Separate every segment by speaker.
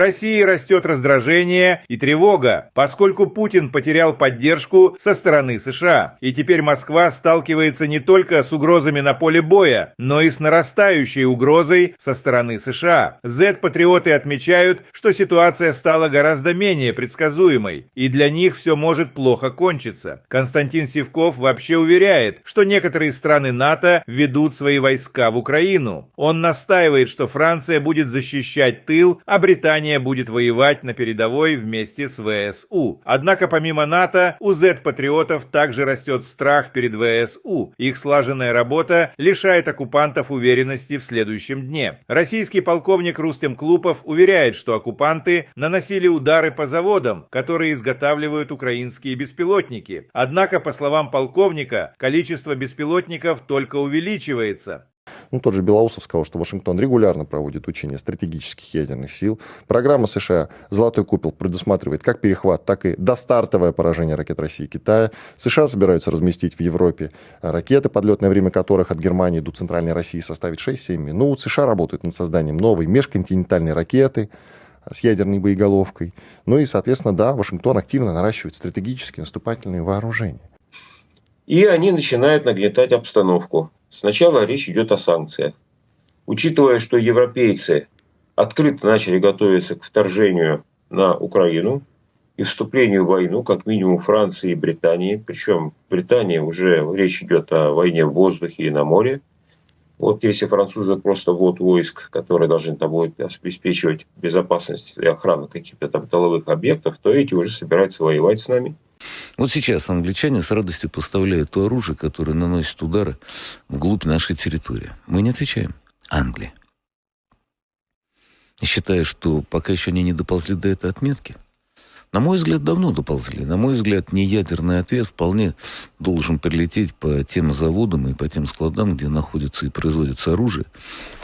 Speaker 1: России растет раздражение и тревога, поскольку Путин потерял поддержку со стороны США. И теперь Москва сталкивается не только с угрозами на поле боя, но и с нарастающей угрозой со стороны США. Z-патриоты отмечают, что ситуация стала гораздо менее предсказуемой, и для них все может плохо кончиться. Константин Сивков вообще уверяет, что некоторые страны НАТО ведут свои войска в Украину. Он настаивает, что Франция будет защищать тыл, а Британия будет воевать на передовой вместе с ВСУ. Однако помимо НАТО у Z-патриотов также растет страх перед ВСУ. Их слаженная работа лишает оккупантов уверенности в следующем дне. Российский полковник Клупов уверяет, что оккупанты наносили удары по заводам, которые изготавливают украинские беспилотники. Однако, по словам полковника, количество беспилотников только увеличивается.
Speaker 2: Тот же Белоусов сказал, что Вашингтон регулярно проводит учения стратегических ядерных сил. Программа США «Золотой купол» предусматривает как перехват, так и достартовое поражение ракет России и Китая. США собираются разместить в Европе ракеты, подлетное время которых от Германии до Центральной России составит 6-7 минут. США работают над созданием новой межконтинентальной ракеты с ядерной боеголовкой. И, соответственно, да, Вашингтон активно наращивает стратегические наступательные вооружения.
Speaker 3: И они начинают нагнетать обстановку. Сначала речь идет о санкциях. Учитывая, что европейцы открыто начали готовиться к вторжению на Украину и вступлению в войну, как минимум Франции и Британии, причем в Британии уже речь идет о войне в воздухе и на море. Вот если французы просто ввод войск, которые должны там будут обеспечивать безопасность и охрану каких-то там тыловых объектов, то эти уже собираются воевать с нами.
Speaker 4: Вот сейчас англичане с радостью поставляют то оружие, которое наносит удары вглубь нашей территории. Мы не отвечаем. Англия. Считаю, что пока еще они не доползли до этой отметки, на мой взгляд, давно доползли. На мой взгляд, неядерный ответ вполне должен прилететь по тем заводам и по тем складам, где находится и производится оружие,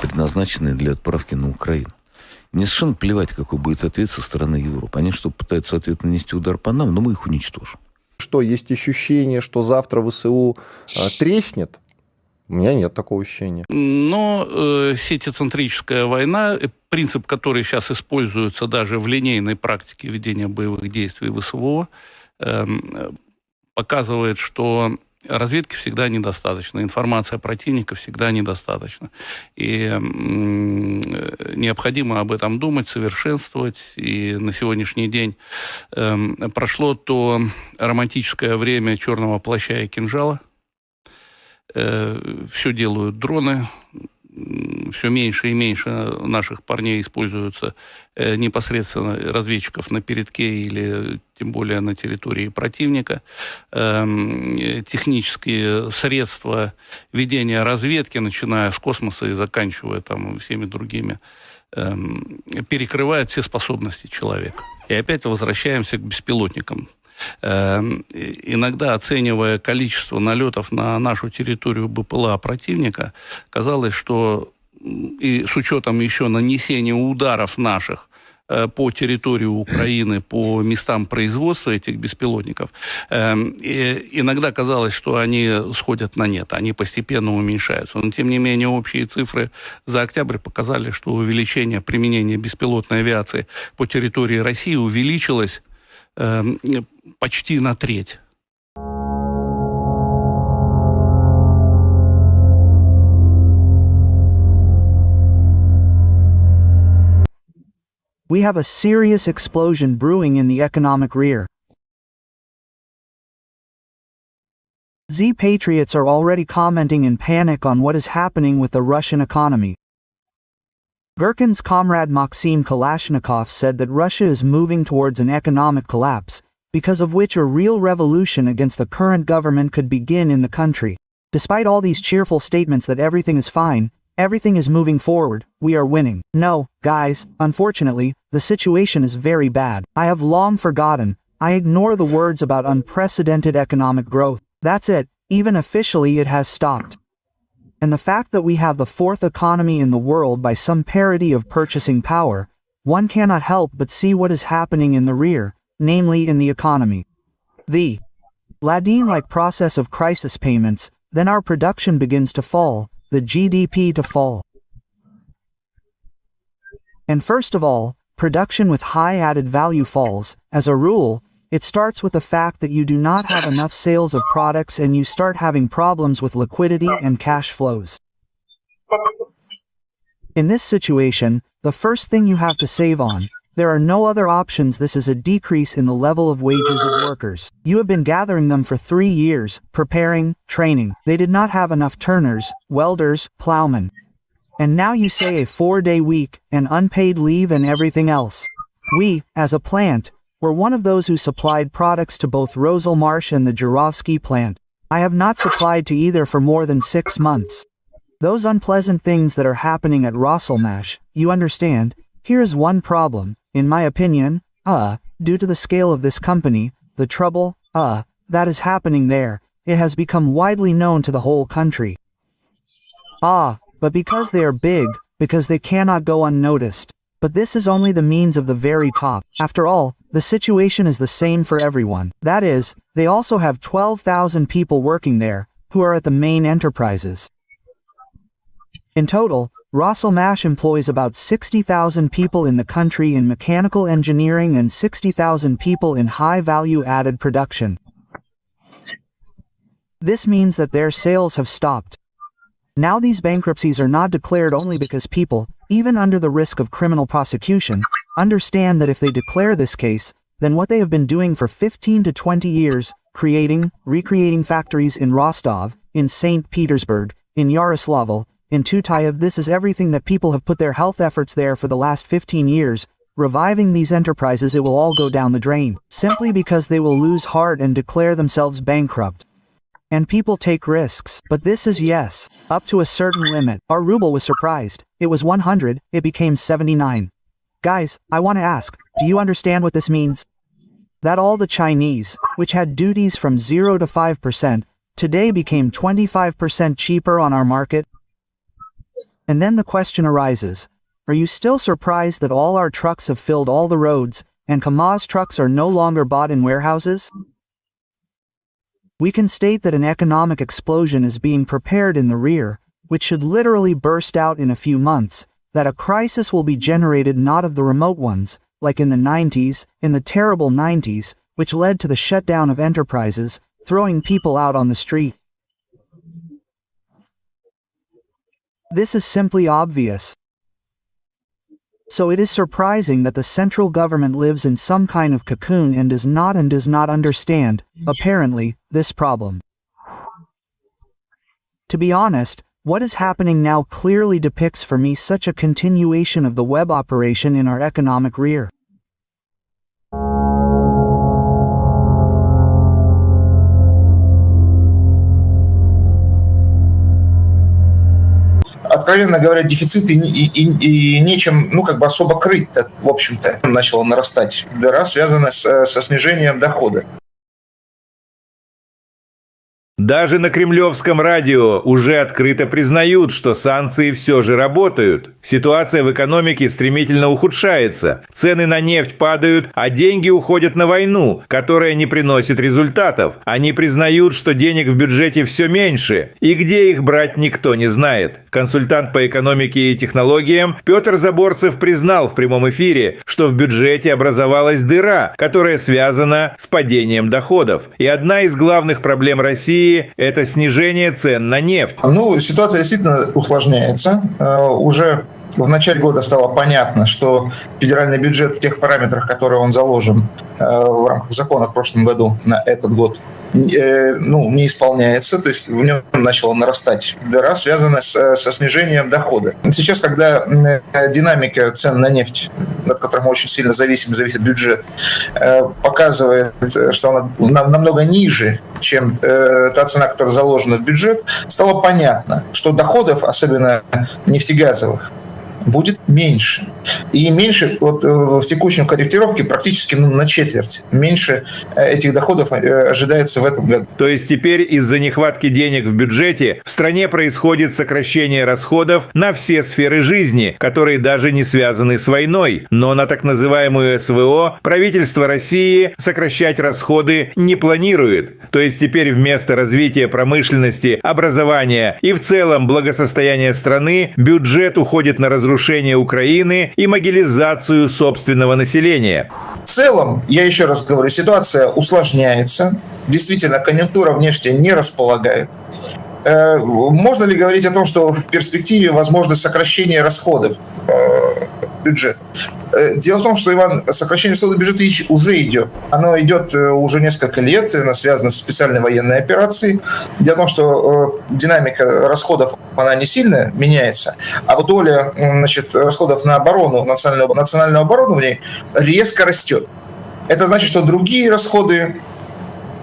Speaker 4: предназначенное для отправки на Украину. Мне совершенно плевать, какой будет ответ со стороны Европы. Они что, пытаются ответ нанести удар по нам, но мы их уничтожим.
Speaker 2: Что, есть ощущение, что завтра ВСУ треснет? У меня нет такого ощущения.
Speaker 5: Но сетицентрическая война, принцип, который сейчас используется даже в линейной практике ведения боевых действий ВСВО, показывает, что разведки всегда недостаточно, информация противника всегда недостаточно. И необходимо об этом думать, совершенствовать. И на сегодняшний день прошло то романтическое время черного плаща и кинжала. Все делают дроны. Все меньше и меньше наших парней используются непосредственно разведчиков на передке или тем более на территории противника. Технические средства ведения разведки, начиная с космоса и заканчивая там всеми другими, перекрывают все способности человека. И опять возвращаемся к беспилотникам. Иногда, оценивая количество налетов на нашу территорию БПЛА противника, казалось, что и с учетом еще нанесения ударов наших по территории Украины, по местам производства этих беспилотников, иногда казалось, что они сходят на нет, они постепенно уменьшаются. Но, тем не менее, общие цифры за октябрь показали, что увеличение применения беспилотной авиации по территории России увеличилось почти на треть.
Speaker 6: We have a serious explosion brewing in the economic rear. Z patriots are already commenting in panic on what is happening with the Russian economy. Gherkin's comrade Maxim Kalashnikov said that Russia is moving towards an economic collapse, because of which a real revolution against the current government could begin in the country. Despite all these cheerful statements that everything is fine, everything is moving forward, we are winning. No, guys, unfortunately, the situation is very bad. I have long forgotten. I ignore the words about unprecedented economic growth. That's it, even officially it has stopped. And the fact that we have the fourth economy in the world by some parity of purchasing power, one cannot help but see what is happening in the rear, namely in the economy. The Ladin-like process of crisis payments, then our production begins to fall, the GDP to fall. And first of all, production with high added value falls. As a rule, it starts with the fact that you do not have enough sales of products and you start having problems with liquidity and cash flows. In this situation, the first thing you have to save on, there are no other options. This is a decrease in the level of wages of workers. You have been gathering them for 3 years, preparing, training. They did not have enough turners, welders, plowmen. And now you say a 4-day week, and unpaid leave and everything else. We, as a plant, were one of those who supplied products to both Roselmarsh and the Jurovsky plant. I have not supplied to either for more than 6 months. Those unpleasant things that are happening at Roselmash, you understand, here is one problem, in my opinion, due to the scale of this company, the trouble, that is happening there, it has become widely known to the whole country. But because they are big, because they cannot go unnoticed. But this is only the means of the very top. After all, the situation is the same for everyone. That is, they also have 12,000 people working there, who are at the main enterprises. In total, Roselmash employs about 60,000 people in the country in mechanical engineering and 60,000 people in high-value added production. This means that their sales have stopped. Now these bankruptcies are not declared only because people, even under the risk of criminal prosecution, understand that if they declare this case, then what they have been doing for 15 to 20 years, recreating factories in Rostov, in St. Petersburg, in Yaroslavl, in Tutayev, this is everything that people have put their health efforts there for the last 15 years, reviving these enterprises, it will all go down the drain, simply because they will lose heart and declare themselves bankrupt. And people take risks. But this is yes, up to a certain limit. Our ruble was surprised. It was 100, it became 79. Guys, I want to ask, do you understand what this means? That all the Chinese, which had duties from 0 to 5%, today became 25% cheaper on our market? And then the question arises, are you still surprised that all our trucks have filled all the roads, and KAMAZ trucks are no longer bought in warehouses? We can state that an economic explosion is being prepared in the rear, which should literally burst out in a few months, that a crisis will be generated not of the remote ones, like in the 90s, in the terrible 90s, which led to the shutdown of enterprises, throwing people out on the street. This is simply obvious. So it is surprising that the central government lives in some kind of cocoon and does not understand, apparently, this problem. To be honest, what is happening now clearly depicts for me such a continuation of the web operation in our economic rear.
Speaker 7: Откровенно говоря, дефицит и нечем, особо крыть-то, в общем-то. Начала нарастать дыра, связанная со снижением дохода.
Speaker 1: Даже на кремлевском радио уже открыто признают, что санкции все же работают. Ситуация в экономике стремительно ухудшается. Цены на нефть падают, а деньги уходят на войну, которая не приносит результатов. Они признают, что денег в бюджете все меньше, и где их брать никто не знает. Консультант по экономике и технологиям Петр Заборцев признал в прямом эфире, что в бюджете образовалась дыра, которая связана с падением доходов. И одна из главных проблем России – это снижение цен на нефть.
Speaker 7: Ситуация действительно усложняется. Уже в начале года стало понятно, что федеральный бюджет в тех параметрах, которые он заложен в рамках закона в прошлом году на этот год, не исполняется, то есть в нем начала нарастать дыра, связанная со снижением дохода. Сейчас, когда динамика цен на нефть, от которой мы очень сильно зависит бюджет, показывает, что она намного ниже, чем та цена, которая заложена в бюджет, стало понятно, что доходов, особенно нефтегазовых, будет меньше. И меньше в текущем корректировке практически на четверть. Меньше этих доходов ожидается в этом году.
Speaker 1: То есть теперь из-за нехватки денег в бюджете в стране происходит сокращение расходов на все сферы жизни, которые даже не связаны с войной. Но на так называемую СВО правительство России сокращать расходы не планирует. То есть теперь вместо развития промышленности, образования и в целом благосостояния страны бюджет уходит на разрушение разрушение Украины и могилизацию собственного населения.
Speaker 7: В целом, я еще раз говорю, ситуация усложняется. Действительно, конъюнктура внешне не располагает. Можно ли говорить о том, что в перспективе возможно сокращение расходов бюджета? Дело в том, что, Иван, сокращение расходов бюджета уже идет. Оно идет уже несколько лет, оно связано с специальной военной операцией. Дело в том, что динамика расходов, она не сильно меняется, а вот доля, расходов на оборону, национальную оборону в ней резко растет. Это значит, что другие расходы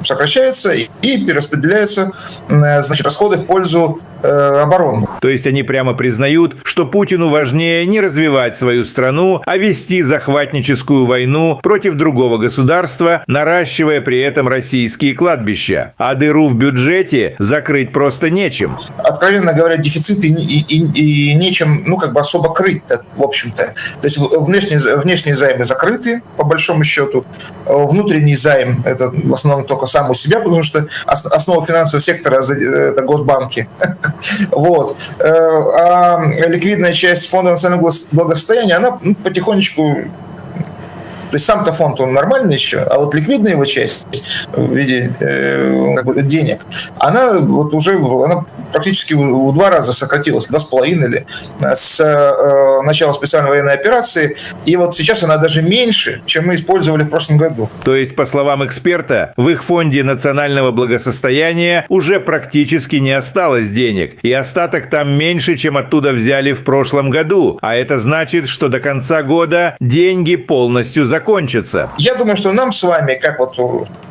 Speaker 7: сокращаются и перераспределяются, расходы в пользу обороны.
Speaker 1: То есть они прямо признают, что Путину важнее не развивать свою страну, а вести захватническую войну против другого государства, наращивая при этом российские кладбища. А дыру в бюджете закрыть просто нечем.
Speaker 7: Откровенно говоря, дефициты и нечем, особо крыть-то, в общем-то. То есть внешние займы закрыты, по большому счету. Внутренний займ – это в основном только сам у себя, потому что основа финансового сектора – это госбанки. Вот. А ликвидная часть фонда национального благосостояния, она потихонечку... То есть сам-то фонд, он нормальный еще, а вот ликвидная его часть в виде денег, она практически в 2 раза сократилась, 2,5 или с начала специальной военной операции, и вот сейчас она даже меньше, чем мы использовали в прошлом году.
Speaker 1: То есть, по словам эксперта, в их фонде национального благосостояния уже практически не осталось денег, и остаток там меньше, чем оттуда взяли в прошлом году, а это значит, что до конца года деньги полностью закончатся.
Speaker 7: Я думаю, что нам с вами, как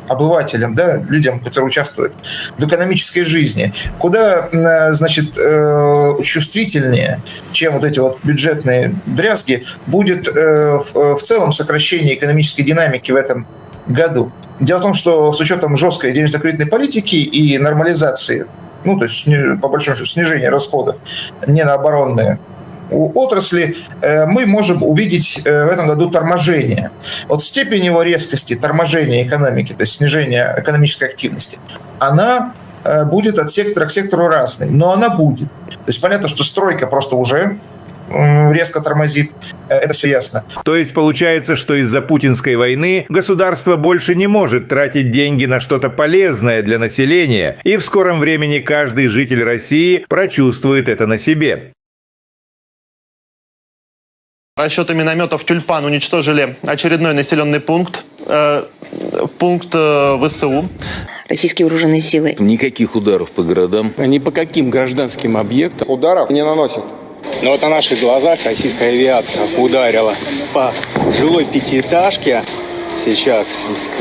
Speaker 7: обывателям, людям, которые участвуют в экономической жизни, куда, чувствительнее, чем эти бюджетные дрязги, будет в целом сокращение экономической динамики в этом году. Дело в том, что с учетом жесткой денежно-кредитной политики и нормализации, то есть, по большому счету, снижения расходов не на оборонные отрасли, мы можем увидеть в этом году торможение. Вот степень его резкости торможения экономики, то есть снижения экономической активности, она будет от сектора к сектору разной, но она будет. То есть понятно, что стройка просто уже резко тормозит, это все ясно.
Speaker 1: То есть получается, что из-за путинской войны государство больше не может тратить деньги на что-то полезное для населения, и в скором времени каждый житель России прочувствует это на себе.
Speaker 8: Расчеты минометов «Тюльпан» уничтожили очередной населенный пункт ВСУ.
Speaker 9: Российские вооруженные силы.
Speaker 4: Никаких ударов по городам.
Speaker 10: Ни по каким гражданским объектам.
Speaker 11: Ударов не наносят.
Speaker 10: Но вот на наших глазах российская авиация ударила по жилой пятиэтажке. Сейчас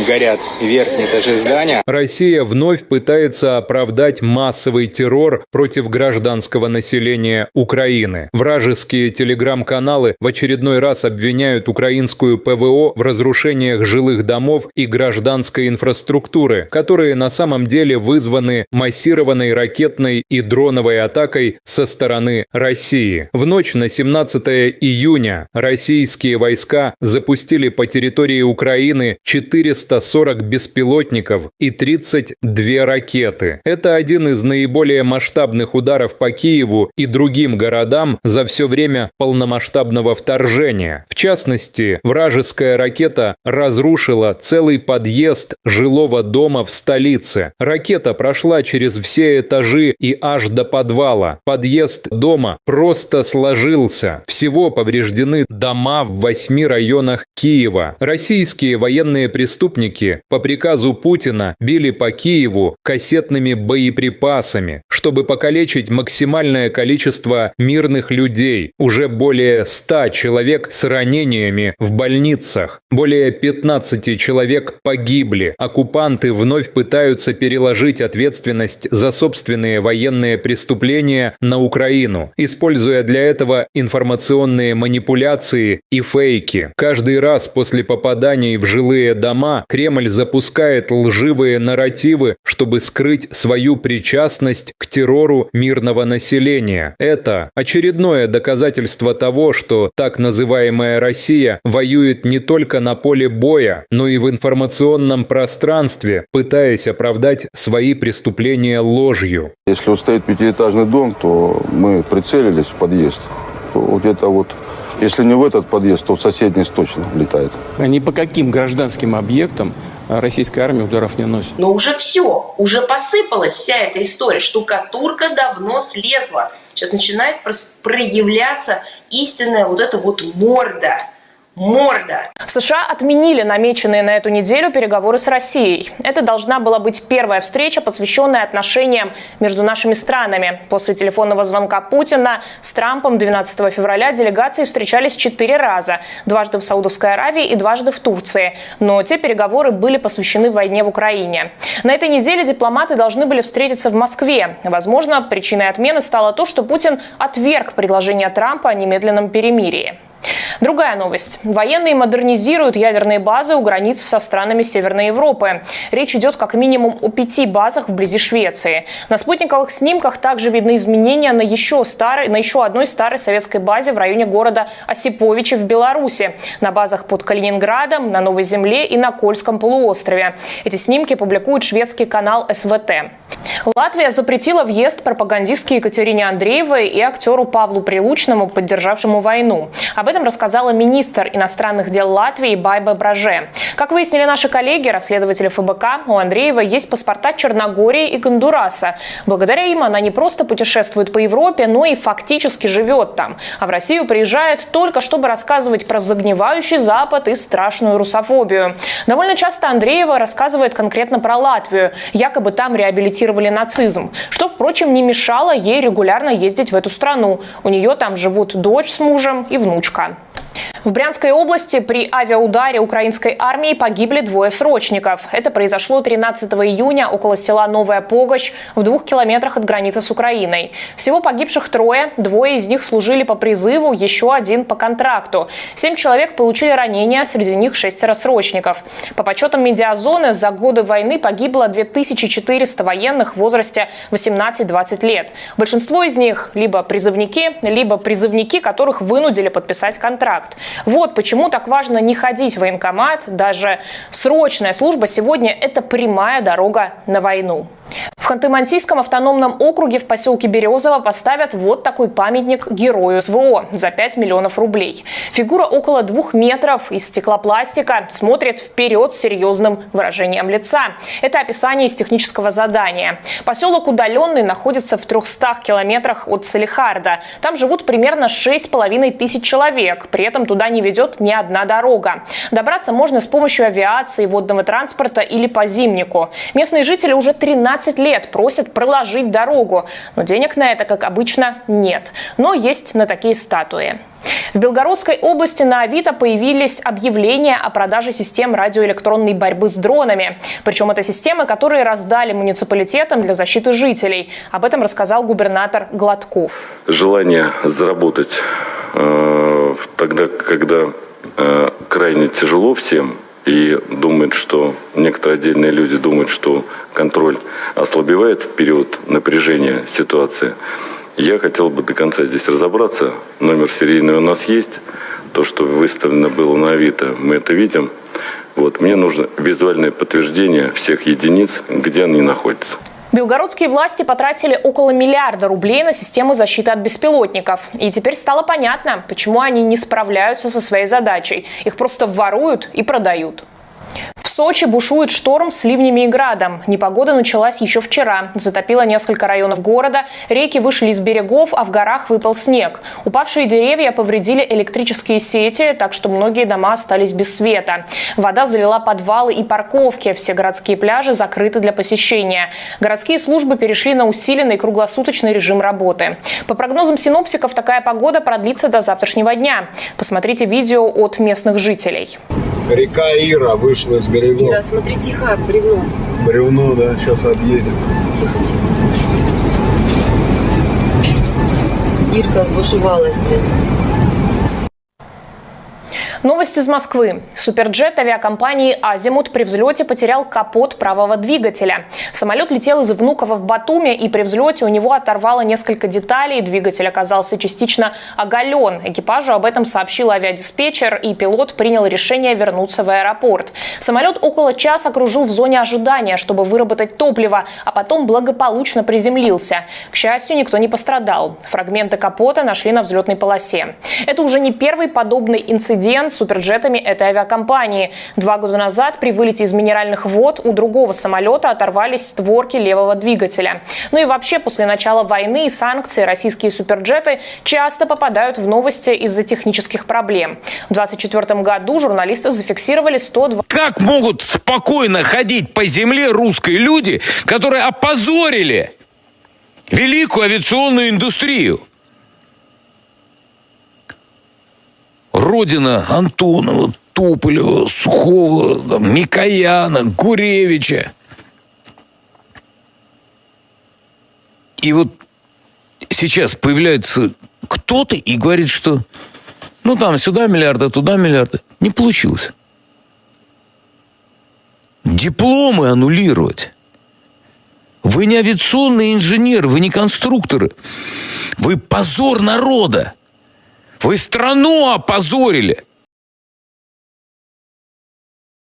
Speaker 10: горят верхние этажи здания.
Speaker 12: Россия вновь пытается оправдать массовый террор против гражданского населения Украины. Вражеские телеграм-каналы в очередной раз обвиняют украинскую ПВО в разрушениях жилых домов и гражданской инфраструктуры, которые на самом деле вызваны массированной ракетной и дроновой атакой со стороны России. В ночь на 17 июня российские войска запустили по территории Украины 440 беспилотников и 32 ракеты. Это один из наиболее масштабных ударов по Киеву и другим городам за все время полномасштабного вторжения. В частности, вражеская ракета разрушила целый подъезд жилого дома в столице. Ракета прошла через все этажи и аж до подвала. Подъезд дома просто сложился. Всего повреждены дома в 8 районах Киева. Российские военные преступники по приказу Путина били по Киеву кассетными боеприпасами, чтобы покалечить максимальное количество мирных людей. Уже более 100 человек с ранениями в больницах. Более 15 человек погибли. Оккупанты вновь пытаются переложить ответственность за собственные военные преступления на Украину, используя для этого информационные манипуляции и фейки. Каждый раз после попаданий в жилые дома Кремль запускает лживые нарративы, чтобы скрыть свою причастность к террору мирного населения. Это очередное доказательство того, что так называемая Россия воюет не только на поле боя, но и в информационном пространстве, пытаясь оправдать свои преступления ложью.
Speaker 11: Если вот стоит 5-этажный дом, то мы прицелились в подъезд где-то вот, если не в этот подъезд, то в соседний точно летает.
Speaker 10: Ни по каким гражданским объектам российская армия ударов не носит.
Speaker 13: Но уже все, уже посыпалась вся эта история. Штукатурка давно слезла. Сейчас начинает проявляться истинная вот эта вот морда. США отменили намеченные на эту неделю переговоры с Россией. Это должна была быть первая встреча, посвященная отношениям между нашими странами. После телефонного звонка Путина с Трампом 12 февраля делегации встречались 4 раза. Дважды в Саудовской Аравии и дважды в Турции. Но те переговоры были посвящены войне в Украине. На этой неделе дипломаты должны были встретиться в Москве. Возможно, причиной отмены стало то, что Путин отверг предложение Трампа о немедленном перемирии. Другая новость. Военные модернизируют ядерные базы у границ со странами Северной Европы. Речь идет как минимум о 5 базах вблизи Швеции. На спутниковых снимках также видны изменения на еще одной старой советской базе в районе города Осиповичи в Беларуси. На базах под Калининградом, на Новой Земле и на Кольском полуострове. Эти снимки публикует шведский канал СВТ. Латвия запретила въезд пропагандистке Екатерине Андреевой и актеру Павлу Прилучному, поддержавшему войну. Об этом рассказала министр иностранных дел Латвии Байба Браже. Как выяснили наши коллеги, расследователи ФБК, у Андреевой есть паспорта Черногории и Гондураса. Благодаря им она не просто путешествует по Европе, но и фактически живет там. А в Россию приезжает только чтобы рассказывать про загнивающий Запад и страшную русофобию. Довольно часто Андреева рассказывает конкретно про Латвию. Якобы там реабилитировали нацизм. Что, впрочем, не мешало ей регулярно ездить в эту страну. У нее там живут дочь с мужем и внучка. В Брянской области при авиаударе украинской армии погибли 2 срочников. Это произошло 13 июня около села Новая Погощ в 2 километрах от границы с Украиной. Всего погибших 3, 2 из них служили по призыву, еще 1 по контракту. 7 человек получили ранения, среди них 6 срочников. По подсчетам Медиазоны, за годы войны погибло 2400 военных в возрасте 18-20 лет. Большинство из них либо призывники, которых вынудили подписать контракт. Вот почему так важно не ходить в военкомат. Даже срочная служба сегодня – это прямая дорога на войну. В Ханты-Мансийском автономном округе в поселке Березово поставят вот такой памятник герою СВО за 5 миллионов рублей. Фигура около 2 метров из стеклопластика смотрит вперед с серьезным выражением лица. Это описание из технического задания. Поселок удаленный находится в 300 километрах от Салихарда. Там живут примерно 6500 человек. При этом туда не ведет ни одна дорога. Добраться можно с помощью авиации, водного транспорта или по зимнику. Местные жители уже 13 лет просят проложить дорогу, но денег на это, как обычно, нет. Но есть на такие статуи. В Белгородской области на Авито появились объявления о продаже систем радиоэлектронной борьбы с дронами. Причем это системы, которые раздали муниципалитетам для защиты жителей. Об этом рассказал губернатор Гладков.
Speaker 14: Желание заработать тогда, когда крайне тяжело всем, и думают, что некоторые отдельные люди думают, что контроль ослабевает в период напряжения ситуации. Я хотел бы до конца здесь разобраться. Номер серийный у нас есть. То, что выставлено было на Авито, мы это видим. Вот, мне нужно визуальное подтверждение всех единиц, где они находятся.
Speaker 13: Белгородские власти потратили около 1 миллиарда рублей на систему защиты от беспилотников. И теперь стало понятно, почему они не справляются со своей задачей. Их просто воруют и продают. В Сочи бушует шторм с ливнями и градом. Непогода началась еще вчера. Затопило несколько районов города, реки вышли из берегов, а в горах выпал снег. Упавшие деревья повредили электрические сети, так что многие дома остались без света. Вода залила подвалы и парковки. Все городские пляжи закрыты для посещения. Городские службы перешли на усиленный круглосуточный режим работы. По прогнозам синоптиков, такая погода продлится до завтрашнего дня. Посмотрите видео от местных жителей.
Speaker 15: Река Ира вышла из берегов.
Speaker 16: Ира, смотри, тихо, бревно.
Speaker 15: Бревно, да, сейчас объедем.
Speaker 16: Тихо, тихо. Ирка сбушевалась, блин.
Speaker 17: Новость из Москвы. Суперджет авиакомпании «Азимут» при взлете потерял капот правого двигателя. Самолет летел из Внуково в Батуми, и при взлете у него оторвало несколько деталей. Двигатель оказался частично оголен. Экипажу об этом сообщил авиадиспетчер, и пилот принял решение вернуться в аэропорт. Самолет около часа кружил в зоне ожидания, чтобы выработать топливо, а потом благополучно приземлился. К счастью, никто не пострадал. Фрагменты капота нашли на взлетной полосе. Это уже не первый подобный инцидент с суперджетами этой авиакомпании. 2 года назад при вылете из Минеральных вод у другого самолета оторвались створки левого двигателя. Ну и вообще, после начала войны и санкций российские суперджеты часто попадают в новости из-за технических проблем. В 2024 году журналисты зафиксировали 102...
Speaker 18: Как могут спокойно ходить по земле русские люди, которые опозорили великую авиационную индустрию? Родина Антонова, Туполева, Сухого, Микояна, Гуревича. И вот сейчас появляется кто-то и говорит, что ну там сюда миллиарды, туда миллиарды. Не получилось. Дипломы аннулировать. Вы не авиационные инженеры, вы не конструкторы. Вы позор народа. Вы страну опозорили.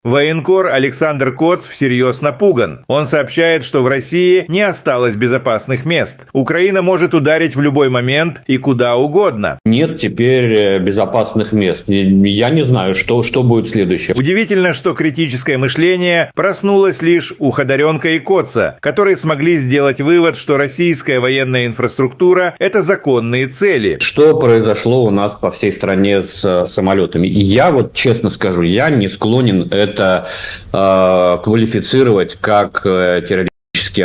Speaker 1: Военкор Александр Коц всерьез напуган. Он сообщает, что в России не осталось безопасных мест. Украина может ударить в любой момент и куда угодно.
Speaker 19: Нет теперь безопасных мест. Я не знаю, что будет следующее.
Speaker 1: Удивительно, что критическое мышление проснулось лишь у Ходоренка и Коца, которые смогли сделать вывод, что российская военная инфраструктура – это законные цели.
Speaker 19: Что произошло у нас по всей стране с самолетами? Я вот честно скажу, я не склонен это квалифицировать как террористические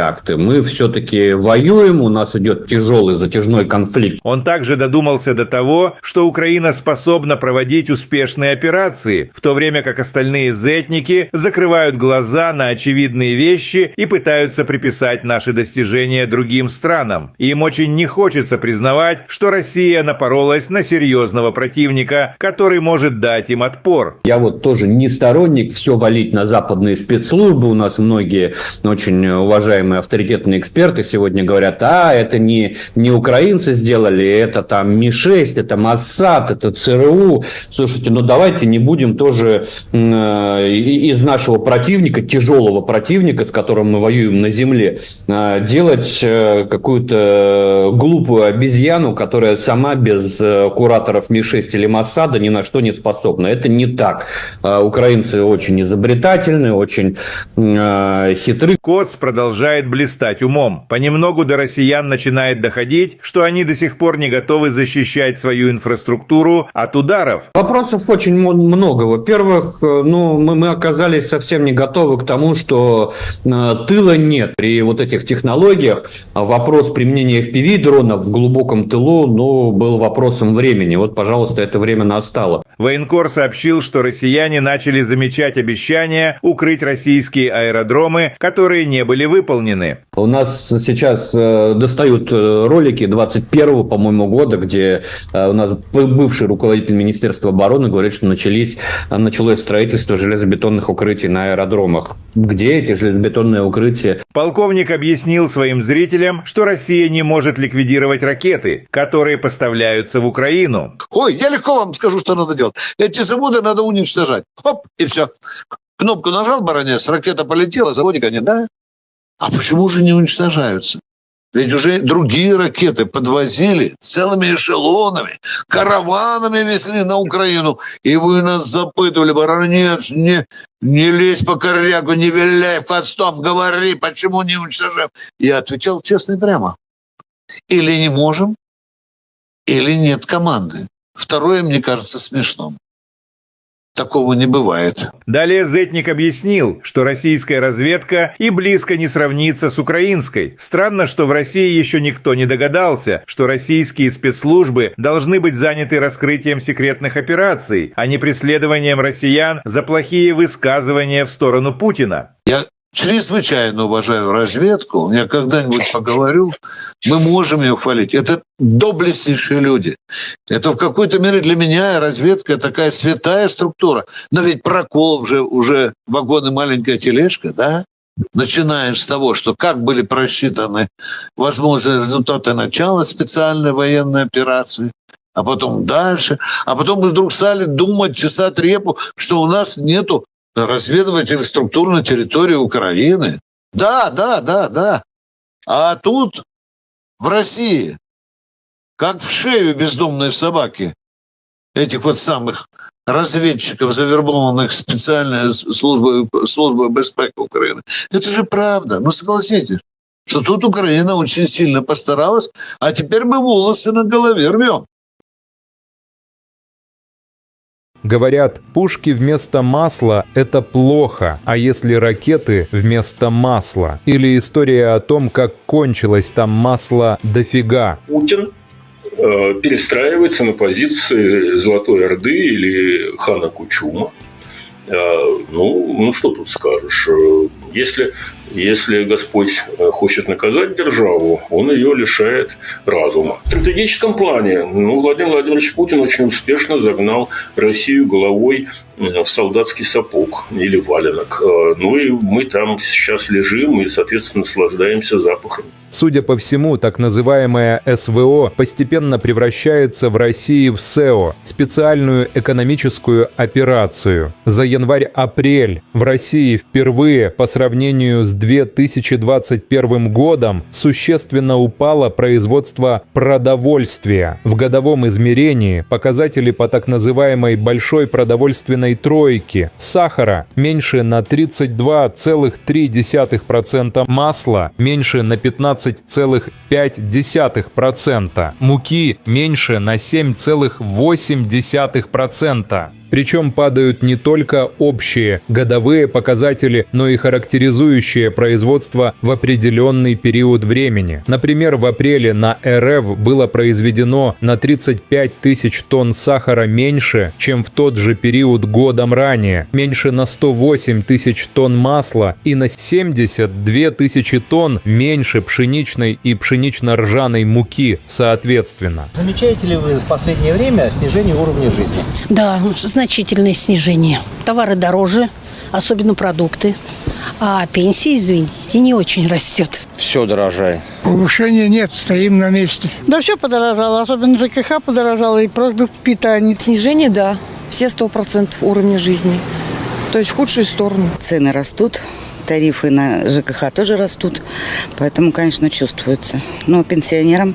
Speaker 19: акты. Мы все-таки воюем, у нас идет тяжелый затяжной конфликт.
Speaker 1: Он также додумался до того, что Украина способна проводить успешные операции, в то время как остальные зетники закрывают глаза на очевидные вещи и пытаются приписать наши достижения другим странам. Им очень не хочется признавать, что Россия напоролась на серьезного противника, который может дать им отпор.
Speaker 19: Я вот тоже не сторонник все валить на западные спецслужбы. У нас многие очень уважаемые авторитетные эксперты сегодня говорят, это не украинцы сделали, это там Ми-6, это Моссад, это ЦРУ. Слушайте, давайте не будем тоже из нашего противника, тяжелого противника, с которым мы воюем на земле, делать какую-то глупую обезьяну, которая сама без кураторов Ми-6 или Моссада ни на что не способна. Это не так. Украинцы очень изобретательны, очень хитры.
Speaker 1: Коц продолжает блистать умом. Понемногу до россиян начинает доходить, что они до сих пор не готовы защищать свою инфраструктуру от ударов.
Speaker 19: Вопросов очень много. Во-первых, мы оказались совсем не готовы к тому, что тыла нет. При вот этих технологиях вопрос применения FPV-дронов в глубоком тылу был вопросом времени. Вот, пожалуйста, это время настало.
Speaker 1: Военкор сообщил, что россияне начали замечать обещания укрыть российские аэродромы, которые не были выполнены.
Speaker 19: У нас сейчас достают ролики 21-го, по-моему, года, где у нас бывший руководитель Министерства обороны говорит, что началось строительство железобетонных укрытий на аэродромах. Где эти железобетонные укрытия?
Speaker 1: Полковник объяснил своим зрителям, что Россия не может ликвидировать ракеты, которые поставляются в Украину.
Speaker 20: Ой, я легко вам скажу, что надо делать. Эти заводы надо уничтожать. Хоп, и все. Кнопку нажал, баронец, ракета полетела, заводика нет, да? А почему же не уничтожаются? Ведь уже другие ракеты подвозили целыми эшелонами, караванами везли на Украину. И вы нас запытывали, баронец, не лезь по корягу, не виляй хвостом, говори, почему не уничтожаем. Я отвечал честно и прямо. Или не можем, или нет команды. Второе, мне кажется, смешным. Такого не бывает.
Speaker 1: Далее зетник объяснил, что российская разведка и близко не сравнится с украинской. Странно, что в России еще никто не догадался, что российские спецслужбы должны быть заняты раскрытием секретных операций, а не преследованием россиян за плохие высказывания в сторону Путина.
Speaker 20: Я чрезвычайно уважаю разведку. Я когда-нибудь поговорю, мы можем ее хвалить. Это доблестнейшие люди. Это в какой-то мере для меня разведка такая святая структура. Но ведь прокол уже вагон и маленькая тележка, да? Начинаешь с того, что как были просчитаны возможные результаты начала специальной военной операции, а потом дальше. А потом мы вдруг стали думать, чесать репу, что у нас нету разведывательных структур на территории Украины. Да. А тут, в России, как в шею бездомные собаки, этих вот самых разведчиков, завербованных специальной службой безпеки Украины. Это же правда. Ну, согласитесь, что тут Украина очень сильно постаралась, а теперь мы волосы на голове рвем.
Speaker 12: Говорят, пушки вместо масла – это плохо, а если ракеты вместо масла? Или история о том, как кончилось там масло дофига?
Speaker 21: Путин перестраивается на позиции Золотой Орды или хана Кучума. Ну, что тут скажешь? Если Господь хочет наказать державу, он ее лишает разума. В стратегическом плане Владимир Владимирович Путин очень успешно загнал Россию головой в солдатский сапог или валенок. И мы там сейчас лежим и, соответственно, наслаждаемся запахом.
Speaker 12: Судя по всему, так называемая СВО постепенно превращается в России в СЭО – специальную экономическую операцию. За январь-апрель в России впервые по сравнению с 2021 годом существенно упало производство продовольствия. В годовом измерении показатели по так называемой большой продовольственной тройке: сахара меньше на 32,3%, масла меньше на 15,5%, муки меньше на 7,8%. Причем падают не только общие годовые показатели, но и характеризующие производство в определенный период времени. Например, в апреле на РФ было произведено на 35 тысяч тонн сахара меньше, чем в тот же период годом ранее, меньше на 108 тысяч тонн масла и на 72 тысячи тонн меньше пшеничной и пшенично-ржаной муки, соответственно.
Speaker 22: Замечаете ли вы в последнее время снижение уровня жизни?
Speaker 23: Да, значительное снижение. Товары дороже, особенно продукты. А пенсия, извините, не очень растет.
Speaker 24: Все дорожает.
Speaker 25: Повышения нет, стоим на месте.
Speaker 26: Да все подорожало, особенно ЖКХ подорожало и продукт питания.
Speaker 27: Снижение, да, все 100% уровня жизни. То есть в худшую сторону.
Speaker 28: Цены растут, тарифы на ЖКХ тоже растут, поэтому, конечно, чувствуется. Но пенсионерам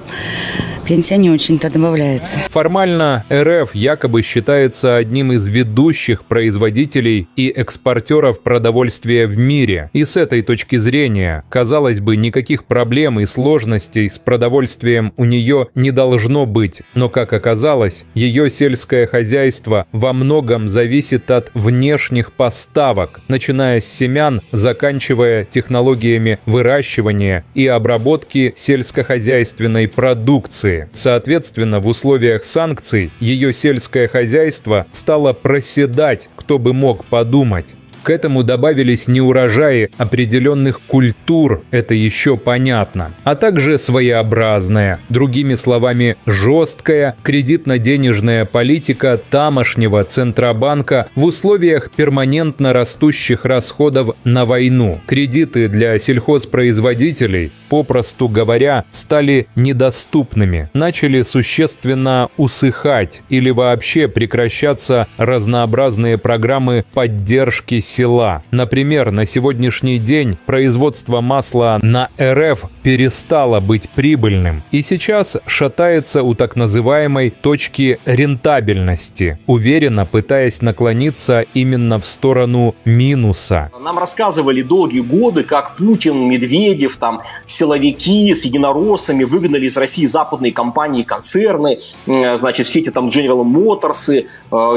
Speaker 28: пенсия не очень-то добавляется.
Speaker 12: Формально РФ якобы считается одним из ведущих производителей и экспортеров продовольствия в мире. И с этой точки зрения, казалось бы, никаких проблем и сложностей с продовольствием у нее не должно быть. Но, как оказалось, ее сельское хозяйство во многом зависит от внешних поставок, начиная с семян, заканчивая технологиями выращивания и обработки сельскохозяйственной продукции. Соответственно, в условиях санкций ее сельское хозяйство стало проседать, кто бы мог подумать. К этому добавились неурожаи определенных культур, это еще понятно, а также своеобразная, другими словами, жесткая кредитно-денежная политика тамошнего Центробанка в условиях перманентно растущих расходов на войну. Кредиты для сельхозпроизводителей, попросту говоря, стали недоступными, начали существенно усыхать или вообще прекращаться разнообразные программы поддержки села. Например, на сегодняшний день производство масла на РФ перестало быть прибыльным и сейчас шатается у так называемой точки рентабельности, уверенно пытаясь наклониться именно в сторону минуса.
Speaker 29: Нам рассказывали долгие годы, как Путин, Медведев, там, силовики с единороссами выгнали из России западные компании, концерны, значит, все эти там General Motors,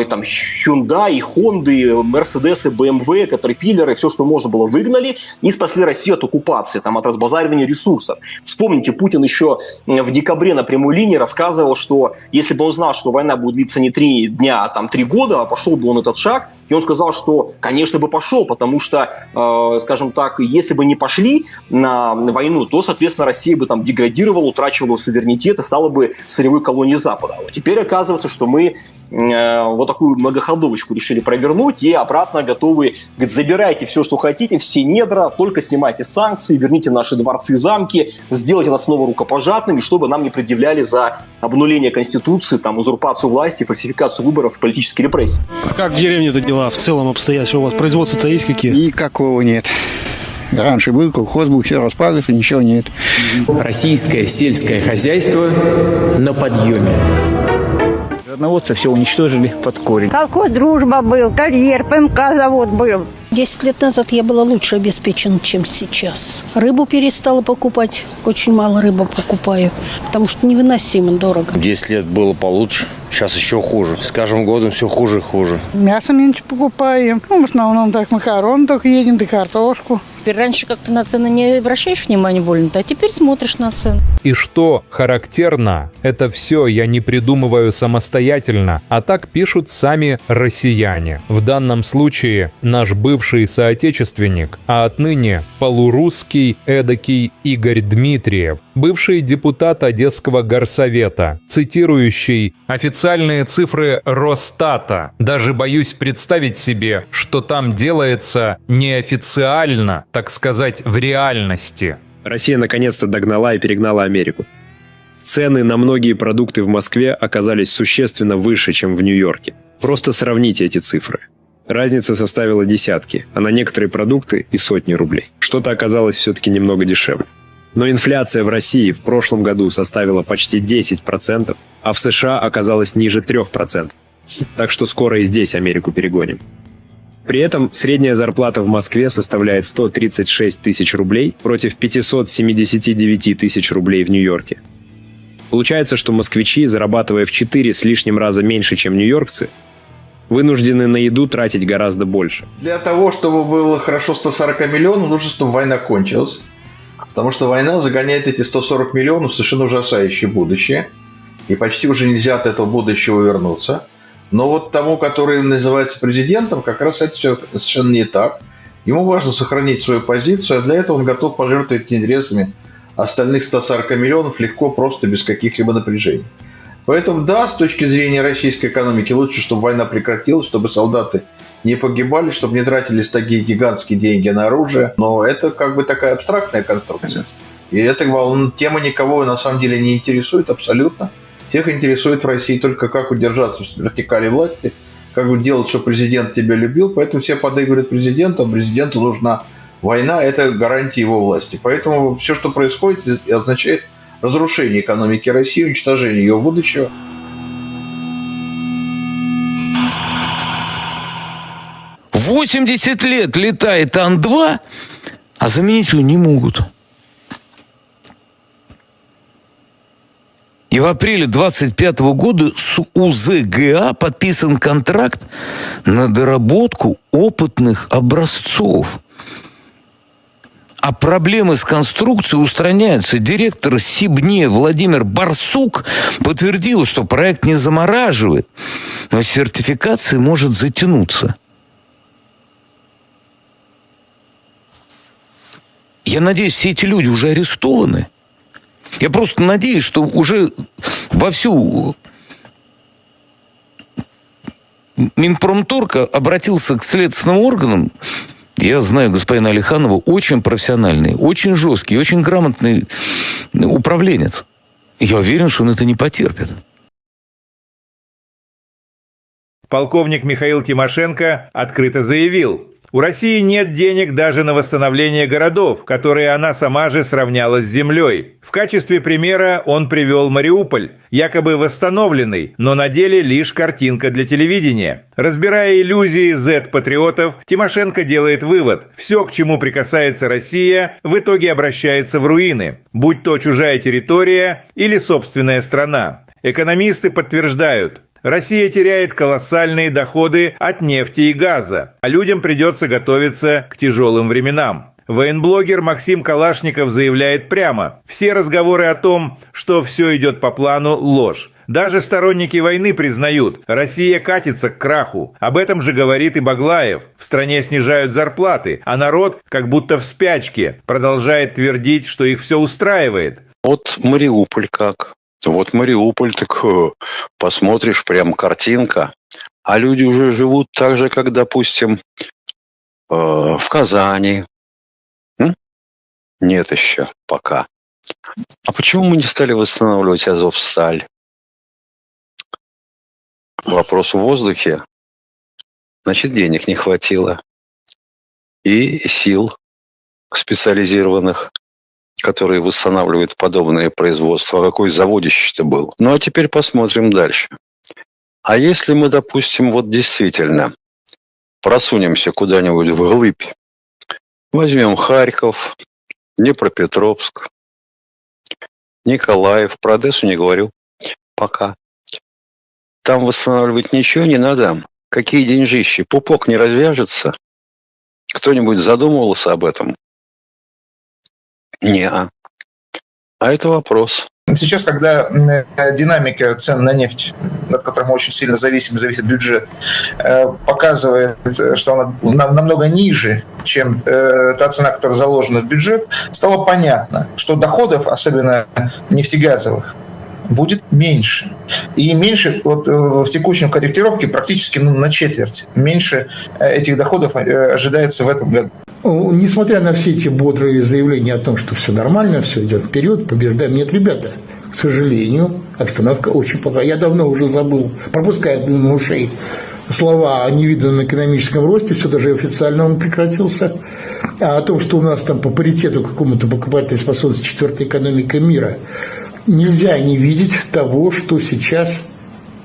Speaker 29: там Hyundai, Honda, Mercedes, BMW, Caterpillar, все, что можно было, выгнали и спасли Россию от оккупации, там, от разбазаривания ресурсов. Вспомните, Путин еще в декабре на прямой линии рассказывал, что если бы он знал, что война будет длиться не 3 дня, а там 3 года, а пошел бы он этот шаг, И он сказал, что, конечно, бы пошел, потому что, скажем так, если бы не пошли на войну, то, соответственно, Россия бы там деградировала, утрачивала суверенитет и стала бы сырьевой колонией Запада. А вот теперь оказывается, что мы вот такую многоходовочку решили провернуть и обратно готовы, говорит, забирайте все, что хотите, все недра, только снимайте санкции, верните наши дворцы и замки, сделайте нас снова рукопожатными, чтобы нам не предъявляли за обнуление Конституции, там, узурпацию власти, фальсификацию выборов, политические репрессии.
Speaker 2: А как в деревне-то дела в целом обстоят? Что у вас производство-то есть какие?
Speaker 25: Никакого нет. Раньше был колхоз, был все распадался, ничего нет.
Speaker 3: Российское сельское хозяйство на подъеме.
Speaker 25: Животноводство все уничтожили под корень.
Speaker 26: Колхоз «Дружба» был, карьер, ПМК завод был.
Speaker 23: 10 лет назад я была лучше обеспечена, чем сейчас. Рыбу перестала покупать. Очень мало рыбы покупаю, потому что невыносимо дорого.
Speaker 4: 10 лет было получше, сейчас еще хуже. С каждым годом все хуже и хуже.
Speaker 26: Мясо меньше покупаем. В основном так макарон только едем, да картошку.
Speaker 5: Теперь раньше как-то на цены не обращаешь внимания больно-то, а теперь смотришь на цены.
Speaker 12: И что характерно, это все я не придумываю самостоятельно, а так пишут сами россияне. В данном случае наш бывший соотечественник, а отныне полурусский эдакий Игорь Дмитриев, бывший депутат Одесского горсовета, цитирующий официальные цифры Росстата. Даже боюсь представить себе, что там делается неофициально, так сказать, в реальности.
Speaker 6: Россия наконец-то догнала и перегнала Америку. Цены на многие продукты в Москве оказались существенно выше, чем в Нью-Йорке. Просто сравните эти цифры. Разница составила десятки, а на некоторые продукты и сотни рублей. Что-то оказалось все-таки немного дешевле. Но инфляция в России в прошлом году составила почти 10%, а в США оказалась ниже 3%. Так что скоро и здесь Америку перегоним. При этом средняя зарплата в Москве составляет 136 тысяч рублей против 579 тысяч рублей в Нью-Йорке. Получается, что москвичи, зарабатывая в 4 с лишним раза меньше, чем нью-йоркцы, вынуждены на еду тратить гораздо больше.
Speaker 1: Для того, чтобы было хорошо 140 миллионов, нужно, чтобы война кончилась. Потому что война загоняет эти 140 миллионов в совершенно ужасающее будущее. И почти уже нельзя от этого будущего вернуться. Но вот тому, который называется президентом, как раз это все совершенно не так. Ему важно сохранить свою позицию, а для этого он готов пожертвовать интересами остальных 140 миллионов легко, просто без каких-либо напряжений. Поэтому да, с точки зрения российской экономики лучше, чтобы война прекратилась, чтобы солдаты не погибали, чтобы не тратились такие гигантские деньги на оружие. Но это как бы такая абстрактная конструкция. И эта тема никого на самом деле не интересует абсолютно. Всех интересует в России только как удержаться в вертикали власти, как делать, чтобы президент тебя любил. Поэтому все подыгрывают президенту, а президенту нужна война, это гарантия его власти. Поэтому все, что происходит, означает разрушение экономики России, уничтожение ее будущего.
Speaker 18: В 80 лет летает Ан-2, а заменить его не могут. И в апреле 25 года с УЗГА подписан контракт на доработку опытных образцов. А проблемы с конструкцией устраняются. Директор СИБНЕ Владимир Барсук подтвердил, что проект не замораживает, но сертификация может затянуться. Я надеюсь, все эти люди уже арестованы. Я просто надеюсь, что уже вовсю Минпромторг обратился к следственным органам. Я знаю господина Алиханова, очень профессиональный, очень жесткий, очень грамотный управленец. Я уверен, что он это не потерпит.
Speaker 1: Полковник Михаил Тимошенко открыто заявил: у России нет денег даже на восстановление городов, которые она сама же сравняла с землей. В качестве примера он привел Мариуполь, якобы восстановленный, но на деле лишь картинка для телевидения. Разбирая иллюзии Z-патриотов, Тимошенко делает вывод: все, к чему прикасается Россия, в итоге обращается в руины, будь то чужая территория или собственная страна. Экономисты подтверждают: Россия теряет колоссальные доходы от нефти и газа, а людям придется готовиться к тяжелым временам. Военблогер Максим Калашников заявляет прямо: все разговоры о том, что все идет по плану, ложь. Даже сторонники войны признают, Россия катится к краху. Об этом же говорит и Баглаев. В стране снижают зарплаты, а народ, как будто в спячке, продолжает твердить, что их все устраивает.
Speaker 7: Вот Мариуполь как. Вот Мариуполь, так посмотришь, прям картинка. А люди уже живут так же, как, допустим, в Казани. Нет еще пока. А почему мы не стали восстанавливать Азовсталь? Вопрос в воздухе. Значит, денег не хватило. И сил специализированных, которые восстанавливают подобное производство. Какой заводище-то был. Ну, а теперь посмотрим дальше. А если мы, допустим, вот действительно просунемся куда-нибудь вглубь, возьмем Харьков, Днепропетровск, Николаев, про Одессу не говорю, пока. Там восстанавливать ничего не надо. Какие деньжищи? Пупок не развяжется? Кто-нибудь задумывался об этом? Не-а. А это вопрос.
Speaker 8: Сейчас, когда динамика цен на нефть, от которой мы очень сильно зависит бюджет, показывает, что она намного ниже, чем та цена, которая заложена в бюджет, стало понятно, что доходов, особенно нефтегазовых, будет меньше. И меньше вот в текущем корректировке практически на четверть. Меньше этих доходов ожидается в этом году.
Speaker 9: Несмотря на все эти бодрые заявления о том, что все нормально, все идет вперед, побеждаем, нет, ребята, к сожалению, обстановка очень плохая. Я давно уже забыл, пропуская мимо ушей слова о невиданном экономическом росте, все даже официально он прекратился, а о том, что у нас там по паритету какому-то покупательной способности четвертая экономика мира, нельзя не видеть того, что сейчас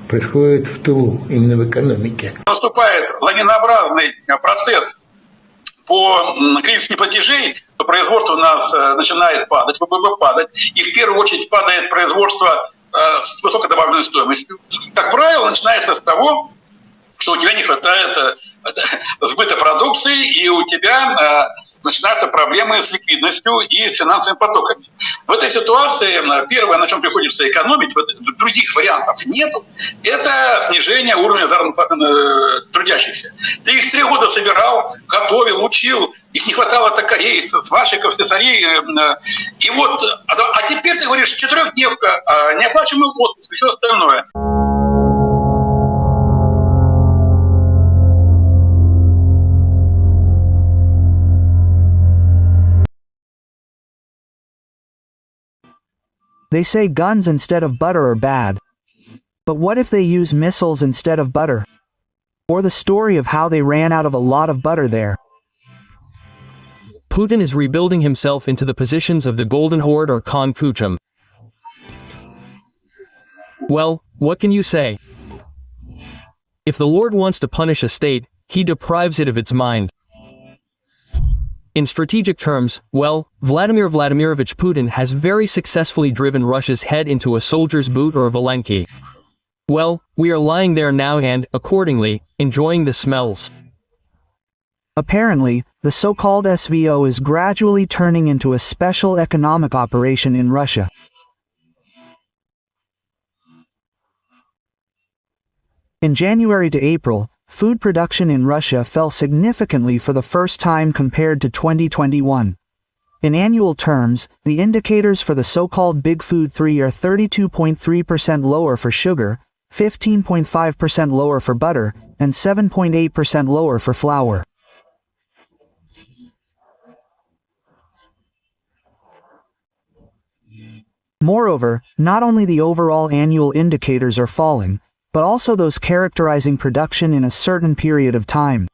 Speaker 9: происходит в тылу, именно в экономике.
Speaker 10: Наступает лавинообразный процесс по кризису неплатежей, то производство у нас начинает падать, ВВП падать, и в первую очередь падает производство с высокой добавленной стоимостью. Как правило, начинается с того, что у тебя не хватает сбыта продукции, и у тебя начинаются проблемы с ликвидностью и с финансовыми потоками. В этой ситуации первое, на чем приходится экономить, других вариантов нету, это снижение уровня заработной платы трудящихся. Ты их 3 года собирал, готовил, учил, их не хватало токарей, сварщиков, слесарей. И вот, а теперь ты говоришь, 4-дневка, неоплачиваемый отпуск и все остальное.
Speaker 11: They say guns instead of butter are bad. But what if they use missiles instead of butter? Or the story of how they ran out of a lot of butter there.
Speaker 13: Putin is rebuilding himself into the positions of the Golden Horde or Khan Kuchum. Well, what can you say? If the Lord wants to punish a state, he deprives it of its mind. In strategic terms, well, Vladimir Vladimirovich Putin has very successfully driven Russia's head into a soldier's boot or a Valenki. Well, we are lying there now and, accordingly, enjoying the smells.
Speaker 11: Apparently, the so-called SVO is gradually turning into a special economic operation in Russia. In January to April, food production in Russia fell significantly for the first time compared to 2021. In annual terms, the indicators for the so-called Big Food 3 are 32.3% lower for sugar, 15.5% lower for butter, and 7.8% lower for flour. Moreover, not only the overall annual indicators are falling, but also those characterizing production in a certain period of time.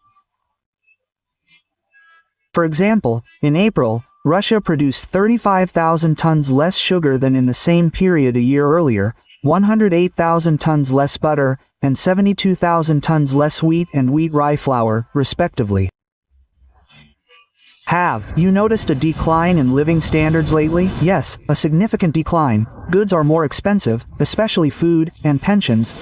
Speaker 11: For example, in April, Russia produced 35,000 tons less sugar than in the same period a year earlier, 108,000 tons less butter, and 72,000 tons less wheat and wheat rye flour, respectively. Have you noticed a decline in living standards lately? Yes, a significant decline, goods are more expensive, especially food, and pensions,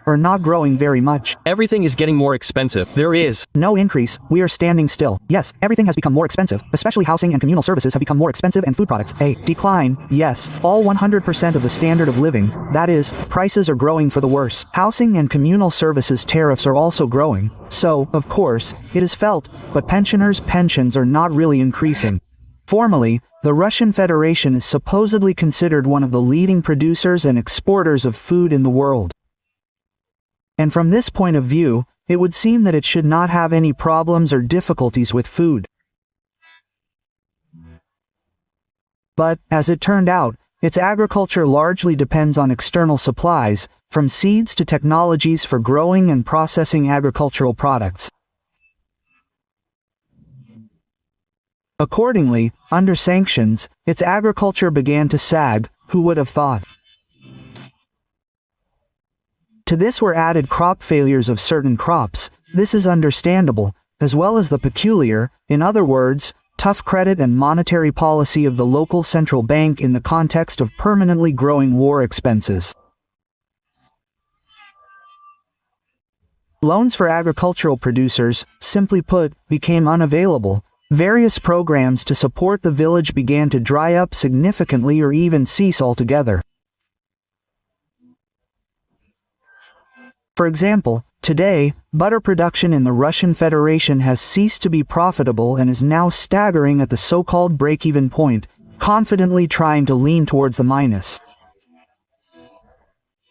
Speaker 11: are not growing very much.
Speaker 13: Everything is getting more expensive. There is
Speaker 11: no increase, we are standing still. Yes, everything has become more expensive, especially housing and communal services have become more expensive and food products. A decline, yes, all 100% of the standard of living, that is, prices are growing for the worse. Housing and communal services tariffs are also growing, so, of course, it is felt, but pensioners' pensions are not really increasing. Formally, the Russian Federation is supposedly considered one of the leading producers and exporters of food in the world. And from this point of view, it would seem that it should not have any problems or difficulties with food. But, as it turned out, its agriculture largely depends on external supplies, from seeds to technologies for growing and processing agricultural products. Accordingly, under sanctions, its agriculture began to sag, who would have thought? To this were added crop failures of certain crops. This is understandable, as well as the peculiar, in other words, tough credit and monetary policy of the local central bank in the context of permanently growing war expenses. Loans for agricultural producers, simply put, became unavailable. Various programs to support the village began to dry up significantly or even cease altogether. For example, today, butter production in the Russian Federation has ceased to be profitable and is now staggering at the so-called break-even point, confidently trying to lean towards the minus.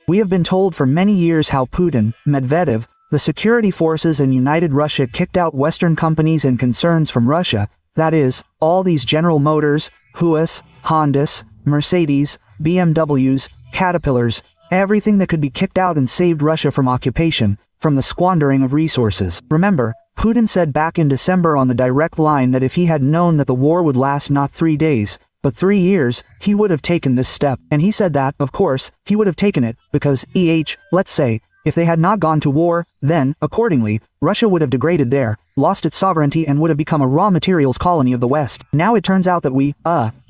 Speaker 11: We have been told for many years how Putin, Medvedev, the security forces and United Russia kicked out Western companies and concerns from Russia, that is, all these General Motors, Huas, Hondas, Mercedes, BMWs, Caterpillars, everything that could be kicked out and saved Russia from occupation, from the squandering of resources. Remember, Putin said back in December on the direct line that if he had known that the war would last not 3 days, but 3 years, he would have taken this step. And he said that, of course, he would have taken it, because, let's say, if they had not gone to war, then, accordingly, Russia would have degraded there, lost its sovereignty and would have become a raw materials colony of the West. Now it turns out that we,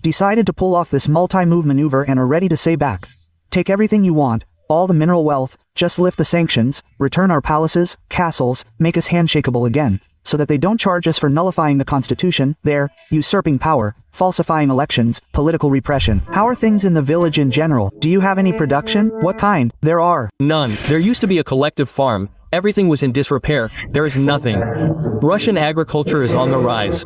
Speaker 11: decided to pull off this multi-move maneuver and are ready to say back. Take everything you want, all the mineral wealth, just lift the sanctions, return our palaces, castles, make us handshakeable again, so that they don't charge us for nullifying the Constitution, there, usurping power, falsifying elections, political repression. How are things in the village in general? Do you have any production? What kind? There are
Speaker 13: none. There used to be a collective farm. Everything was in disrepair. There is nothing. Russian agriculture is on the rise.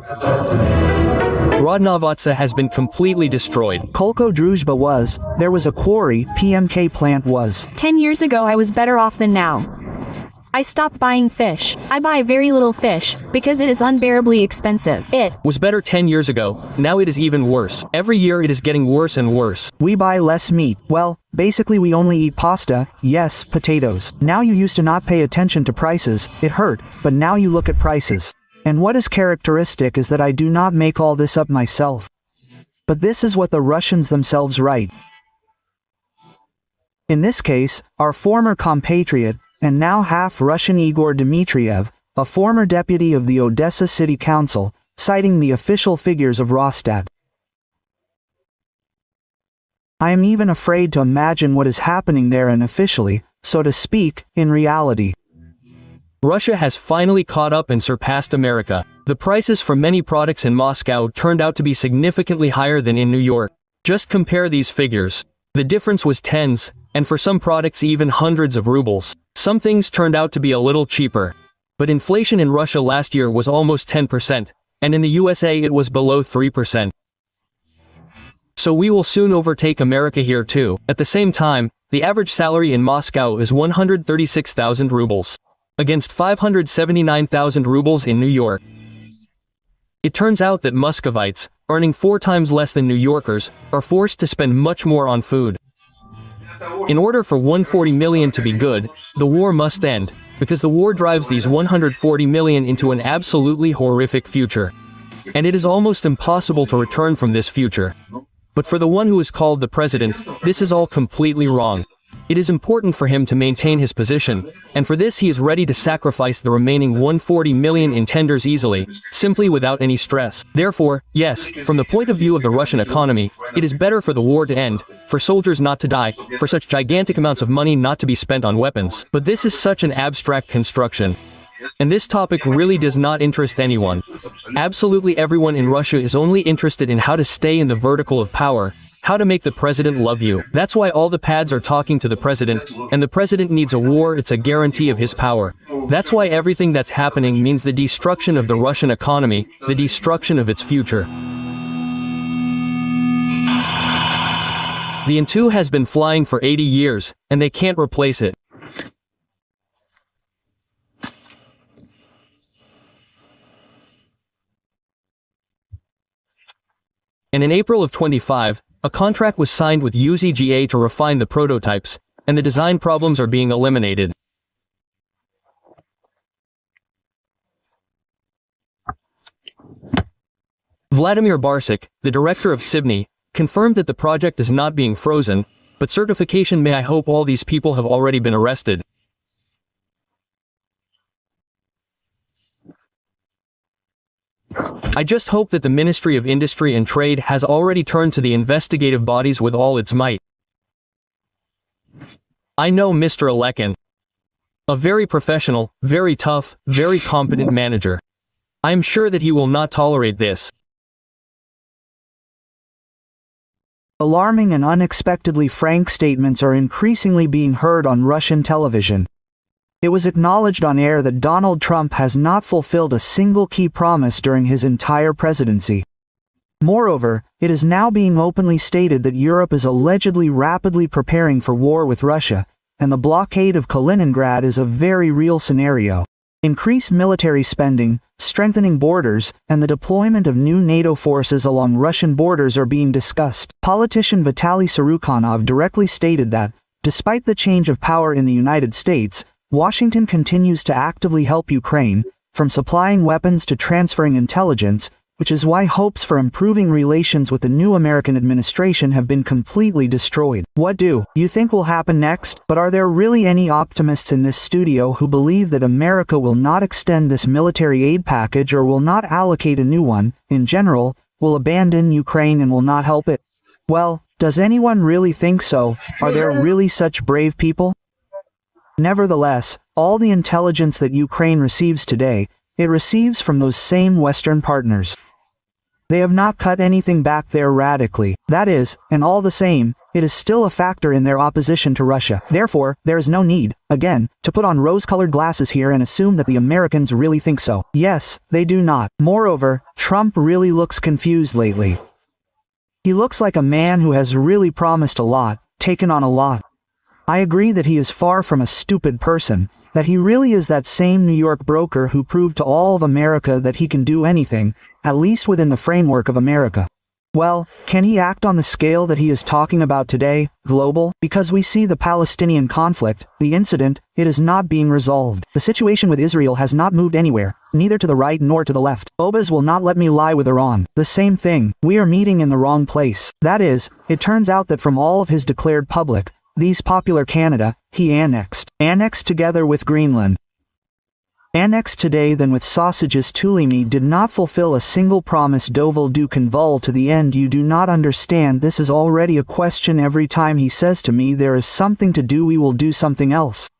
Speaker 13: Rodnovatsa has been completely destroyed.
Speaker 11: Kolko Druzhba was. There was a quarry. PMK plant was.
Speaker 14: 10 years ago I was better off than now. I stopped buying fish. I buy very little fish, because it is unbearably expensive. It
Speaker 13: was better 10 years ago. Now it is even worse. Every year it is getting worse and worse.
Speaker 11: We buy less meat. Well, basically we only eat pasta, yes, potatoes. Now you used to not pay attention to prices, it hurt, but now you look at prices. And what is characteristic is that I do not make all this up myself. But this is what the Russians themselves write. In this case, our former compatriot, and now half-Russian Igor Dmitriev, a former deputy of the Odessa City Council, citing the official figures of Rosstat. I am even afraid to imagine what is happening there unofficially, so to speak, in reality.
Speaker 13: Russia has finally caught up and surpassed America. The prices for many products in Moscow turned out to be significantly higher than in New York. Just compare these figures. The difference was tens, and for some products even hundreds of rubles. Some things turned out to be a little cheaper. But inflation in Russia last year was almost 10%, and in the USA it was below 3%. So we will soon overtake America here too. At the same time, the average salary in Moscow is 136,000 rubles, against 579,000 rubles in New York. It turns out that Muscovites, earning 4 times less than New Yorkers, are forced to spend much more on food. In order for 140 million to be good, the war must end, because the war drives these 140 million into an absolutely horrific future. And it is almost impossible to return from this future. But for the one who is called the president, this is all completely wrong. It is important for him to maintain his position, and for this he is ready to sacrifice the remaining 140 million in tenders easily, simply without any stress. Therefore, yes, from the point of view of the Russian economy, it is better for the war to end, for soldiers not to die, for such gigantic amounts of money not to be spent on weapons. But this is such an abstract construction. And this topic really does not interest anyone. Absolutely everyone in Russia is only interested in how to stay in the vertical of power, how to make the president love you. That's why all the pads are talking to the president, and the president needs a war. It's a guarantee of his power. That's why everything that's happening means the destruction of the Russian economy, the destruction of its future. The N2 has been flying for 80 years, and they can't replace it. And in April of 25, a contract was signed with UZGA to refine the prototypes, and the design problems are being eliminated. Vladimir Barsyk, the director of Sibny, confirmed that the project is not being frozen, but certification may. I hope all these people have already been arrested. I just hope that the Ministry of Industry and Trade has already turned to the investigative bodies with all its might. I know Mr. Alekin. A very professional, very tough, very competent manager. I am sure that he will not tolerate this.
Speaker 11: Alarming and unexpectedly frank statements are increasingly being heard on Russian television. It was acknowledged on air that Donald Trump has not fulfilled a single key promise during his entire presidency. Moreover, it is now being openly stated that Europe is allegedly rapidly preparing for war with Russia, and the blockade of Kaliningrad is a very real scenario. Increased military spending, strengthening borders, and the deployment of new NATO forces along Russian borders are being discussed. Politician Vitaly Sarukhanov directly stated that, despite the change of power in the United States, Washington continues to actively help Ukraine, from supplying weapons to transferring intelligence, which is why hopes for improving relations with the new American administration have been completely destroyed. What do you think will happen next? But are there really any optimists in this studio who believe that America will not extend this military aid package or will not allocate a new one, in general, will abandon Ukraine and will not help it? Well, does anyone really think so? Are there really such brave people? Nevertheless, all the intelligence that Ukraine receives today, it receives from those same Western partners. They have not cut anything back there radically. That is, and all the same, it is still a factor in their opposition to Russia. Therefore, there is no need, again, to put on rose-colored glasses here and assume that the Americans really think so. Yes, they do not. Moreover, Trump really looks confused lately. He looks like a man who has really promised a lot, taken on a lot. I agree that he is far from a stupid person, that he really is that same New York broker who proved to all of America that he can do anything, at least within the framework of America. Well, can he act on the scale that he is talking about today, global? Because we see the Palestinian conflict, the incident, it is not being resolved. The situation with Israel has not moved anywhere, neither to the right nor to the left. Obas will not let me lie with Iran. The same thing, we are meeting in the wrong place. That is, it turns out that from all of his declared public, these popular Canada, he annexed together with Greenland. Annexed today than with sausages Tulimi did not fulfill a single promise Doval du convol to the end. You do not understand. This is already a question every time he says to me there is something to do, we will do something else.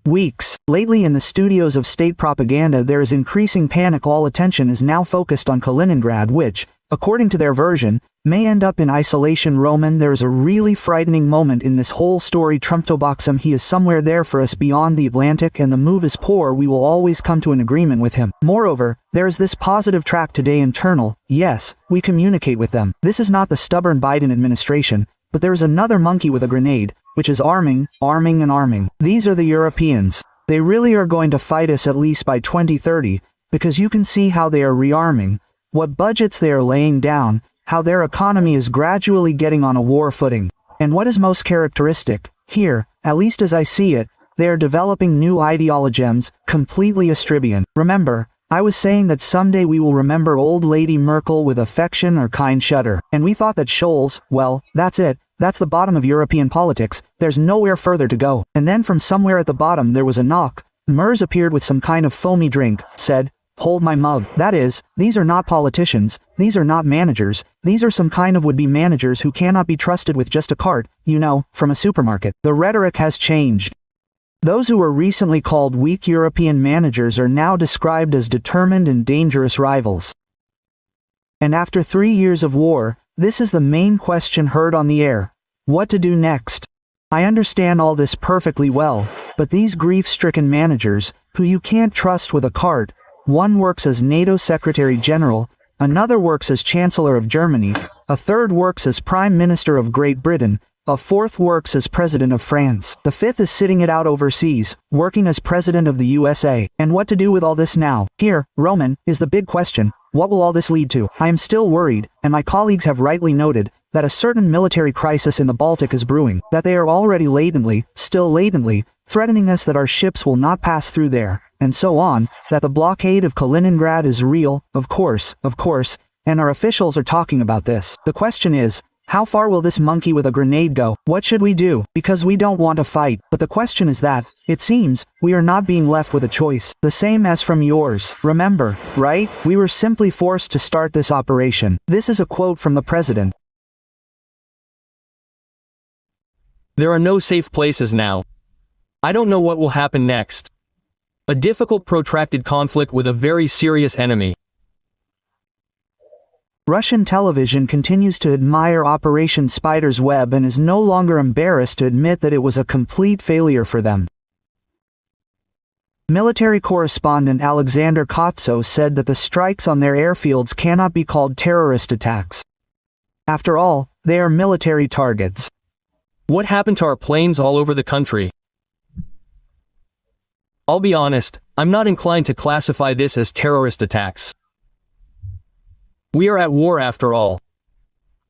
Speaker 11: Weeks. Lately in the studios of state propaganda there is increasing panic. All attention is now focused on Kaliningrad, which, according to their version, may end up in isolation. Roman, there is a really frightening moment in this whole story. Trumptoboxum, he is somewhere there for us beyond the Atlantic, and the move is poor. We will always come to an agreement with him. Moreover, there is this positive track today internal. Yes, we communicate with them. This is not the stubborn Biden administration, but there is another monkey with a grenade, which is arming, arming and arming. These are the Europeans. They really are going to fight us at least by 2030, because you can see how they are rearming, what budgets they are laying down, how their economy is gradually getting on a war footing. And what is most characteristic, here, at least as I see it, they are developing new ideologems, completely Astribian. Remember, I was saying that someday we will remember old Lady Merkel with affection or kind shudder. And we thought that Scholz, well, that's it, That's the bottom of European politics, there's nowhere further to go. And then from somewhere at the bottom there was a knock. Mers appeared with some kind of foamy drink, said, "Hold my mug." That is, these are not politicians, these are not managers, these are some kind of would-be managers who cannot be trusted with just a cart, you know, from a supermarket. The rhetoric has changed. Those who were recently called weak European managers are now described as determined and dangerous rivals. And after 3 years of war, this is the main question heard on the air. What to do next? I understand all this perfectly well, but these grief-stricken managers, who you can't trust with a cart, one works as NATO Secretary General, another works as Chancellor of Germany, a third works as Prime Minister of Great Britain, a fourth works as President of France, the fifth is sitting it out overseas, working as President of the USA. And what to do with all this now? Here, Roman, is the big question. What will all this lead to? I am still worried, and my colleagues have rightly noted, that a certain military crisis in the Baltic is brewing, that they are already still latently, threatening us that our ships will not pass through there, and so on, that the blockade of Kaliningrad is real, of course, and our officials are talking about this. The question is, how far will this monkey with a grenade go? What should we do? Because we don't want to fight. But the question is that, it seems, we are not being left with a choice. The same as from yours. Remember, right? We were simply forced to start this operation. This is a quote from the president.
Speaker 13: There are no safe places now. I don't know what will happen next. A difficult protracted conflict with a very serious enemy.
Speaker 11: Russian television continues to admire Operation Spider's Web and is no longer embarrassed to admit that it was a complete failure for them. Military correspondent Alexander Kotso said that the strikes on their airfields cannot be called terrorist attacks. After all, they are military targets.
Speaker 13: What happened to our planes all over the country? I'll be honest, I'm not inclined to classify this as terrorist attacks. We are at war after all.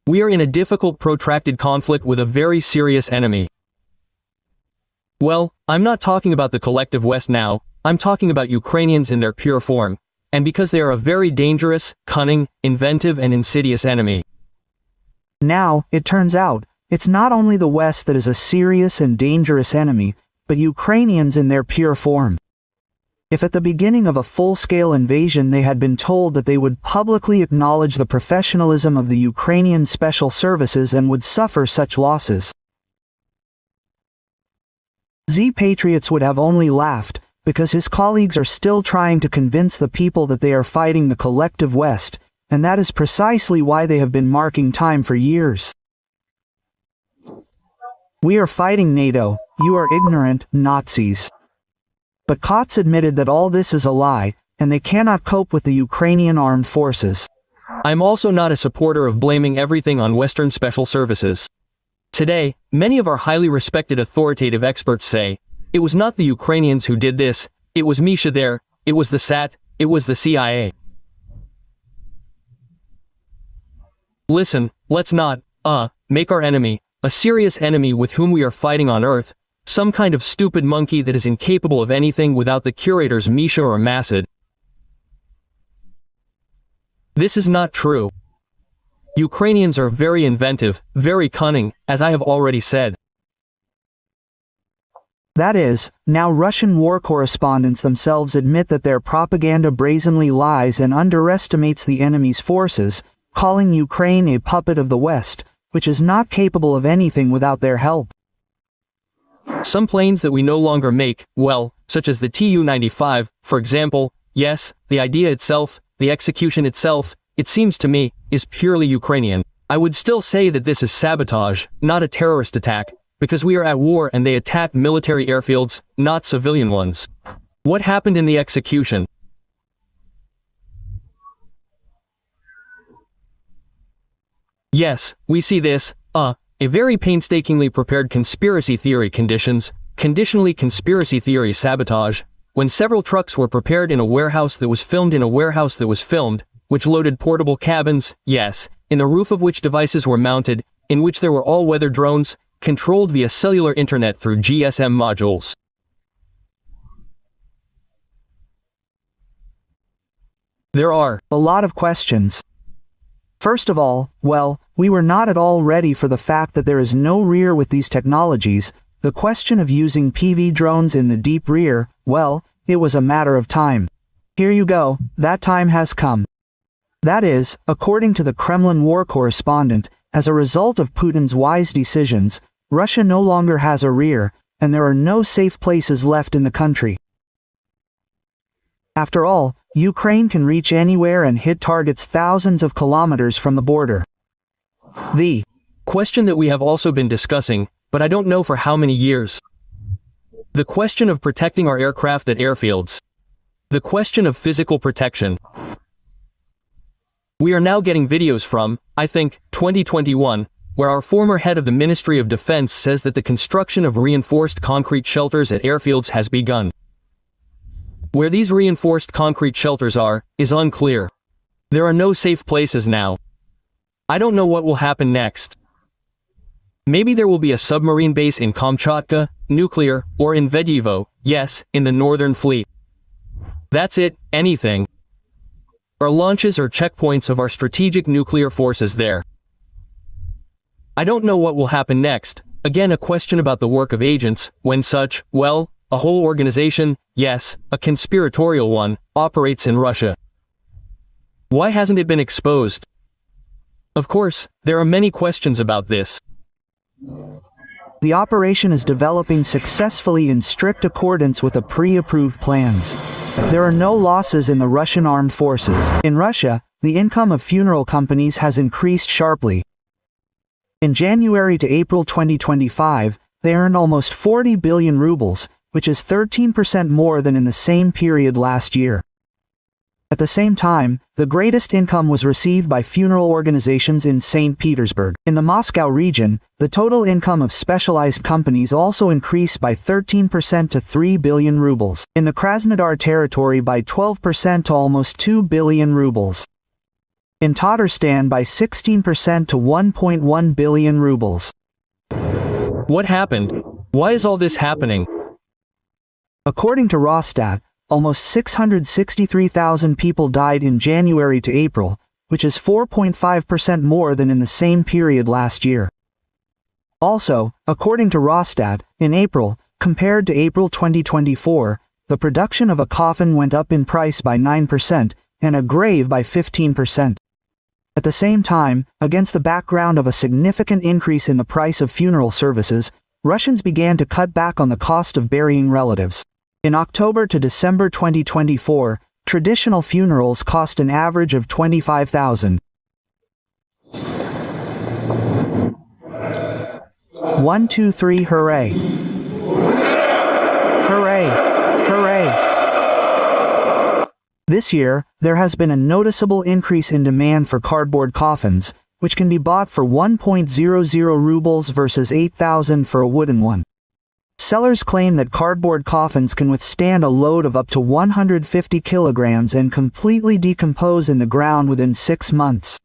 Speaker 13: We are in a difficult protracted conflict with a very serious enemy. Well, I'm not talking about the collective West now, I'm talking about Ukrainians in their pure form, and because they are a very dangerous, cunning, inventive and insidious enemy.
Speaker 11: Now, it turns out, it's not only the West that is a serious and dangerous enemy, but Ukrainians in their pure form. If at the beginning of a full-scale invasion they had been told that they would publicly acknowledge the professionalism of the Ukrainian special services and would suffer such losses, Z patriots would have only laughed, because his colleagues are still trying to convince the people that they are fighting the collective West, and that is precisely why they have been marking time for years. We are fighting NATO, you are ignorant, Nazis. But Kotz admitted that all this is a lie, and they cannot cope with the Ukrainian armed forces.
Speaker 13: I'm also not a supporter of blaming everything on Western special services. Today, many of our highly respected authoritative experts say, it was not the Ukrainians who did this, it was Misha there, it was the SAT, it was the CIA. Listen, let's not, make our enemy, a serious enemy with whom we are fighting on Earth, some kind of stupid monkey that is incapable of anything without the curators Misha or Masad. This is not true. Ukrainians are very inventive, very cunning, as I have already said.
Speaker 11: That is, now Russian war correspondents themselves admit that their propaganda brazenly lies and underestimates the enemy's forces, calling Ukraine a puppet of the West, which is not capable of anything without their help.
Speaker 13: Some planes that we no longer make, well, such as the Tu-95, for example, yes, the idea itself, the execution itself, it seems to me, is purely Ukrainian. I would still say that this is sabotage, not a terrorist attack, because we are at war and they attacked military airfields, not civilian ones. What happened in the execution? Yes, we see this, a very painstakingly prepared conspiracy theory conditionally conspiracy theory sabotage, when several trucks were prepared in a warehouse that was filmed in a warehouse that was filmed, which loaded portable cabins, yes, in the roof of which devices were mounted, in which there were all-weather drones, controlled via cellular internet through GSM modules. There are
Speaker 11: a lot of questions. First of all, well, we were not at all ready for the fact that there is no rear with these technologies. The question of using PV drones in the deep rear, well, it was a matter of time. Here you go, that time has come. That is, according to the Kremlin war correspondent, as a result of Putin's wise decisions, Russia no longer has a rear, and there are no safe places left in the country. After all, Ukraine can reach anywhere and hit targets thousands of kilometers from the border. The
Speaker 13: question that we have also been discussing, but I don't know for how many years. The question of protecting our aircraft at airfields. The question of physical protection. We are now getting videos from, I think, 2021, where our former head of the Ministry of Defense says that the construction of reinforced concrete shelters at airfields has begun. Where these reinforced concrete shelters are, is unclear. There are no safe places now. I don't know what will happen next. Maybe there will be a submarine base in Kamchatka, nuclear, or in Vedivo, yes, in the Northern Fleet. That's it, anything. Or launches or checkpoints of our strategic nuclear forces there. I don't know what will happen next. Again, a question about the work of agents, when such, well, a whole organization, yes, a conspiratorial one, operates in Russia. Why hasn't it been exposed? Of course, there are many questions about this.
Speaker 11: The operation is developing successfully in strict accordance with the pre-approved plans. There are no losses in the Russian armed forces. In Russia, the income of funeral companies has increased sharply. In January to April 2025, they earned almost 40 billion rubles, which is 13% more than in the same period last year. At the same time, the greatest income was received by funeral organizations in St. Petersburg. In the Moscow region, the total income of specialized companies also increased by 13% to 3 billion rubles. In the Krasnodar territory by 12% to almost 2 billion rubles. In Tatarstan by 16% to 1.1 billion rubles.
Speaker 13: What happened? Why is all this happening?
Speaker 11: According to Rosstat, almost 663,000 people died in January to April, which is 4.5% more than in the same period last year. Also, according to Rosstat, in April, compared to April 2024, the production of a coffin went up in price by 9%, and a grave by 15%. At the same time, against the background of a significant increase in the price of funeral services, Russians began to cut back on the cost of burying relatives. In October to December 2024, traditional funerals cost an average of 25,000. 1, 2, 3, hooray! Hooray! Hooray! This year, there has been a noticeable increase in demand for cardboard coffins, which can be bought for 1.00 rubles versus 8,000 for a wooden one. Sellers claim that cardboard coffins can withstand a load of up to 150 kilograms and completely decompose in the ground within 6 months.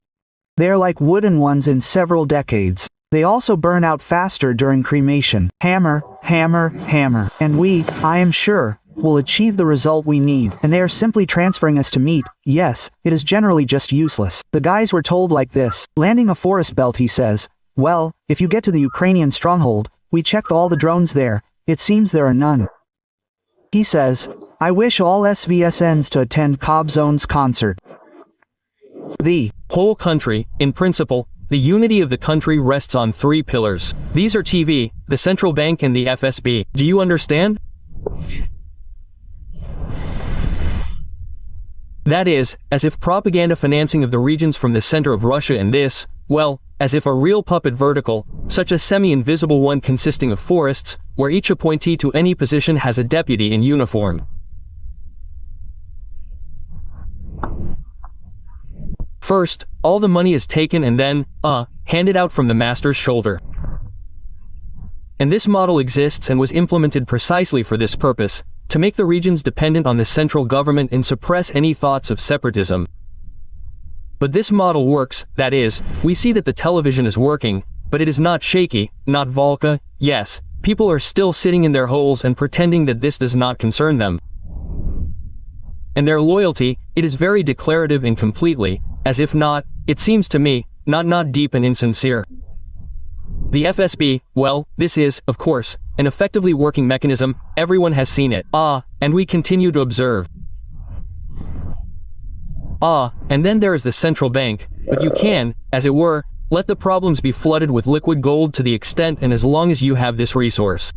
Speaker 11: They are like wooden ones in several decades. They also burn out faster during cremation. Hammer, hammer, hammer. And we, I am sure, will achieve the result we need. And they are simply transferring us to meat. Yes, it is generally just useless. The guys were told like this. Landing a forest belt, he says. Well, if you get to the Ukrainian stronghold, we checked all the drones there. It seems there are none. He says, I wish all SVSNs to attend Kobzone's concert. The
Speaker 13: whole country, in principle, the unity of the country rests on 3 pillars. These are TV, the central bank and the FSB. Do you understand? That is, as if propaganda financing of the regions from the center of Russia and this, well, as if a real puppet vertical, such a semi-invisible one consisting of forests, where each appointee to any position has a deputy in uniform. First, all the money is taken and then, handed out from the master's shoulder. And this model exists and was implemented precisely for this purpose, to make the regions dependent on the central government and suppress any thoughts of separatism. But this model works, that is, we see that the television is working, but it is not shaky, not Volca, yes, people are still sitting in their holes and pretending that this does not concern them. And their loyalty, it is very declarative and completely, as if not, it seems to me, not deep and insincere. The FSB, well, this is, of course, an effectively working mechanism, everyone has seen it. And we continue to observe. And then there is the central bank, but you can, as it were, let the problems be flooded with liquid gold to the extent and as long as you have this resource.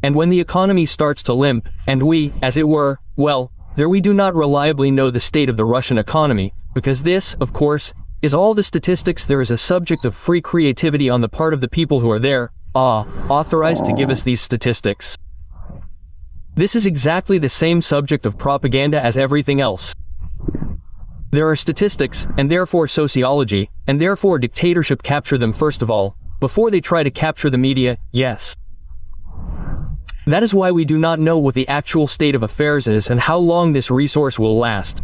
Speaker 13: And when the economy starts to limp, and we, as it were, well, there we do not reliably know the state of the Russian economy, because this, of course, is all the statistics. There is a subject of free creativity on the part of the people who are there, authorized to give us these statistics. This is exactly the same subject of propaganda as everything else. There are statistics, and therefore sociology, and therefore dictatorship capture them first of all, before they try to capture the media, yes. That is why we do not know what the actual state of affairs is and how long this resource will last.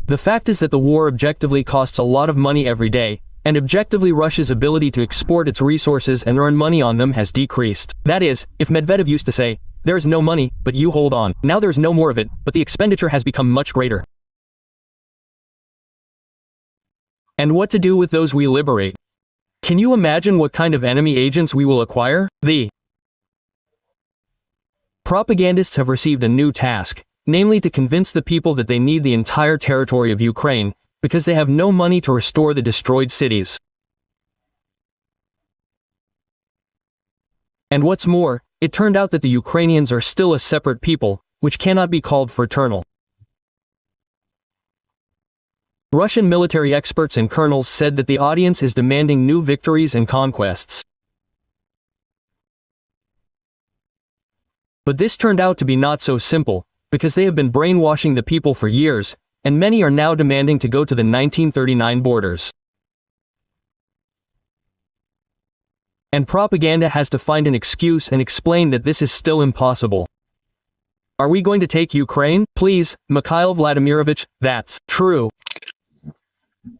Speaker 13: The fact is that the war objectively costs a lot of money every day, and objectively Russia's ability to export its resources and earn money on them has decreased. That is, if Medvedev used to say, "There is no money, but you hold on," now there is no more of it, but the expenditure has become much greater. And what to do with those we liberate? Can you imagine what kind of enemy agents we will acquire? The propagandists have received a new task, namely to convince the people that they need the entire territory of Ukraine, because they have no money to restore the destroyed cities. And what's more, it turned out that the Ukrainians are still a separate people, which cannot be called fraternal. Russian military experts and colonels said that the audience is demanding new victories and conquests. But this turned out to be not so simple, because they have been brainwashing the people for years, and many are now demanding to go to the 1939 borders. And propaganda has to find an excuse and explain that this is still impossible. Are we going to take Ukraine? Please, Mikhail Vladimirovich, that's true.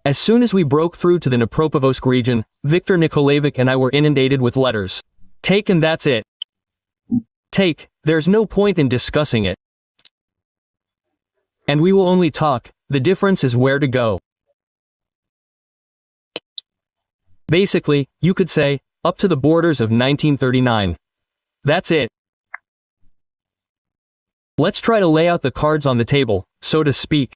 Speaker 13: As soon as we broke through to the Dnipropetrovsk region, Viktor Nikolaevich and I were inundated with letters. Take, and that's it. Take, there's no point in discussing it. And we will only talk, the difference is where to go. Basically, you could say, up to the borders of 1939. That's it. Let's try to lay out the cards on the table, so to speak.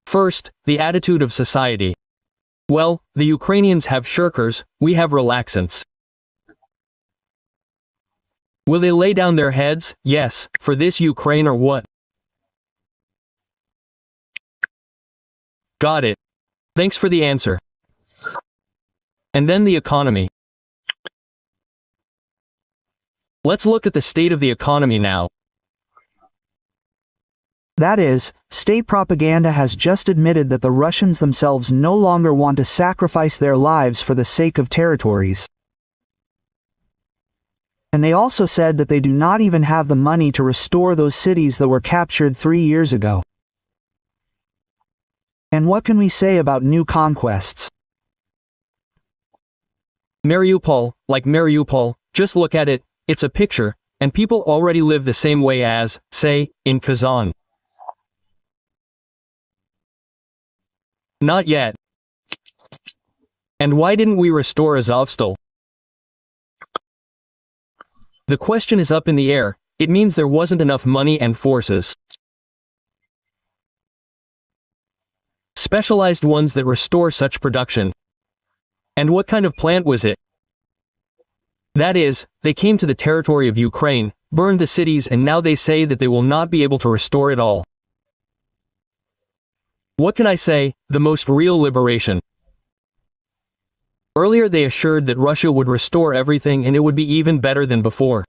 Speaker 13: First, the attitude of society. Well, the Ukrainians have shirkers, we have relaxants. Will they lay down their heads, yes, for this Ukraine or what? Got it. Thanks for the answer. And then the economy. Let's look at the state of the economy now.
Speaker 11: That is, state propaganda has just admitted that the Russians themselves no longer want to sacrifice their lives for the sake of territories. And they also said that they do not even have the money to restore those cities that were captured 3 years ago. And what can we say about new conquests?
Speaker 13: Mariupol, like Mariupol, just look at it, it's a picture, and people already live the same way as, say, in Kazan. Not yet. And why didn't we restore Azovstal? The question is up in the air, it means there wasn't enough money and forces. Specialized ones that restore such production. And what kind of plant was it? That is, they came to the territory of Ukraine, burned the cities, and now they say that they will not be able to restore it all. What can I say? The most real liberation. Earlier they assured that Russia would restore everything and it would be even better than before.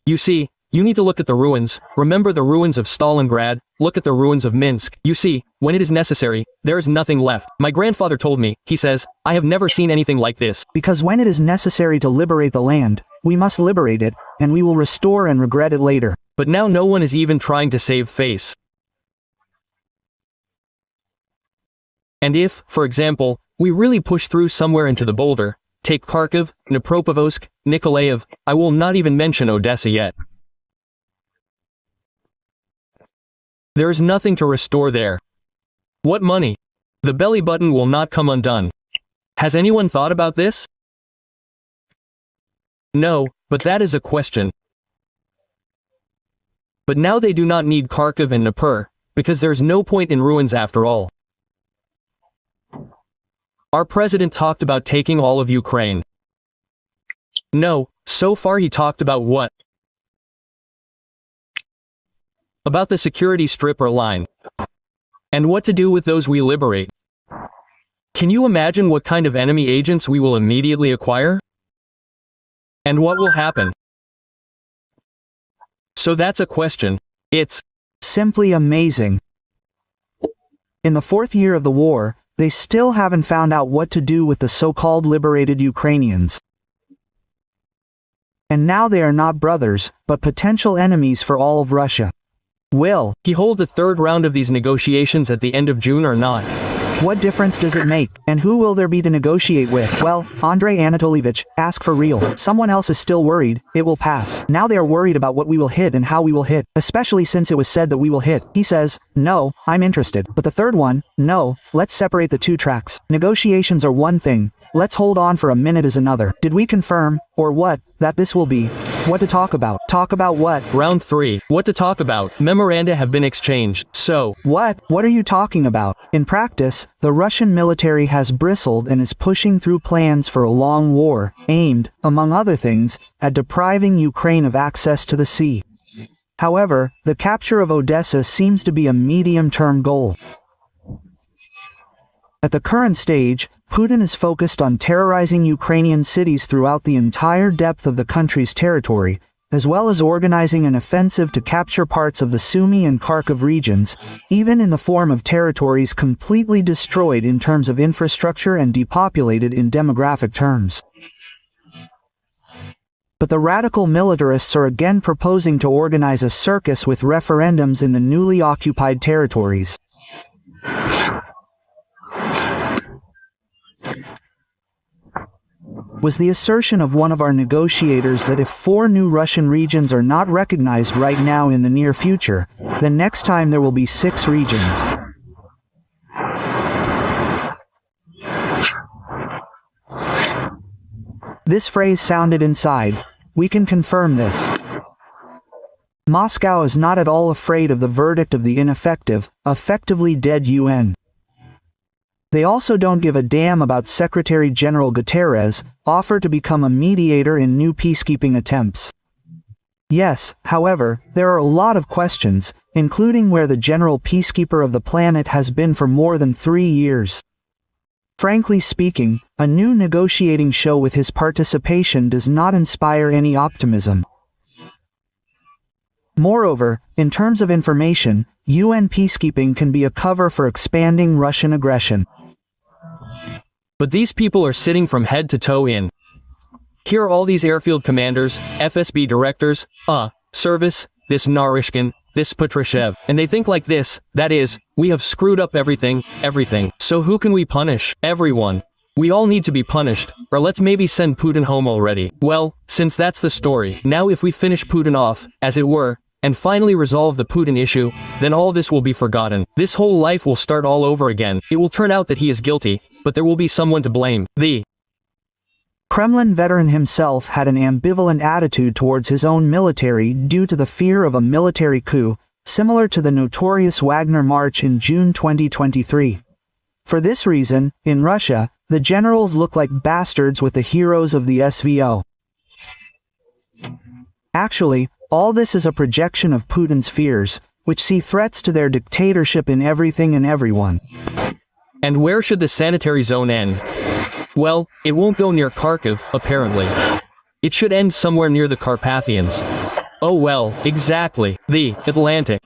Speaker 13: You see, you need to look at the ruins, remember the ruins of Stalingrad, look at the ruins of Minsk. You see, when it is necessary, there is nothing left. My grandfather told me, he says, I have never seen anything like this.
Speaker 11: Because when it is necessary to liberate the land, we must liberate it, and we will restore and regret it later.
Speaker 13: But now no one is even trying to save face. And if, for example, we really push through somewhere into the boulder, take Kharkiv, Dnipropetrovsk, Nikolaev, I will not even mention Odessa yet. There is nothing to restore there. What money? The belly button will not come undone. Has anyone thought about this? No, but that is a question. But now they do not need Kharkiv and Dnipro, because there's no point in ruins after all. Our president talked about taking all of Ukraine. No, so far he talked about what? About the security strip or line. And what to do with those we liberate. Can you imagine what kind of enemy agents we will immediately acquire? And what will happen? So that's a question. It's
Speaker 11: simply amazing. In the 4th year of the war, they still haven't found out what to do with the so-called liberated Ukrainians. And now they are not brothers, but potential enemies for all of Russia. Will
Speaker 13: he hold the 3rd round of these negotiations at the end of June or not?
Speaker 11: What difference does it make? And who will there be to negotiate with? Well, Andrei Anatolievich, ask for real. Someone else is still worried. It will pass. Now they are worried about what we will hit and how we will hit, especially since it was said that we will hit. He says, no, I'm interested. But the third one, no, let's separate the 2 tracks. Negotiations are one thing. Let's hold on for a minute is another. Did we confirm, or what, that this will be? What to talk about? Talk about what?
Speaker 13: Round 3. What to talk about? Memoranda have been exchanged. So,
Speaker 11: what? What are you talking about? In practice, the Russian military has bristled and is pushing through plans for a long war, aimed, among other things, at depriving Ukraine of access to the sea. However, the capture of Odessa seems to be a medium-term goal. At the current stage, Putin is focused on terrorizing Ukrainian cities throughout the entire depth of the country's territory, as well as organizing an offensive to capture parts of the Sumy and Kharkiv regions, even in the form of territories completely destroyed in terms of infrastructure and depopulated in demographic terms. But the radical militarists are again proposing to organize a circus with referendums in the newly occupied territories. Was the assertion of one of our negotiators that if 4 new Russian regions are not recognized right now in the near future, then next time there will be 6 regions. This phrase sounded inside. We can confirm this. Moscow is not at all afraid of the verdict of the ineffective, effectively dead UN. They also don't give a damn about Secretary General Guterres' offer to become a mediator in new peacekeeping attempts. Yes, however, there are a lot of questions, including where the general peacekeeper of the planet has been for more than 3 years. Frankly speaking, a new negotiating show with his participation does not inspire any optimism. Moreover, in terms of information, UN peacekeeping can be a cover for expanding Russian aggression.
Speaker 13: But these people are sitting from head to toe in. Here are all these airfield commanders, FSB directors, service, this Narishkin, this Patrushev, and they think like this, that is, we have screwed up everything. So who can we punish? Everyone. We all need to be punished, or let's maybe send Putin home already. Well, since that's the story, now if we finish Putin off, as it were, and finally resolve the Putin issue, then all this will be forgotten. This whole life will start all over again. It will turn out that he is guilty, but there will be someone to blame. The
Speaker 11: Kremlin veteran himself had an ambivalent attitude towards his own military due to the fear of a military coup, similar to the notorious Wagner March in June 2023. For this reason, in Russia, the generals look like bastards with the heroes of the SVO. Actually, all this is a projection of Putin's fears, which see threats to their dictatorship in everything and everyone.
Speaker 13: And where should the sanitary zone end? Well, it won't go near Kharkiv, apparently. It should end somewhere near the Carpathians. Oh well, exactly, the Atlantic.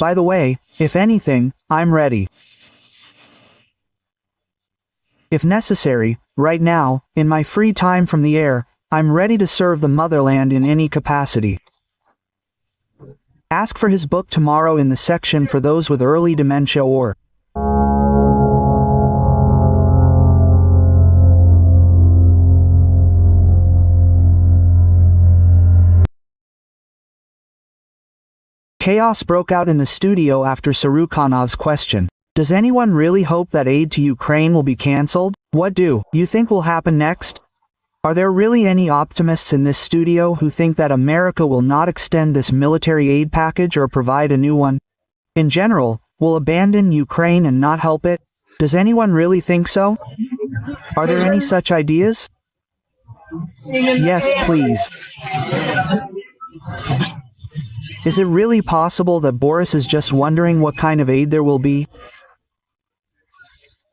Speaker 11: By the way, if anything, I'm ready. If necessary, right now, in my free time from the air, I'm ready to serve the motherland in any capacity. Ask for his book tomorrow in the section for those with early dementia or Chaos broke out in the studio after Sarukhanov's question. Does anyone really hope that aid to Ukraine will be cancelled? What do you think will happen next? Are there really any optimists in this studio who think that America will not extend this military aid package or provide a new one? In general, will abandon Ukraine and not help it? Does anyone really think so? Are there any such ideas? Yes, please. Is it really possible that Boris is just wondering what kind of aid there will be?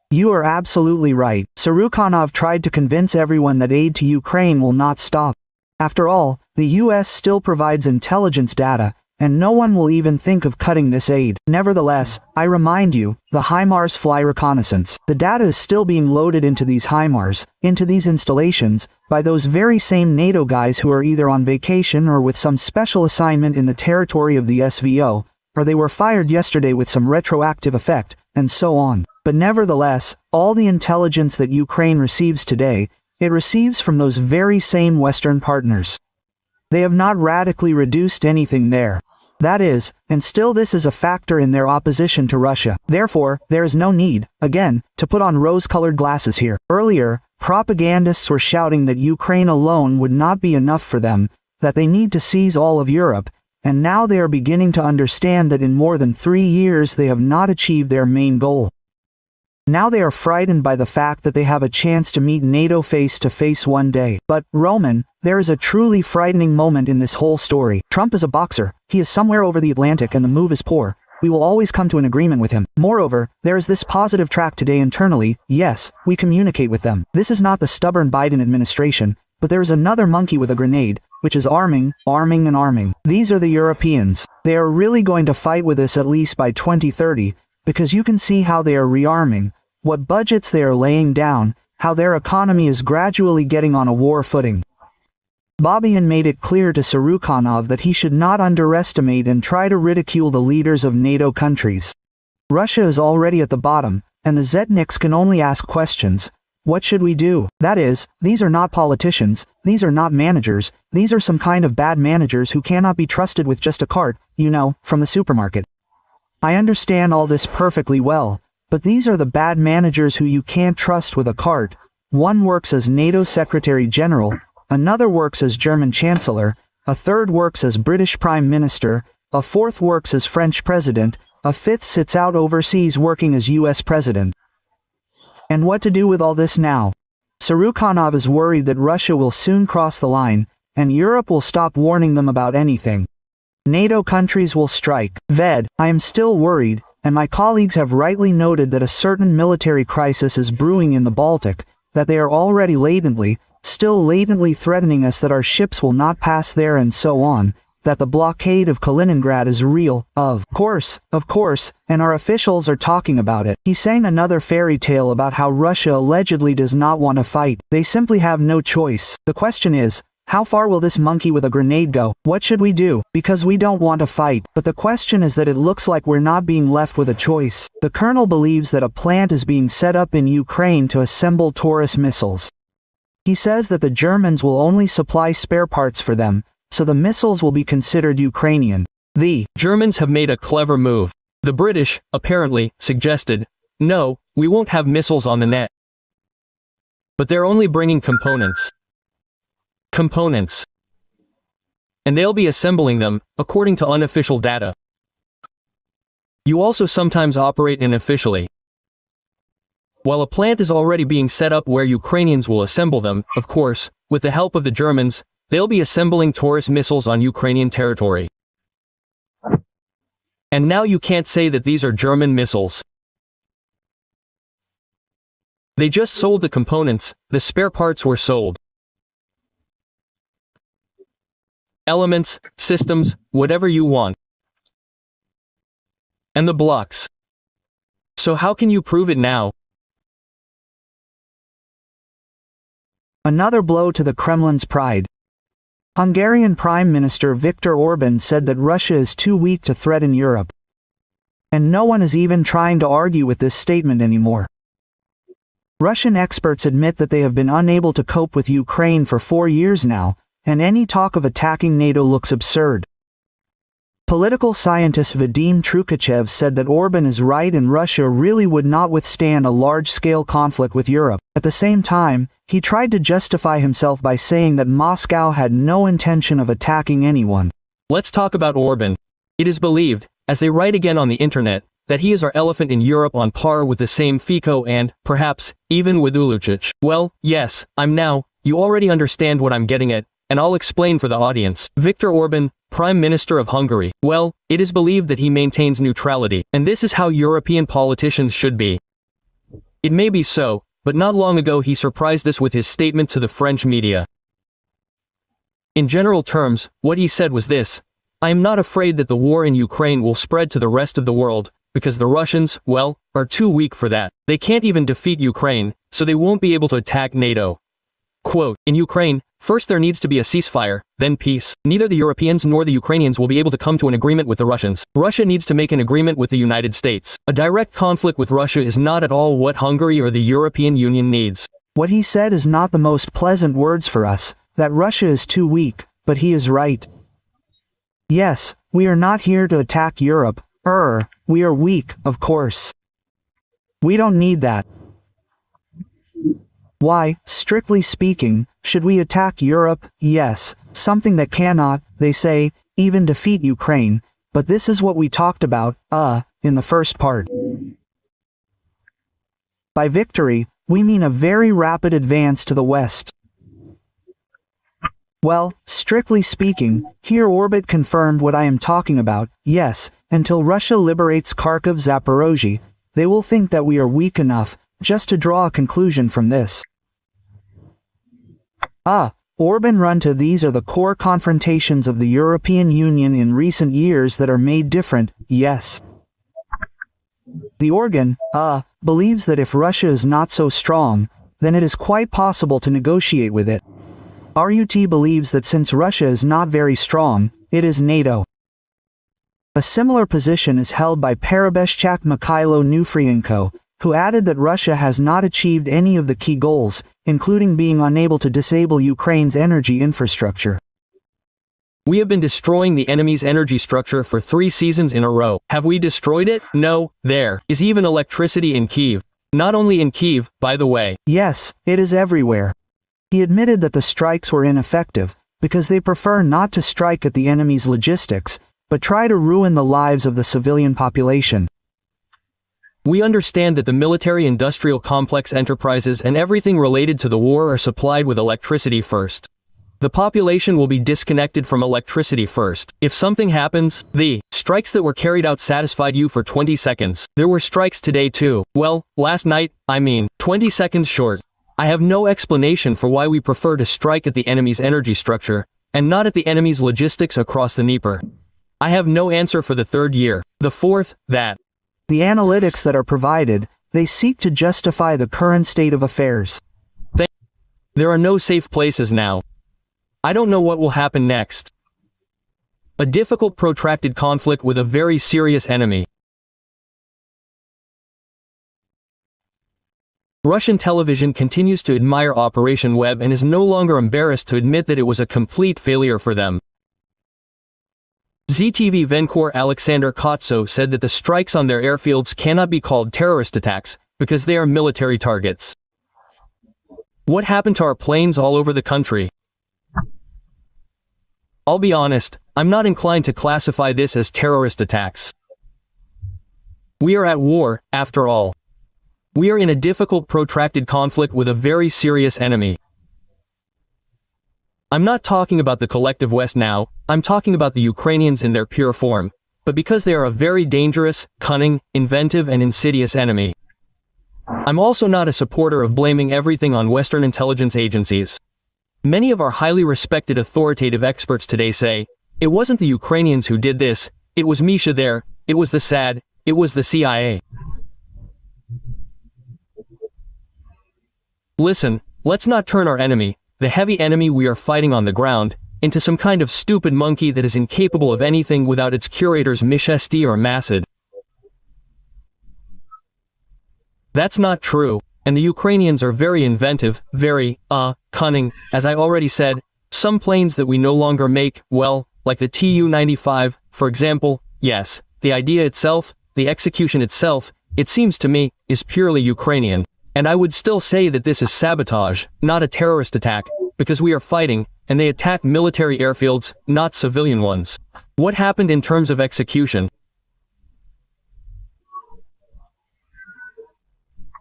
Speaker 11: You are absolutely right. Sarukhanov tried to convince everyone that aid to Ukraine will not stop. After all, the US still provides intelligence data, and no one will even think of cutting this aid. Nevertheless, I remind you, the HIMARS fly reconnaissance. The data is still being loaded into these HIMARS, into these installations, by those very same NATO guys who are either on vacation or with some special assignment in the territory of the SVO, or they were fired yesterday with some retroactive effect, and so on. But nevertheless, all the intelligence that Ukraine receives today, it receives from those very same Western partners. They have not radically reduced anything there. That is, and still this is a factor in their opposition to Russia. Therefore, there is no need, again, to put on rose-colored glasses here. Earlier, propagandists were shouting that Ukraine alone would not be enough for them, that they need to seize all of Europe, and now they are beginning to understand that in more than 3 years they have not achieved their main goal. Now they are frightened by the fact that they have a chance to meet NATO face to face one day. But, Roman, there is a truly frightening moment in this whole story. Trump is a boxer. He is somewhere over the Atlantic and the move is poor. We will always come to an agreement with him. Moreover, there is this positive track today internally. Yes, we communicate with them. This is not the stubborn Biden administration, but there is another monkey with a grenade, which is arming, arming and arming. These are the Europeans. They are really going to fight with us at least by 2030, because you can see how they are rearming, what budgets they are laying down, how their economy is gradually getting on a war footing. Bobbian made it clear to Sarukhanov that he should not underestimate and try to ridicule the leaders of NATO countries. Russia is already at the bottom, and the Zetniks can only ask questions. What should we do? That is, these are not politicians, these are not managers, these are some kind of bad managers who cannot be trusted with just a cart, you know, from the supermarket. I understand all this perfectly well. But these are the bad managers who you can't trust with a cart. One works as NATO Secretary General, another works as German Chancellor, a third works as British Prime Minister, a fourth works as French President, a fifth sits out overseas working as US President. And what to do with all this now? Sarukhanov is worried that Russia will soon cross the line, and Europe will stop warning them about anything. NATO countries will strike. Ved, I am still worried, and my colleagues have rightly noted that a certain military crisis is brewing in the Baltic, that they are already still latently threatening us that our ships will not pass there and so on, that the blockade of Kaliningrad is real, of course, and our officials are talking about it. He sang another fairy tale about how Russia allegedly does not want to fight. They simply have no choice. The question is, how far will this monkey with a grenade go? What should we do? Because we don't want to fight. But the question is that it looks like we're not being left with a choice. The colonel believes that a plant is being set up in Ukraine to assemble Taurus missiles. He says that the Germans will only supply spare parts for them, so the missiles will be considered Ukrainian. The
Speaker 13: Germans have made a clever move. The British, apparently, suggested, no, we won't have missiles on the net. But they're only bringing components. And they'll be assembling them, according to unofficial data. You also sometimes operate unofficially. While a plant is already being set up where Ukrainians will assemble them, of course, with the help of the Germans, they'll be assembling Taurus missiles on Ukrainian territory. And now you can't say that these are German missiles. They just sold the components, the spare parts were sold. Elements, systems, whatever you want. And the blocks. So how can you prove it now?
Speaker 11: Another blow to the Kremlin's pride. Hungarian Prime Minister Viktor Orban said that Russia is too weak to threaten Europe. And no one is even trying to argue with this statement anymore. Russian experts admit that they have been unable to cope with Ukraine for 4 years now, and any talk of attacking NATO looks absurd. Political scientist Vadim Trukachev said that Orban is right and Russia really would not withstand a large-scale conflict with Europe. At the same time, he tried to justify himself by saying that Moscow had no intention of attacking anyone.
Speaker 13: Let's talk about Orban. It is believed, as they write again on the internet, that he is our elephant in Europe on par with the same Fico and, perhaps, even with Ulucic. Well, yes, you already understand what I'm getting at, and I'll explain for the audience. Viktor Orban, Prime Minister of Hungary. Well, it is believed that he maintains neutrality, and this is how European politicians should be. It may be so, but not long ago he surprised us with his statement to the French media. In general terms, what he said was this: I am not afraid that the war in Ukraine will spread to the rest of the world, because the Russians, well, are too weak for that. They can't even defeat Ukraine, so they won't be able to attack NATO. Quote, in Ukraine, first there needs to be a ceasefire, then peace. Neither the Europeans nor the Ukrainians will be able to come to an agreement with the Russians. Russia needs to make an agreement with the United States. A direct conflict with Russia is not at all what Hungary or the European Union needs.
Speaker 11: What he said is not the most pleasant words for us, that Russia is too weak, but he is right. Yes, we are not here to attack Europe. We are weak, of course. We don't need that. Why, strictly speaking, should we attack Europe? Yes, something that cannot, they say, even defeat Ukraine, but this is what we talked about, in the first part. By victory, we mean a very rapid advance to the west. Well, strictly speaking, here Orbit confirmed what I am talking about. Yes, until Russia liberates Kharkiv Zaporozhye, they will think that we are weak enough, just to draw a conclusion from this. Orban run to these are the core confrontations of the European Union in recent years that are made different, yes. The organ, believes that if Russia is not so strong, then it is quite possible to negotiate with it. RUT believes that since Russia is not very strong, it is NATO. A similar position is held by Perebeshchak Mikhailo Nufrienko, who added that Russia has not achieved any of the key goals, including being unable to disable Ukraine's energy infrastructure.
Speaker 13: We have been destroying the enemy's energy structure for 3 seasons in a row. Have we destroyed it? No, there is even electricity in Kyiv. Not only in Kyiv, by the way.
Speaker 11: Yes, it is everywhere. He admitted that the strikes were ineffective, because they prefer not to strike at the enemy's logistics, but try to ruin the lives of the civilian population.
Speaker 13: We understand that the military-industrial complex enterprises and everything related to the war are supplied with electricity first. The population will be disconnected from electricity first. If something happens, the strikes that were carried out satisfied you for 20 seconds. There were strikes today too. Well, last night, 20 seconds short. I have no explanation for why we prefer to strike at the enemy's energy structure, and not at the enemy's logistics across the Dnieper. I have no answer for the 3rd year. The 4th, that
Speaker 11: the analytics that are provided, they seek to justify the current state of affairs.
Speaker 13: There are no safe places now. I don't know what will happen next. A difficult protracted conflict with a very serious enemy. Russian television continues to admire Operation Web and is no longer embarrassed to admit that it was a complete failure for them. ZTV Venkor Alexander Kotso said that the strikes on their airfields cannot be called terrorist attacks, because they are military targets. What happened to our planes all over the country? I'll be honest, I'm not inclined to classify this as terrorist attacks. We are at war, after all. We are in a difficult protracted conflict with a very serious enemy. I'm not talking about the collective West now, I'm talking about the Ukrainians in their pure form, but because they are a very dangerous, cunning, inventive and insidious enemy. I'm also not a supporter of blaming everything on Western intelligence agencies. Many of our highly respected authoritative experts today say, it wasn't the Ukrainians who did this, it was Misha there, it was the SAD, it was the CIA. Listen, let's not turn our enemy, the heavy enemy we are fighting on the ground, into some kind of stupid monkey that is incapable of anything without its curators Mishesti or Masad. That's not true, and the Ukrainians are very inventive, very, cunning, as I already said, some planes that we no longer make, well, like the Tu-95, For example, yes, the idea itself, the execution itself, it seems to me, is purely Ukrainian. And I would still say that this is sabotage, not a terrorist attack, because we are fighting, and they attack military airfields, not civilian ones. What happened in terms of execution?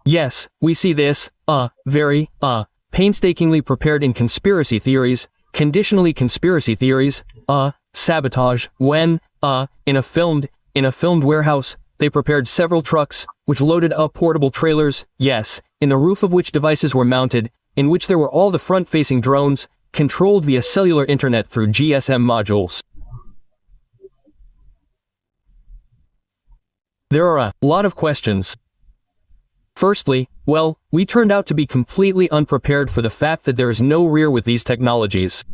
Speaker 13: Yes, we see this, very, painstakingly prepared in conspiracy theories, conditionally conspiracy theories, sabotage, when, in a filmed warehouse, they prepared several trucks, which loaded up portable trailers, yes, in the roof of which devices were mounted, in which there were all the front-facing drones, controlled via cellular internet through GSM modules. There are a lot of questions. Firstly, well, we turned out to be completely unprepared for the fact that there is no rear with these technologies.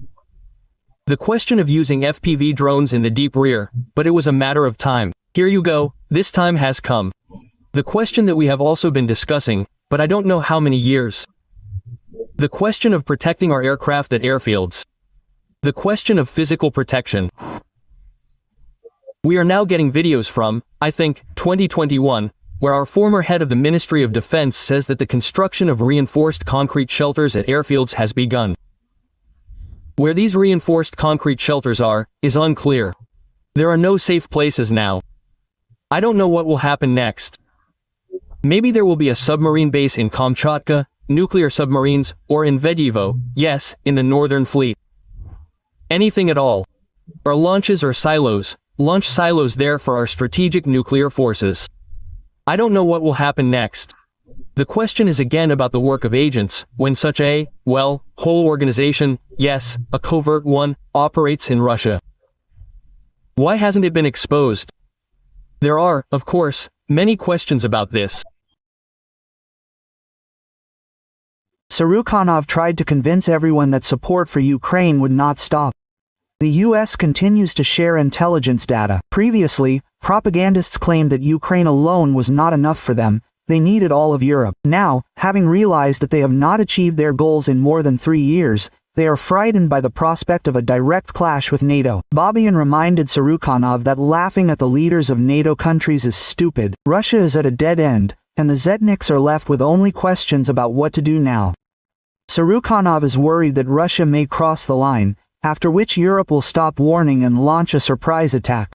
Speaker 13: The question of using FPV drones in the deep rear, but it was a matter of time. Here you go, this time has come. The question that we have also been discussing, but I don't know how many years. The question of protecting our aircraft at airfields. The question of physical protection. We are now getting videos from, I think, 2021, where our former head of the Ministry of Defense says that the construction of reinforced concrete shelters at airfields has begun. Where these reinforced concrete shelters are, is unclear. There are no safe places now. I don't know what will happen next. Maybe there will be a submarine base in Kamchatka, nuclear submarines, or in Vedivo, yes, in the Northern Fleet. Anything at all. Or launches or silos, launch silos there for our strategic nuclear forces. I don't know what will happen next. The question is again about the work of agents, when such a, well, whole organization, yes, a covert one, operates in Russia. Why hasn't it been exposed? There are, of course, many questions about this.
Speaker 11: Surukhanov tried to convince everyone that support for Ukraine would not stop. The US continues to share intelligence data. Previously, propagandists claimed that Ukraine alone was not enough for them, they needed all of Europe. Now, having realized that they have not achieved their goals in more than 3 years, they are frightened by the prospect of a direct clash with NATO. Babian reminded Surukhanov that laughing at the leaders of NATO countries is stupid. Russia is at a dead end, and the Zetniks are left with only questions about what to do now. Surukhanov is worried that Russia may cross the line, after which Europe will stop warning and launch a surprise attack.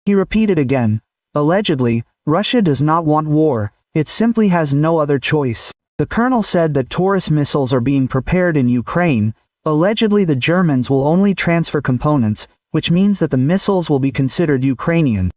Speaker 11: He repeated again, allegedly, Russia does not want war, it simply has no other choice. The colonel said that Taurus missiles are being prepared in Ukraine. Allegedly the Germans will only transfer components, which means that the missiles will be considered Ukrainian.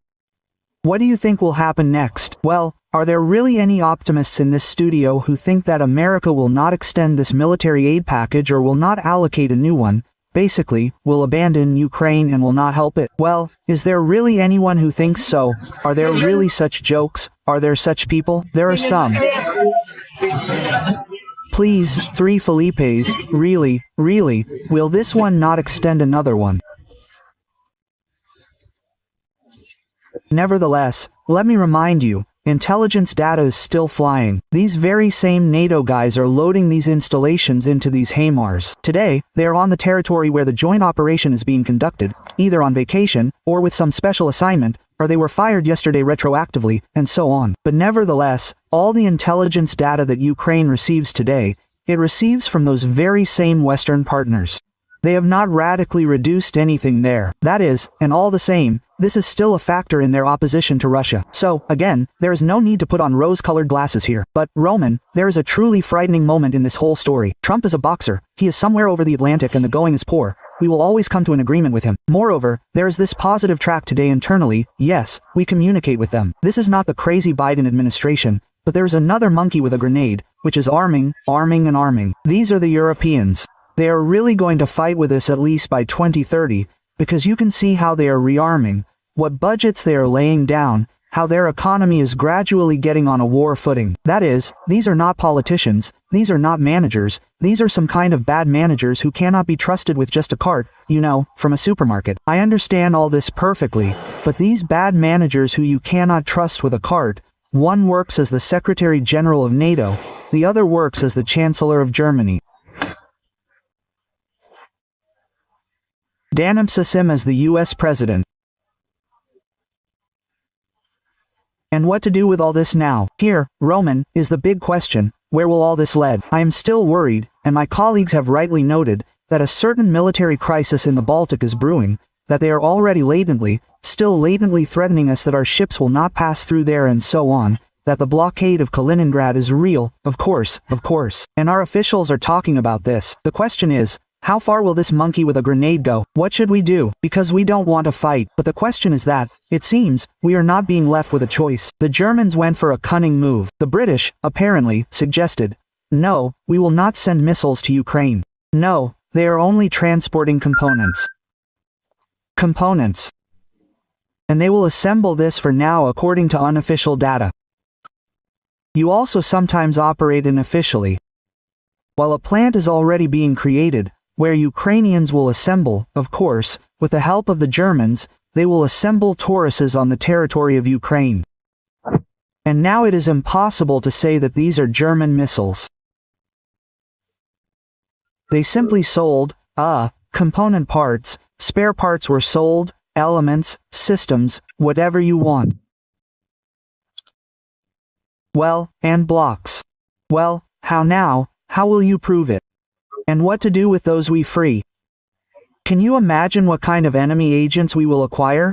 Speaker 11: What do you think will happen next? Well, are there really any optimists in this studio who think that America will not extend this military aid package or will not allocate a new one? Basically, will abandon Ukraine and will not help it? Well, is there really anyone who thinks so? Are there really such jokes? Are there such people? There are some. Please, 3 Felipes, really, will this one not extend another one? Nevertheless, let me remind you, intelligence data is still flying. These very same NATO guys are loading these installations into these HIMARS. Today, they are on the territory where the joint operation is being conducted, either on vacation, or with some special assignment, or they were fired yesterday retroactively, and so on. But nevertheless, all the intelligence data that Ukraine receives today, it receives from those very same Western partners. They have not radically reduced anything there. That is, and all the same, this is still a factor in their opposition to Russia. So, again, there is no need to put on rose-colored glasses here. But, Roman, there is a truly frightening moment in this whole story. Trump is a boxer. He is somewhere over the Atlantic and the going is poor. We will always come to an agreement with him. Moreover, there is this positive track today internally. Yes, we communicate with them. This is not the crazy Biden administration, but there is another monkey with a grenade, which is arming, and arming. These are the Europeans. They are really going to fight with us at least by 2030, because you can see how they are rearming, what budgets they are laying down, how their economy is gradually getting on a war footing. That is, these are not politicians, these are not managers, these are some kind of bad managers who cannot be trusted with just a cart, you know, from a supermarket. I understand all this perfectly, but these bad managers who you cannot trust with a cart, one works as the Secretary General of NATO, the other works as the Chancellor of Germany. Danam Sasim as the US President. And what to do with all this now? Here, Roman, is the big question. Where will all this lead? I am still worried, and my colleagues have rightly noted, that a certain military crisis in the Baltic is brewing, that they are already still latently threatening us that our ships will not pass through there and so on, that the blockade of Kaliningrad is real, of course, and our officials are talking about this. The question is, how far will this monkey with a grenade go? What should we do? Because we don't want to fight, but the question is that, it seems, we are not being left with a choice. The Germans went for a cunning move. The British, apparently, suggested, no, we will not send missiles to Ukraine. No, they are only transporting components. And they will assemble this for now according to unofficial data. You also sometimes operate unofficially. While a plant is already being created, where Ukrainians will assemble, of course, with the help of the Germans, they will assemble Tauruses on the territory of Ukraine. And now it is impossible to say that these are German missiles. They simply sold, component parts, spare parts were sold, elements, systems, whatever you want. Well, and blocks. Well, how now? How will you prove it? And what to do with those we free? Can you imagine what kind of enemy agents we will acquire?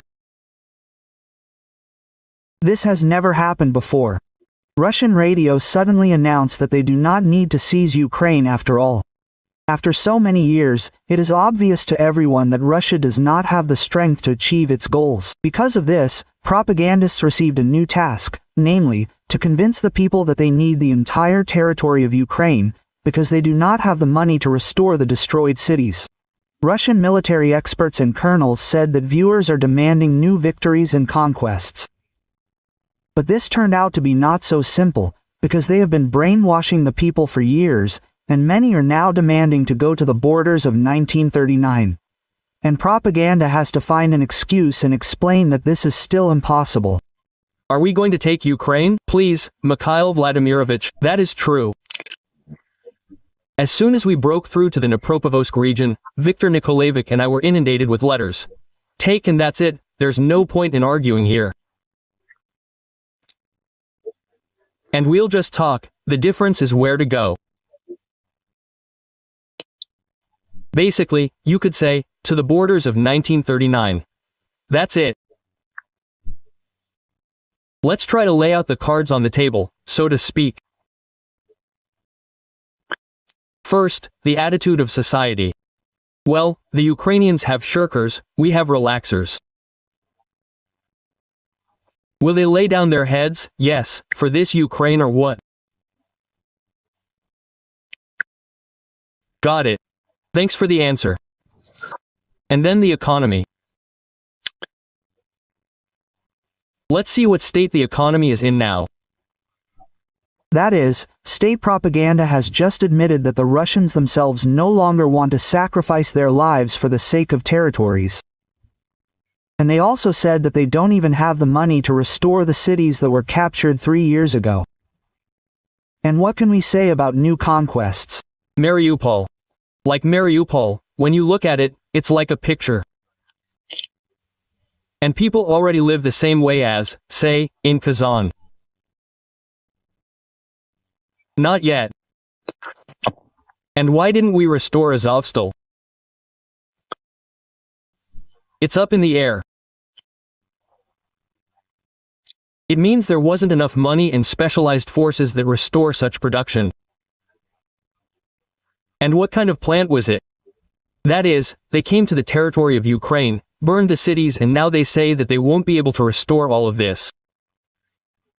Speaker 11: This has never happened before. Russian radio suddenly announced that they do not need to seize Ukraine after all. After so many years, it is obvious to everyone that Russia does not have the strength to achieve its goals. Because of this, propagandists received a new task, namely, to convince the people that they need the entire territory of Ukraine, because they do not have the money to restore the destroyed cities. Russian military experts and colonels said that viewers are demanding new victories and conquests. But this turned out to be not so simple, because they have been brainwashing the people for years, and many are now demanding to go to the borders of 1939. And propaganda has to find an excuse and explain that this is still impossible.
Speaker 13: Are we going to take Ukraine? Please, Mikhail Vladimirovich, that is true. As soon as we broke through to the Dnipropetrovsk region, Viktor Nikolaevich and I were inundated with letters. Take and that's it, there's no point in arguing here. And we'll just talk, the difference is where to go. Basically, you could say, to the borders of 1939. That's it. Let's try to lay out the cards on the table, so to speak. First, the attitude of society. Well, the Ukrainians have shirkers, we have relaxers. Will they lay down their heads, yes, for this Ukraine or what? Got it. Thanks for the answer. And then the economy. Let's see what state the economy is in now.
Speaker 11: That is, state propaganda has just admitted that the Russians themselves no longer want to sacrifice their lives for the sake of territories. And they also said that they don't even have the money to restore the cities that were captured 3 years ago. And what can we say about new conquests?
Speaker 13: Mariupol. Like Mariupol, when you look at it, it's like a picture. And people already live the same way as, say, in Kazan. Not yet. And why didn't we restore Azovstal? It's up in the air. It means there wasn't enough money and specialized forces that restore such production. And what kind of plant was it? That is, they came to the territory of Ukraine, burned the cities, and now they say that they won't be able to restore all of this.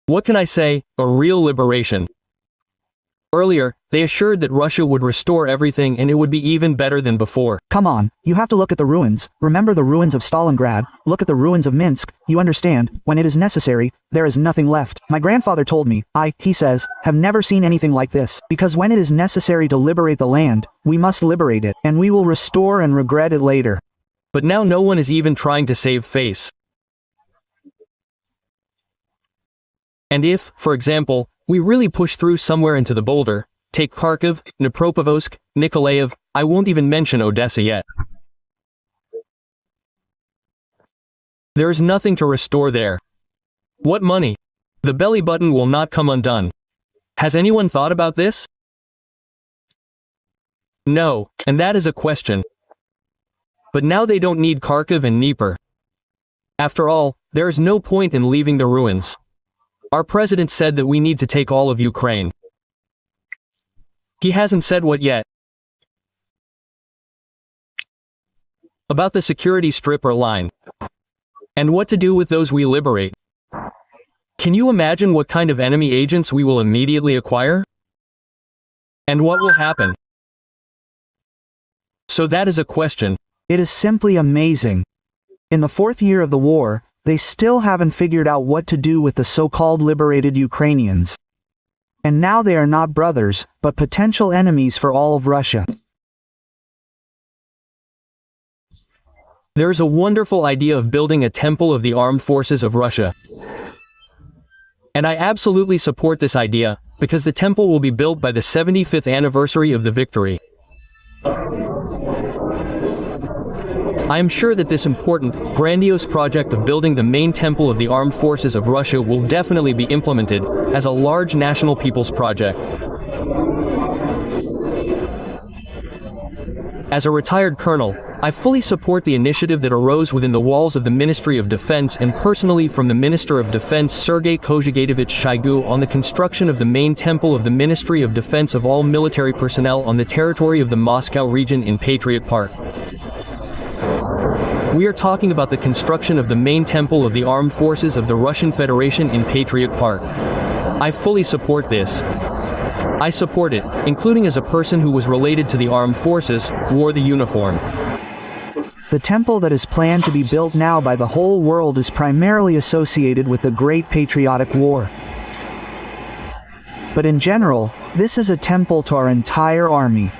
Speaker 13: What can I say? A real liberation. Earlier, they assured that Russia would restore everything and it would be even better than before.
Speaker 11: Come on, you have to look at the ruins. Remember the ruins of Stalingrad, look at the ruins of Minsk, you understand, when it is necessary, there is nothing left. My grandfather told me, he says, have never seen anything like this, because when it is necessary to liberate the land, we must liberate it, and we will restore and regret it later.
Speaker 13: But now no one is even trying to save face. And if, for example, we really push through somewhere into the boulder, take Kharkiv, Dnipropetrovsk, Nikolaev, I won't even mention Odessa yet. There is nothing to restore there. What money? The belly button will not come undone. Has anyone thought about this? No, and that is a question. But now they don't need Kharkiv and Dnieper. After all, there is no point in leaving the ruins. Our president said that we need to take all of Ukraine. He hasn't said what yet. About the security strip or line. And what to do with those we liberate. Can you imagine what kind of enemy agents we will immediately acquire? And what will happen? So that is a question.
Speaker 11: It is simply amazing. In the 4th year of the war, they still haven't figured out what to do with the so-called liberated Ukrainians. And now they are not brothers, but potential enemies for all of Russia.
Speaker 13: There is a wonderful idea of building a temple of the armed forces of Russia. And I absolutely support this idea, because the temple will be built by the 75th anniversary of the victory. I am sure that this important, grandiose project of building the main temple of the armed forces of Russia will definitely be implemented as a large national people's project. As a retired colonel, I fully support the initiative that arose within the walls of the Ministry of Defense and personally from the Minister of Defense Sergei Kozhigayevich Shoigu on the construction of the main temple of the Ministry of Defense of all military personnel on the territory of the Moscow region in Patriot Park. We are talking about the construction of the main temple of the armed forces of the Russian Federation in Patriot Park. I fully support this. I support it, including as a person who was related to the armed forces, wore the uniform.
Speaker 11: The temple that is planned to be built now by the whole world is primarily associated with the Great Patriotic War. But in general, this is a temple to our entire army.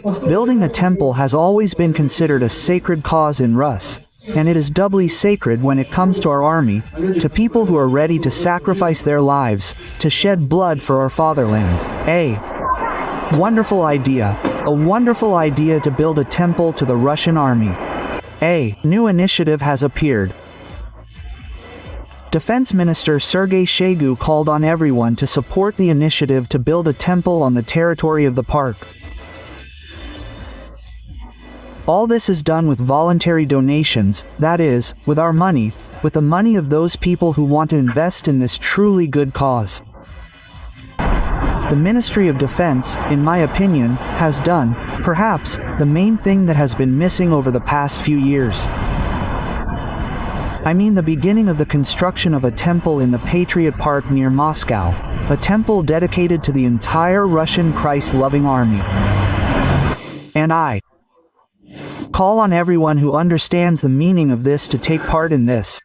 Speaker 11: Building a temple has always been considered a sacred cause in Rus, and it is doubly sacred when it comes to our army, to people who are ready to sacrifice their lives, to shed blood for our fatherland. A wonderful idea to build a temple to the Russian army. A new initiative has appeared. Defense Minister Sergei Shoigu called on everyone to support the initiative to build a temple on the territory of the park. All this is done with voluntary donations, that is, with our money, with the money of those people who want to invest in this truly good cause. The Ministry of Defense, in my opinion, has done, perhaps, the main thing that has been missing over the past few years. I mean the beginning of the construction of a temple in the Patriot Park near Moscow, a temple dedicated to the entire Russian Christ-loving army. And I call on everyone who understands the meaning of this to take part in this.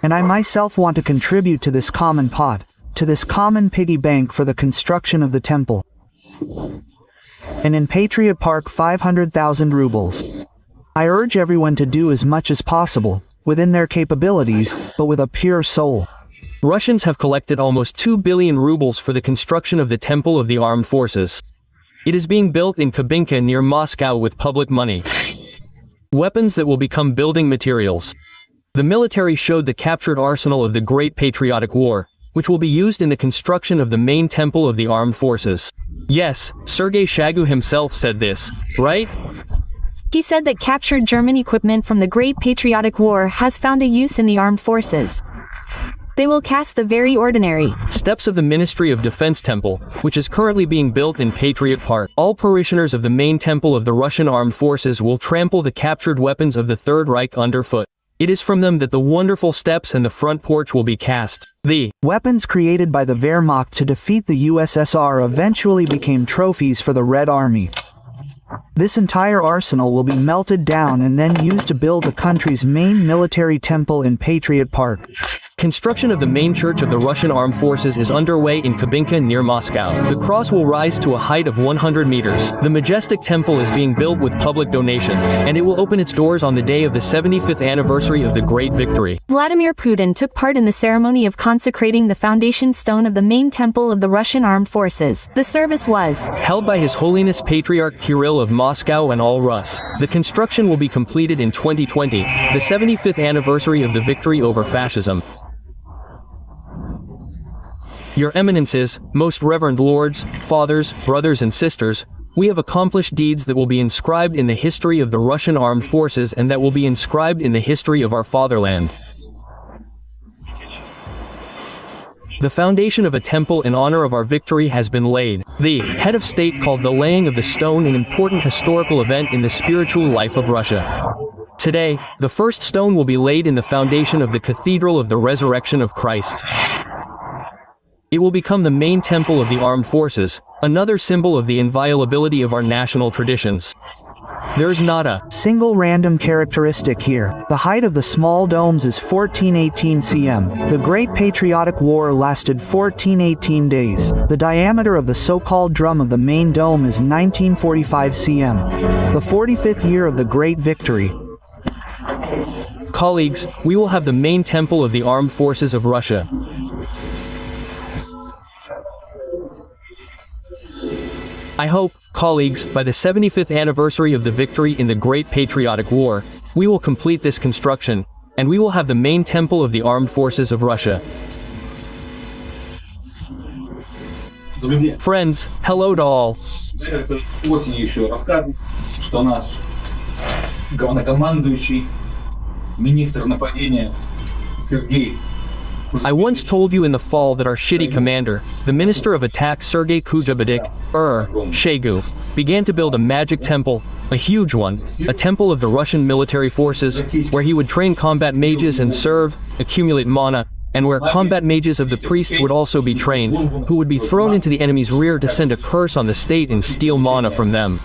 Speaker 11: And I myself want to contribute to this common pot, to this common piggy bank for the construction of the temple. And in Patriot Park 500,000 rubles. I urge everyone to do as much as possible, within their capabilities, but with a pure soul.
Speaker 13: Russians have collected almost 2 billion rubles for the construction of the Temple of the Armed Forces. It is being built in Kubinka near Moscow with public money. Weapons that will become building materials. The military showed the captured arsenal of the Great Patriotic War, which will be used in the construction of the main temple of the armed forces. Yes, Sergei Shoigu himself said this, right?
Speaker 14: He said that captured German equipment from the Great Patriotic War has found a use in the armed forces. They will cast the very ordinary
Speaker 13: steps of the Ministry of Defense Temple, which is currently being built in Patriot Park. All parishioners of the main temple of the Russian armed forces will trample the captured weapons of the Third Reich underfoot. It is from them that the wonderful steps and the front porch will be cast. The
Speaker 11: weapons created by the Wehrmacht to defeat the USSR eventually became trophies for the Red Army. This entire arsenal will be melted down and then used to build the country's main military temple in Patriot Park.
Speaker 13: Construction of the main church of the Russian armed forces is underway in Kubinka near Moscow. The cross will rise to a height of 100 meters. The majestic temple is being built with public donations, and it will open its doors on the day of the 75th anniversary of the Great Victory.
Speaker 14: Vladimir Putin took part in the ceremony of consecrating the foundation stone of the main temple of the Russian armed forces. The service was
Speaker 13: held by His Holiness Patriarch Kirill of Moscow and all Rus. The construction will be completed in 2020, the 75th anniversary of the victory over fascism. Your Eminences, most reverend lords, fathers, brothers and sisters, we have accomplished deeds that will be inscribed in the history of the Russian armed forces and that will be inscribed in the history of our fatherland. The foundation of a temple in honor of our victory has been laid. The head of state called the laying of the stone an important historical event in the spiritual life of Russia. Today, the first stone will be laid in the foundation of the Cathedral of the Resurrection of Christ. It will become the main temple of the armed forces, another symbol of the inviolability of our national traditions. There's not a
Speaker 11: single random characteristic here. The height of the small domes is 1418 cm. The Great Patriotic War lasted 1418 days. The diameter of the so-called drum of the main dome is 1945 cm. The 45th year of the Great Victory.
Speaker 13: Colleagues, we will have the main temple of the armed forces of Russia. I hope, colleagues, by the 75th anniversary of the victory in the Great Patriotic War, we will complete this construction, and we will have the main temple of the armed forces of Russia. Friends, hello to all.
Speaker 15: Осенью еще рассказывал, что наш главнокомандующий, министр нападения Сергей.
Speaker 13: I once told you in the fall that our shitty commander, the Minister of Attack Sergei Kujabadik, Shegu, began to build a magic temple, a huge one, a temple of the Russian military forces, where he would train combat mages and serve, accumulate mana, and where combat mages of the priests would also be trained, who would be thrown into the enemy's rear to send a curse on the state and steal mana from them.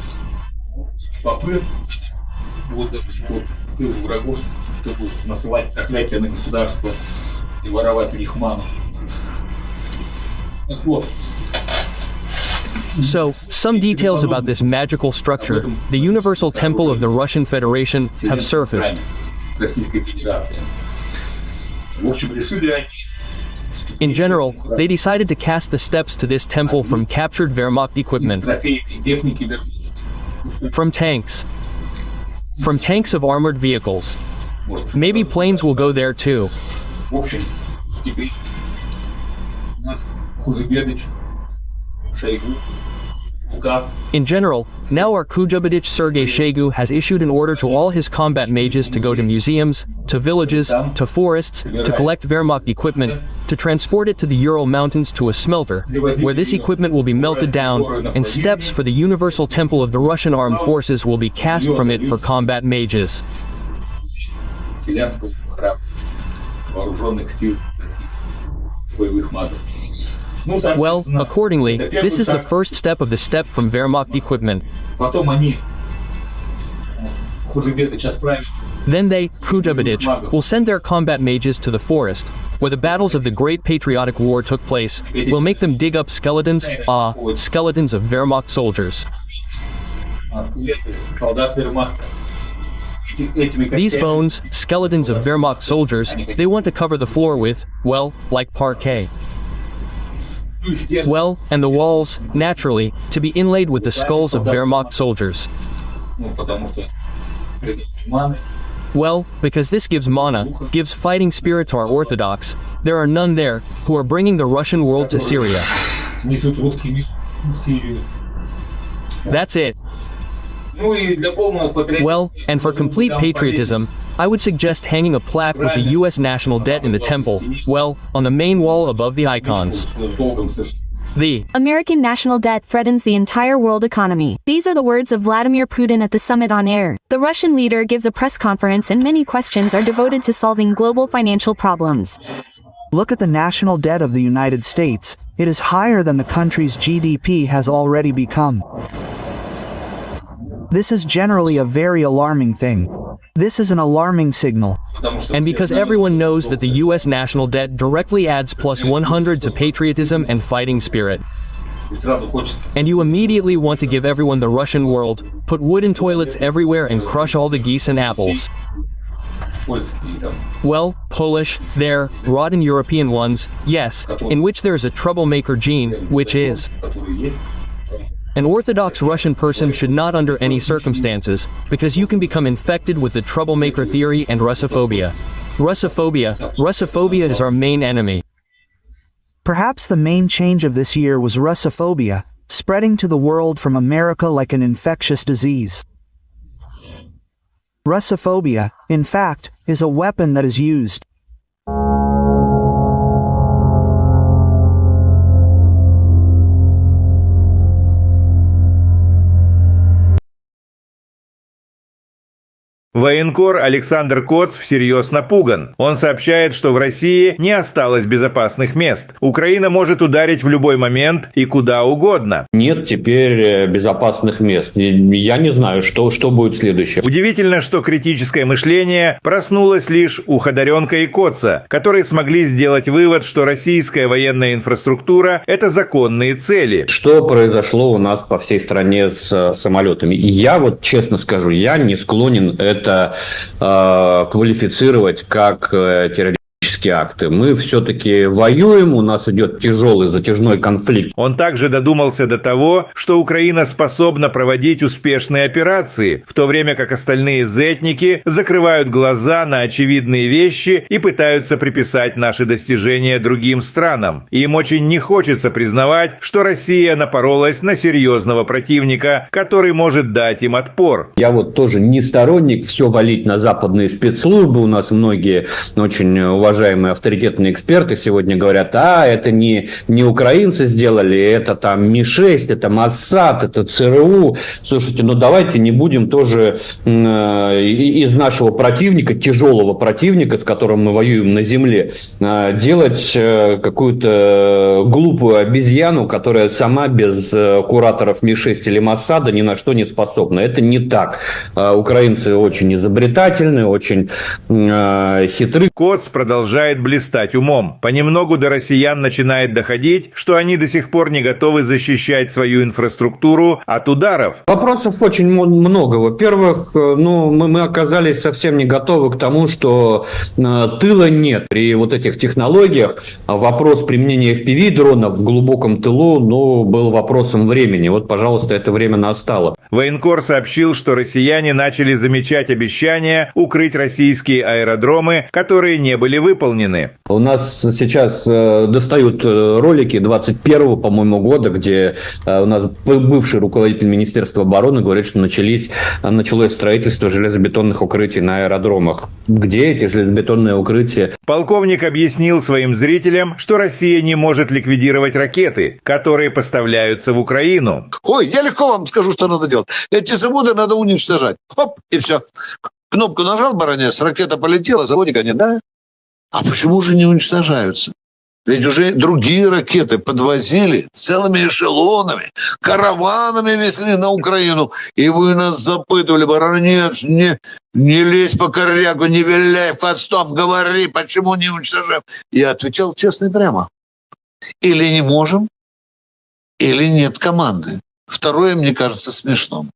Speaker 13: So, some details about this magical structure, the Universal Temple of the Russian Federation, have surfaced. In general, they decided to cast the steps to this temple from captured Wehrmacht equipment, from tanks of armored vehicles. Maybe planes will go there too. In general, now our Kujabadich Sergei Shegu has issued an order to all his combat mages to go to museums, to villages, to forests, to collect Wehrmacht equipment, to transport it to the Ural Mountains to a smelter, where this equipment will be melted down, and steps for the Universal Temple of the Russian Armed Forces will be cast from it for combat mages. Well, accordingly, this is the first step of the step from Wehrmacht equipment. Then they, Kujabadich, will send their combat mages to the forest, where the battles of the Great Patriotic War took place, will make them dig up skeletons, skeletons of Wehrmacht soldiers. These bones, skeletons of Wehrmacht soldiers, they want to cover the floor with, well, like parquet. Well, and the walls, naturally, to be inlaid with the skulls of Wehrmacht soldiers. Well, because this gives mana, gives fighting spirit to our Orthodox, there are none there, who are bringing the Russian world to Syria. That's it. Well, and for complete patriotism, I would suggest hanging a plaque with the U.S. national debt in the temple, well, on the main wall above the icons. The
Speaker 14: American national debt threatens the entire world economy. These are the words of Vladimir Putin at the summit on air. The Russian leader gives a press conference and many questions are devoted to solving global financial problems.
Speaker 11: Look at the national debt of the United States. It is higher than the country's GDP has already become. This is generally a very alarming thing. This is an alarming signal.
Speaker 13: And because everyone knows that the US national debt directly adds plus 100 to patriotism and fighting spirit. And you immediately want to give everyone the Russian world, put wooden toilets everywhere and crush all the geese and apples. Well, Polish, there, rotten European ones, yes, in which there is a troublemaker gene, which is. An Orthodox Russian person should not under any circumstances, because you can become infected with the troublemaker theory and Russophobia. Russophobia is our main enemy.
Speaker 11: Perhaps the main change of this year was Russophobia, spreading to the world from America like an infectious disease. Russophobia, in fact, is a weapon that is used.
Speaker 1: Военкор Александр Коц всерьез напуган. Он сообщает, что в России не осталось безопасных мест. Украина может ударить в любой момент и куда угодно.
Speaker 16: Нет теперь безопасных мест. Я не знаю, что будет следующее.
Speaker 1: Удивительно, что критическое мышление проснулось лишь у Ходоренка и Коца, которые смогли сделать вывод, что российская военная инфраструктура – это законные цели.
Speaker 16: Что произошло у нас по всей стране с самолетами? Я вот честно скажу, я не склонен это квалифицировать как террористические акты. Мы все-таки воюем, у нас идет тяжелый затяжной конфликт.
Speaker 1: Он также додумался до того, что Украина способна проводить успешные операции, в то время как остальные зетники закрывают глаза на очевидные вещи и пытаются приписать наши достижения другим странам. Им очень не хочется признавать, что Россия напоролась на серьезного противника, который может дать им отпор.
Speaker 16: Я вот тоже не сторонник все валить на западные спецслужбы. У нас многие очень уважаемые авторитетные эксперты сегодня говорят, это не украинцы сделали, это там Ми-6, это Моссад, это ЦРУ. Слушайте, давайте не будем тоже из нашего противника, тяжелого противника, с которым мы воюем на земле, делать какую-то глупую обезьяну, которая сама без кураторов Ми-6 или Моссада ни на что не способна. Это не так. Украинцы очень изобретательны, очень хитры.
Speaker 1: Коц продолжает блистать умом. Понемногу до россиян начинает доходить, что они до сих пор не готовы защищать свою инфраструктуру от ударов.
Speaker 16: Вопросов очень много. Во-первых, мы оказались совсем не готовы к тому, что тыла нет. При вот этих технологиях вопрос применения FPV-дронов в глубоком тылу был вопросом времени. Вот, пожалуйста, это время настало.
Speaker 1: Военкор сообщил, что россияне начали замечать обещания укрыть российские аэродромы, которые не были выполнены.
Speaker 16: У нас сейчас достают ролики 21-го, по-моему, года, где у нас бывший руководитель Министерства обороны говорит, что началось строительство железобетонных укрытий на аэродромах. Где эти железобетонные укрытия?
Speaker 1: Полковник объяснил своим зрителям, что Россия не может ликвидировать ракеты, которые поставляются в Украину.
Speaker 17: Ой, я легко вам скажу, что надо делать. Эти заводы надо уничтожать. Хоп, и все. Кнопку нажал, баронец, ракета полетела, заводика нет, да? А почему же не уничтожаются? Ведь уже другие ракеты подвозили целыми эшелонами, караванами везли на Украину. И вы нас запытывали, баронец, не лезь по корягу, не виляй хвостом, говори, почему не уничтожаем. Я отвечал честно и прямо. Или не можем, или нет команды. Второе, мне кажется, смешным.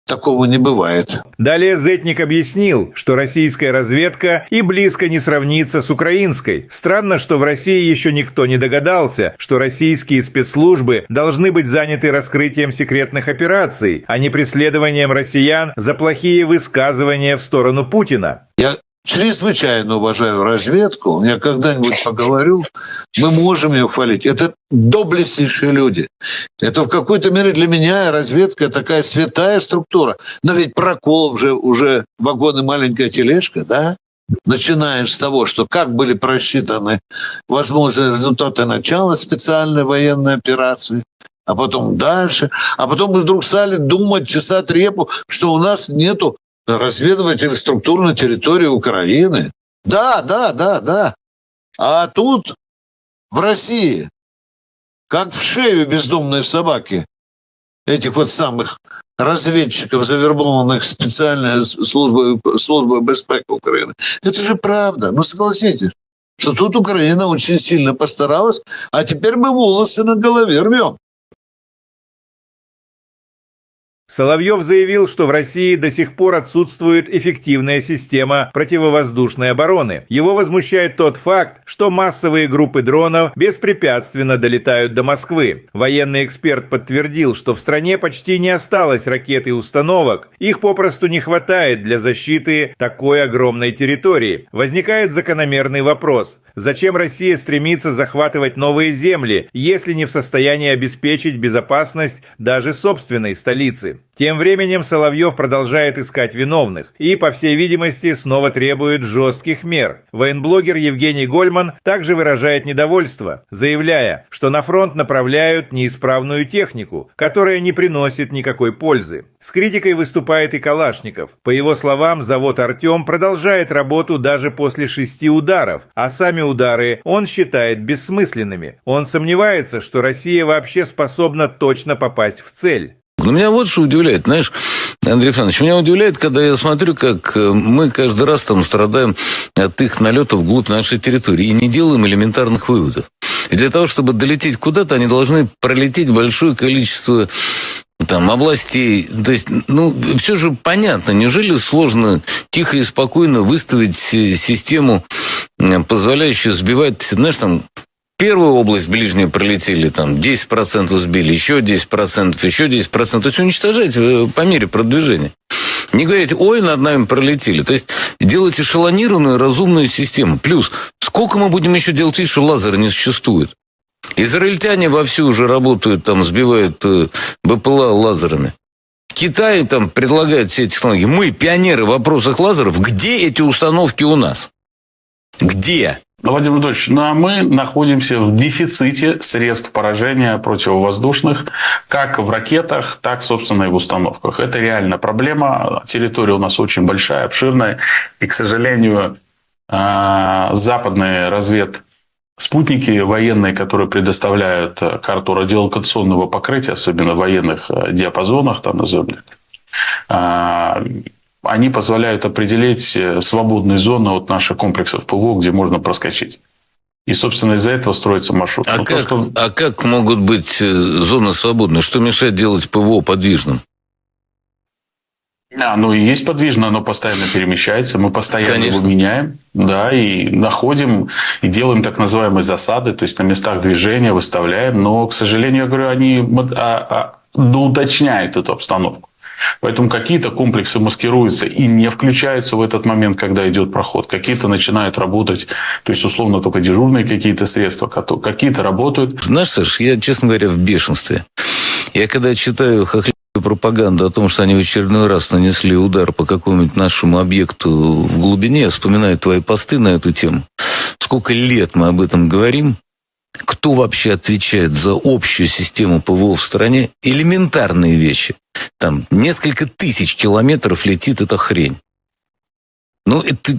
Speaker 17: Такого не бывает.
Speaker 1: Далее зетник объяснил, что российская разведка и близко не сравнится с украинской. Странно, что в России еще никто не догадался, что российские спецслужбы должны быть заняты раскрытием секретных операций, а не преследованием россиян за плохие высказывания в сторону Путина.
Speaker 17: Я чрезвычайно уважаю разведку. Я когда-нибудь поговорю, мы можем ее хвалить. Это доблестнейшие люди. Это в какой-то мере для меня разведка такая святая структура. Но ведь прокол уже вагон и маленькая тележка, да? Начинаешь с того, что как были просчитаны возможные результаты начала специальной военной операции, а потом дальше. А потом мы вдруг стали думать, чесать репу, что у нас нету разведывательных структур на территории Украины. Да. А тут, в России, как в шею бездомной собаки, этих вот самых разведчиков, завербованных специальной службой безпеки Украины. Это же правда. Ну, согласитесь, что тут Украина очень сильно постаралась, а теперь мы волосы на голове рвем.
Speaker 1: Соловьев заявил, что в России до сих пор отсутствует эффективная система противовоздушной обороны. Его возмущает тот факт, что массовые группы дронов беспрепятственно долетают до Москвы. Военный эксперт подтвердил, что в стране почти не осталось ракет и установок. Их попросту не хватает для защиты такой огромной территории. Возникает закономерный вопрос. Зачем Россия стремится захватывать новые земли, если не в состоянии обеспечить безопасность даже собственной столицы? Тем временем Соловьев продолжает искать виновных и, по всей видимости, снова требует жестких мер. Военблогер Евгений Гольман также выражает недовольство, заявляя, что на фронт направляют неисправную технику, которая не приносит никакой пользы. С критикой выступает и Калашников. По его словам, завод «Артем» продолжает работу даже после 6 ударов, а сами удары он считает бессмысленными. Он сомневается, что Россия вообще способна точно попасть в цель.
Speaker 18: Но меня вот что удивляет, знаешь, Андрей Александрович, меня удивляет, когда я смотрю, как мы каждый раз там страдаем от их налетов вглубь нашей территории и не делаем элементарных выводов. И для того, чтобы долететь куда-то, они должны пролететь большое количество там областей. То есть, все же понятно. Неужели сложно тихо и спокойно выставить систему, позволяющую сбивать, знаешь, там, первую область ближнюю пролетели, там, 10% сбили, еще 10%, еще 10%. То есть, уничтожать по мере продвижения. Не говорить, ой, над нами пролетели. То есть, делать эшелонированную, разумную систему. Плюс, сколько мы будем еще делать вид, что лазеры не существует? Израильтяне вовсю уже работают, там, сбивают БПЛА лазерами. Китай там предлагает все технологии. Мы, пионеры в вопросах лазеров. Где эти установки у нас? Где?
Speaker 2: Владимир Владимирович, а мы находимся в дефиците средств поражения противовоздушных, как в ракетах, так, собственно, и в установках. Это реальная проблема. Территория у нас очень большая, обширная. И, к сожалению, западные спутники военные, которые предоставляют карту радиолокационного покрытия, особенно в военных диапазонах, там назовем, они позволяют определить свободные зоны от наших комплексов ПВО, где можно проскочить. И, собственно, из-за этого строится маршрут.
Speaker 18: А как могут быть зоны свободные? Что мешает делать ПВО подвижным?
Speaker 2: Оно и есть подвижно, оно постоянно перемещается, мы постоянно его меняем, да, и находим, и делаем так называемые засады, то есть на местах движения выставляем, но, к сожалению, я говорю, они доуточняют эту обстановку. Поэтому какие-то комплексы маскируются и не включаются в этот момент, когда идет проход. Какие-то начинают работать, то есть, условно, только дежурные какие-то средства, какие-то работают.
Speaker 18: Знаешь, Саш, я, честно говоря, в бешенстве. Я когда читаю пропаганду о том, что они в очередной раз нанесли удар по какому-нибудь нашему объекту в глубине, я вспоминаю твои посты на эту тему. Сколько лет мы об этом говорим? Кто вообще отвечает за общую систему ПВО в стране? Элементарные вещи. Там несколько тысяч километров летит эта хрень. Это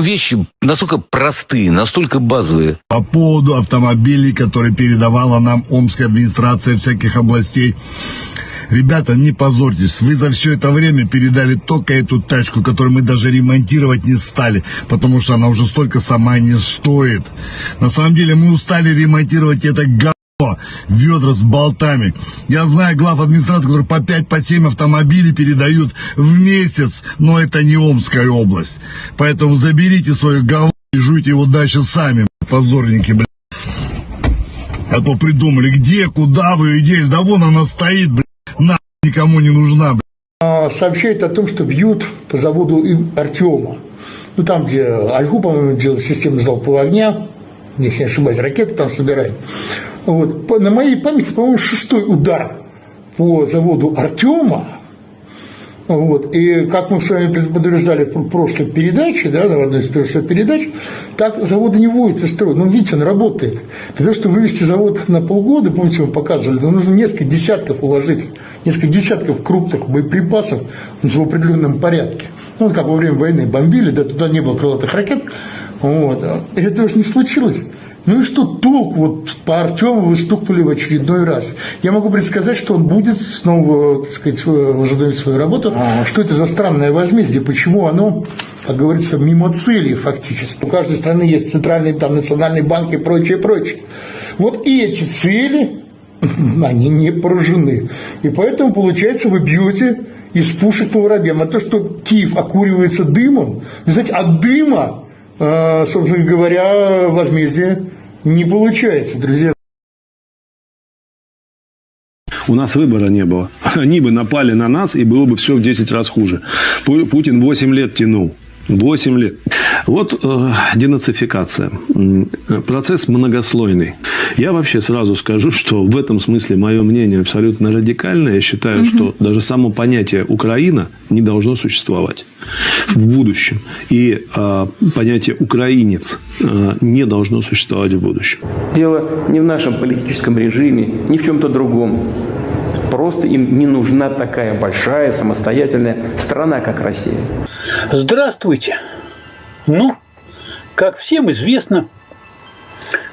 Speaker 18: вещи настолько простые, настолько базовые.
Speaker 19: По поводу автомобилей, которые передавала нам Омская администрация всяких областей. Ребята, не позорьтесь, вы за все это время передали только эту тачку, которую мы даже ремонтировать не стали, потому что она уже столько сама не стоит. На самом деле мы устали ремонтировать это говно, ведра с болтами. Я знаю глав администрации, которые по 5-7 автомобилей передают в месяц, но это не Омская область. Поэтому заберите свое говно и жуйте его дальше сами, позорники, блядь. А то придумали, где, куда вы ее дели, да вон она стоит, блядь. Никому не нужна.
Speaker 9: Сообщает о том, что бьют по заводу Артема. Там, где Ольгу, по-моему, делают систему залпового огня, если не ошибаюсь, ракеты там собирают. На моей памяти, по-моему, 6-й удар по заводу Артема. И как мы с вами подтверждали в прошлой передаче, да, в одной из прошлых передач, так заводы не вводятся в строй. Видите, он работает. Для того, чтобы вывести завод на полгода, помните, мы показывали, нужно несколько десятков уложить, несколько десятков крупных боеприпасов в определенном порядке. Как во время войны бомбили, да, туда не было крылатых ракет. И это уже не случилось. Ну и что толк? Вот по Артему выступили в очередной раз. Я могу предсказать, что он будет снова, так сказать, возобновить свою работу. Что это за странное возмездие? Почему оно, как говорится, мимо цели фактически? У каждой страны есть центральный, там, национальный банк и прочее, прочее. Вот эти цели, они не поражены. И поэтому, получается, вы бьете из пушек по воробьям. А то, что Киев окуривается дымом, знаете, от дыма, собственно говоря, возмездие не получается, друзья.
Speaker 3: У нас выбора не было. Они бы напали на нас, и было бы все в 10 раз хуже. Путин 8 лет тянул. 8 лет. Вот денацификация. Процесс многослойный. Я вообще сразу скажу, что в этом смысле мое мнение абсолютно радикальное. Я считаю, что даже само понятие «Украина» не должно существовать в будущем. И понятие «украинец» не должно существовать в будущем.
Speaker 20: Дело не в нашем политическом режиме, ни в чем-то другом. Просто им не нужна такая большая самостоятельная страна, как Россия.
Speaker 21: Здравствуйте. Ну, как всем известно,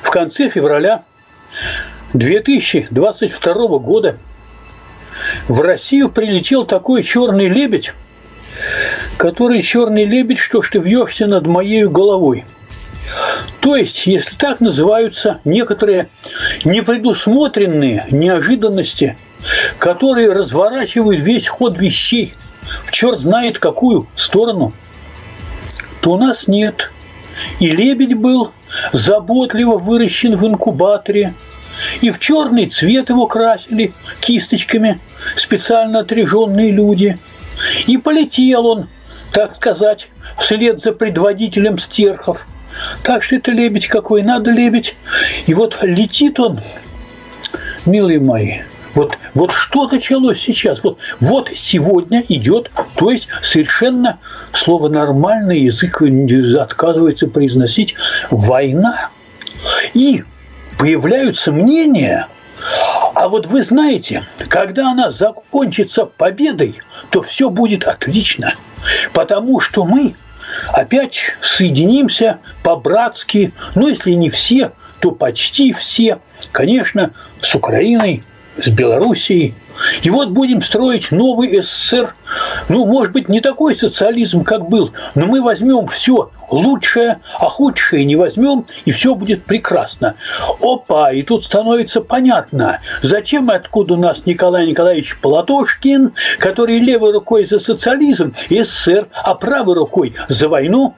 Speaker 21: в конце февраля 2022 года в Россию прилетел такой черный лебедь, который черный лебедь, что ж ты вьешься над моей головой. То есть, если так называются некоторые непредусмотренные неожиданности, которые разворачивают весь ход вещей в черт знает какую сторону, то у нас нет. И лебедь был заботливо выращен в инкубаторе, и в черный цвет его красили кисточками специально отряженные люди. И полетел он, так сказать, вслед за предводителем стерхов. Так что это лебедь какой надо, лебедь. И вот летит он, милые мои. Вот что началось сейчас? Вот сегодня идет, то есть совершенно слово «нормальный» язык отказывается произносить «война». И появляются мнения, а вот вы знаете, когда она закончится победой, то все будет отлично, потому что мы опять соединимся по-братски, ну если не все, то почти все, конечно, с Украиной, с Белоруссией. И вот будем строить новый СССР. Ну, может быть, не такой социализм, как был, но мы возьмем все лучшее, а худшее не возьмем, и все будет прекрасно. Опа, и тут становится понятно, зачем и откуда у нас Николай Николаевич Платошкин, который левой рукой за социализм и СССР, а правой рукой за войну.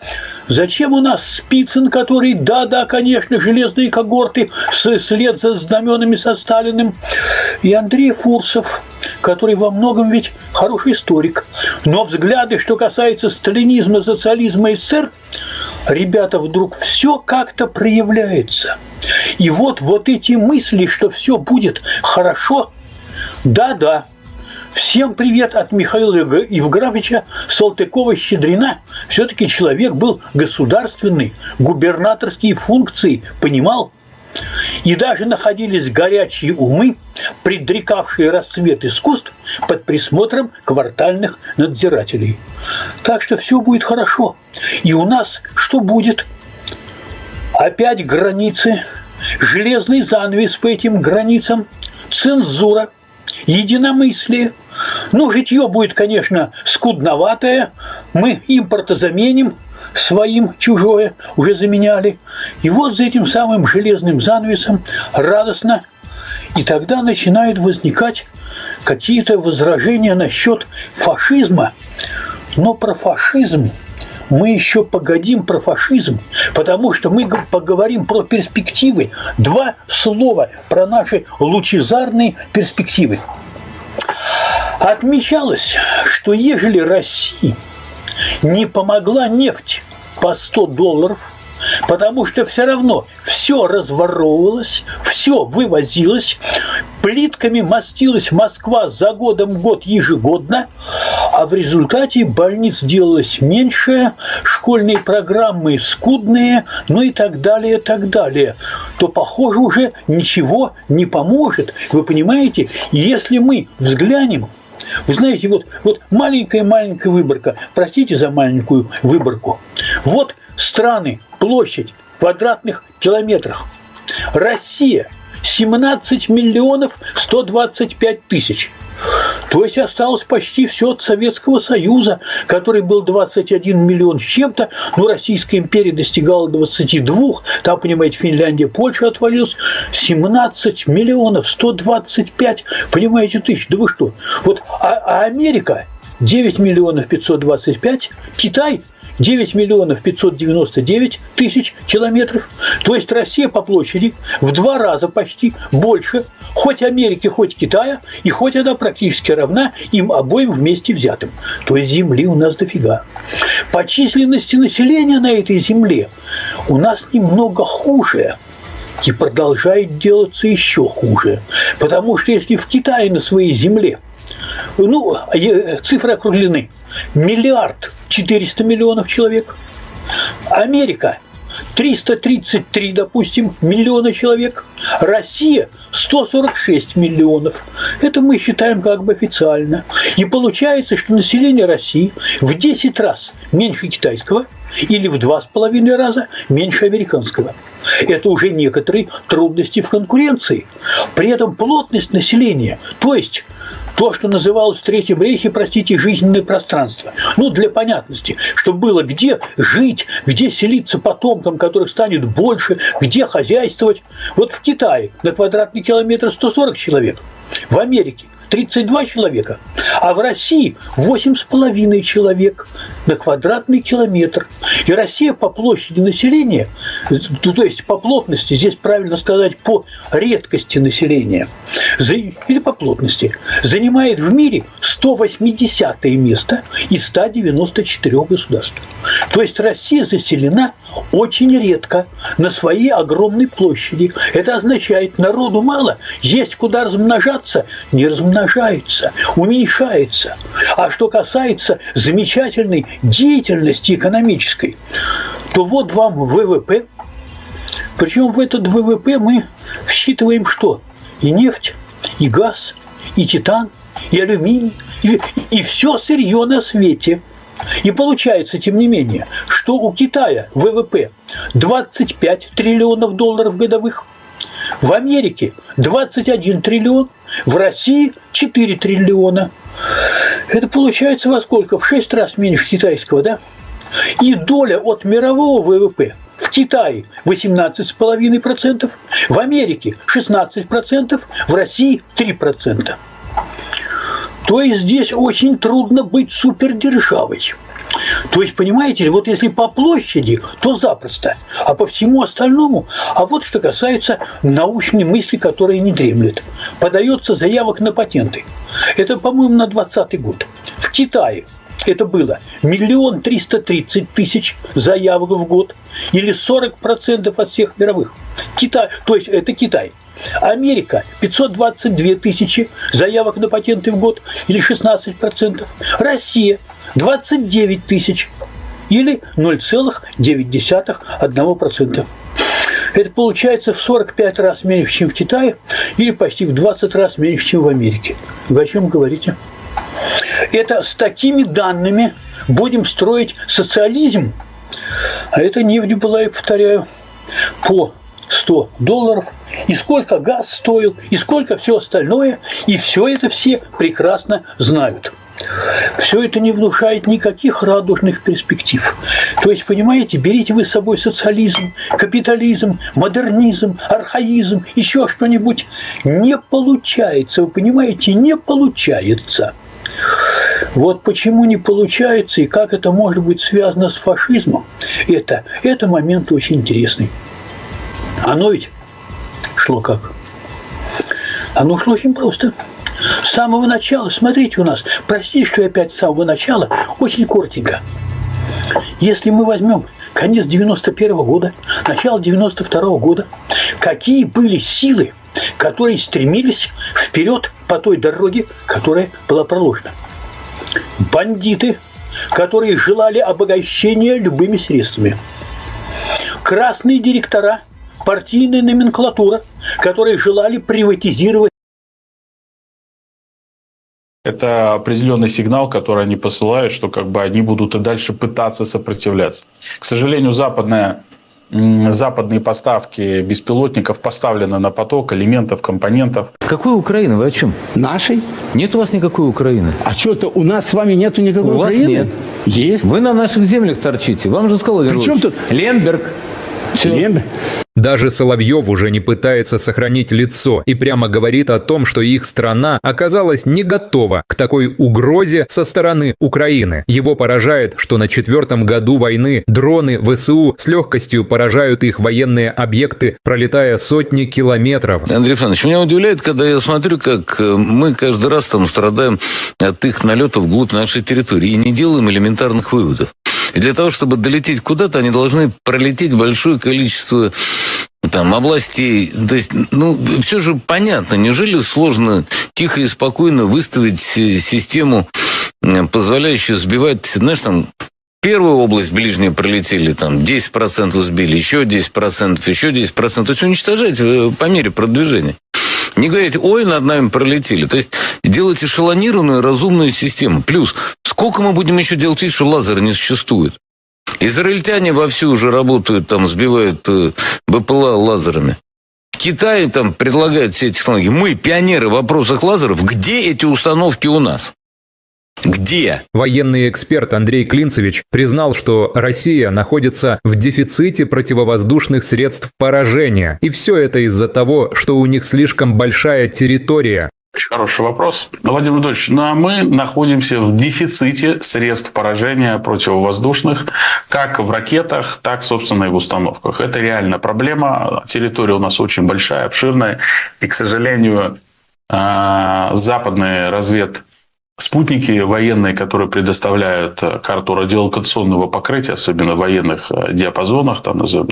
Speaker 21: Зачем у нас Спицын, который, да, конечно, железные когорты вслед за знаменами со Сталиным, и Андрей Фурсов, который во многом ведь хороший историк. Но взгляды, что касается сталинизма, социализма и СССР, ребята, вдруг все как-то проявляется. И вот эти мысли, что все будет хорошо, да. Всем привет от Михаила Евграфовича Салтыкова-Щедрина. Все-таки человек был государственный, губернаторские функции понимал. И даже находились горячие умы, предрекавшие расцвет искусств под присмотром квартальных надзирателей. Так что все будет хорошо. И у нас что будет? Опять границы, железный занавес по этим границам, цензура, единомыслие. Ну, житье будет, конечно, скудноватое. Мы импортозаменим, своим чужое уже заменяли. И вот за этим самым железным занавесом радостно. И тогда начинают возникать какие-то возражения насчет фашизма. Но про фашизм мы еще погодим, про фашизм, потому что мы поговорим про перспективы. 2 слова про наши лучезарные перспективы. Отмечалось, что ежели России не помогла нефть по $100, потому что все равно все разворовывалось, все вывозилось, плитками мастилась Москва за годом год ежегодно, а в результате больниц делалось меньше, школьные программы скудные, ну и так далее, то, похоже, уже ничего не поможет. Вы понимаете, если мы взглянем, вы знаете, вот маленькая выборка, простите за маленькую выборку. Вот страны, площадь в квадратных километрах. Россия 17 миллионов 125 тысяч. То есть осталось почти все от Советского Союза, который был 21 миллион с чем-то, но Российская империя достигала 22, там, понимаете, Финляндия, Польша отвалилась, 17 миллионов 125, понимаете, тысяч, да вы что? Вот, а Америка 9 миллионов 525, Китай 9 миллионов 599 тысяч километров. То есть Россия по площади в 2 раза почти больше хоть Америки, хоть Китая, и хоть она практически равна им обоим вместе взятым. То есть земли у нас дофига. По численности населения на этой земле у нас немного хуже. И продолжает делаться еще хуже. Потому что если в Китае на своей земле, цифры округлены, 1 400 000 000 человек. Америка 333, допустим, миллиона человек. Россия 146 миллионов. Это мы считаем как бы официально. И получается, что население России в 10 раз меньше китайского или в 2,5 раза меньше американского. Это уже некоторые трудности в конкуренции. При этом плотность населения, то есть то, что называлось в Третьем Рейхе, простите, жизненное пространство. Для понятности, чтобы было где жить, где селиться потомкам, которых станет больше, где хозяйствовать. Вот в Китае на квадратный километр 140 человек, в Америке 32 человека, а в России 8,5 человек на квадратный километр. И Россия по площади населения, то есть по плотности, здесь правильно сказать, по редкости населения, или по плотности, занимает в мире 180-е место из 194 государств. То есть Россия заселена очень редко на своей огромной площади. Это означает, народу мало, есть куда размножаться, не размножается, уменьшается. А что касается замечательной деятельности экономической, то вот вам ВВП. Причем в этот ВВП мы всчитываем что? И нефть, и газ, и титан, и алюминий, и все сырье на свете. И получается, тем не менее, что у Китая ВВП 25 триллионов долларов годовых, в Америке 21 триллион, в России 4 триллиона. Это получается во сколько? В 6 раз меньше китайского, да? И доля от мирового ВВП в Китае 18,5%, в Америке 16%, в России 3%. То есть здесь очень трудно быть супердержавой. То есть, понимаете ли, вот если по площади, то запросто, а по всему остальному, а вот что касается научной мысли, которая не дремлет. Подается заявок на патенты. Это, по-моему, на 2020 год. В Китае это было 1 330 000 заявок в год, или 40% от всех мировых. Китай, то есть это Китай. Америка 522 000 заявок на патенты в год, или 16%. Россия 29 000, или 0,9%. Это получается в 45 раз меньше, чем в Китае, или почти в 20 раз меньше, чем в Америке. Вы о чем говорите? Это с такими данными будем строить социализм, а это нефть была, я повторяю, по $100, и сколько газ стоил, и сколько все остальное, и все это все прекрасно знают. Все это не внушает никаких радужных перспектив. То есть, понимаете, берите вы с собой социализм, капитализм, модернизм, архаизм, еще что-нибудь. Не получается, вы понимаете, не получается. Вот почему не получается и как это может быть связано с фашизмом, это момент очень интересный. Оно ведь шло как? Оно шло очень просто. С самого начала, смотрите у нас, простите, что я опять с самого начала, очень коротенько. Если мы возьмем конец 91 года, начало 92 года, какие были силы, которые стремились вперед по той дороге, которая была проложена? Бандиты, которые желали обогащения любыми средствами. Красные директора, партийная номенклатура, которые желали приватизировать.
Speaker 2: Это определенный сигнал, который они посылают, что как бы они будут и дальше пытаться сопротивляться. К сожалению, западная западные поставки беспилотников поставлены на поток элементов, компонентов.
Speaker 4: Какой Украины? Вы о чем? Нашей? Нет у вас никакой Украины. А что это? У нас с вами нету никакой Украины? У вас нет. Есть. Вы на наших землях торчите. Вам же сказал, при чем тут? Ленберг. Все.
Speaker 12: Даже Соловьев уже не пытается сохранить лицо и прямо говорит о том, что их страна оказалась не готова к такой угрозе со стороны Украины. Его поражает, что на 4-м году войны дроны ВСУ с легкостью поражают их военные объекты, пролетая сотни километров.
Speaker 18: Андрей Александрович, меня удивляет, когда я смотрю, как мы каждый раз там страдаем от их налетов вглубь нашей территории и не делаем элементарных выводов. И для того, чтобы долететь куда-то, они должны пролететь большое количество там областей. То есть, все же понятно. Неужели сложно тихо и спокойно выставить систему, позволяющую сбивать, знаешь, там, первую область ближнюю пролетели, там, 10% сбили, еще 10%, еще 10%. То есть, уничтожать по мере продвижения. Не говорить, ой, над нами пролетели. То есть, делать эшелонированную, разумную систему. Плюс, сколько мы будем еще делать вид, что лазера не существует? Израильтяне вовсю уже работают, там, сбивают БПЛА лазерами. Китай там предлагает все эти технологии. Мы, пионеры в вопросах лазеров, где эти установки у нас? Где?
Speaker 12: Военный эксперт Андрей Клинцевич признал, что Россия находится в дефиците противовоздушных средств поражения. И все это из-за того, что у них слишком большая территория.
Speaker 2: Очень хороший вопрос. Владимир Владимирович, мы находимся в дефиците средств поражения противовоздушных как в ракетах, так, собственно, и в установках. Это реальная проблема. Территория у нас очень большая, обширная. И, к сожалению, западные спутники военные, которые предоставляют карту радиолокационного покрытия, особенно в военных диапазонах, там назовем,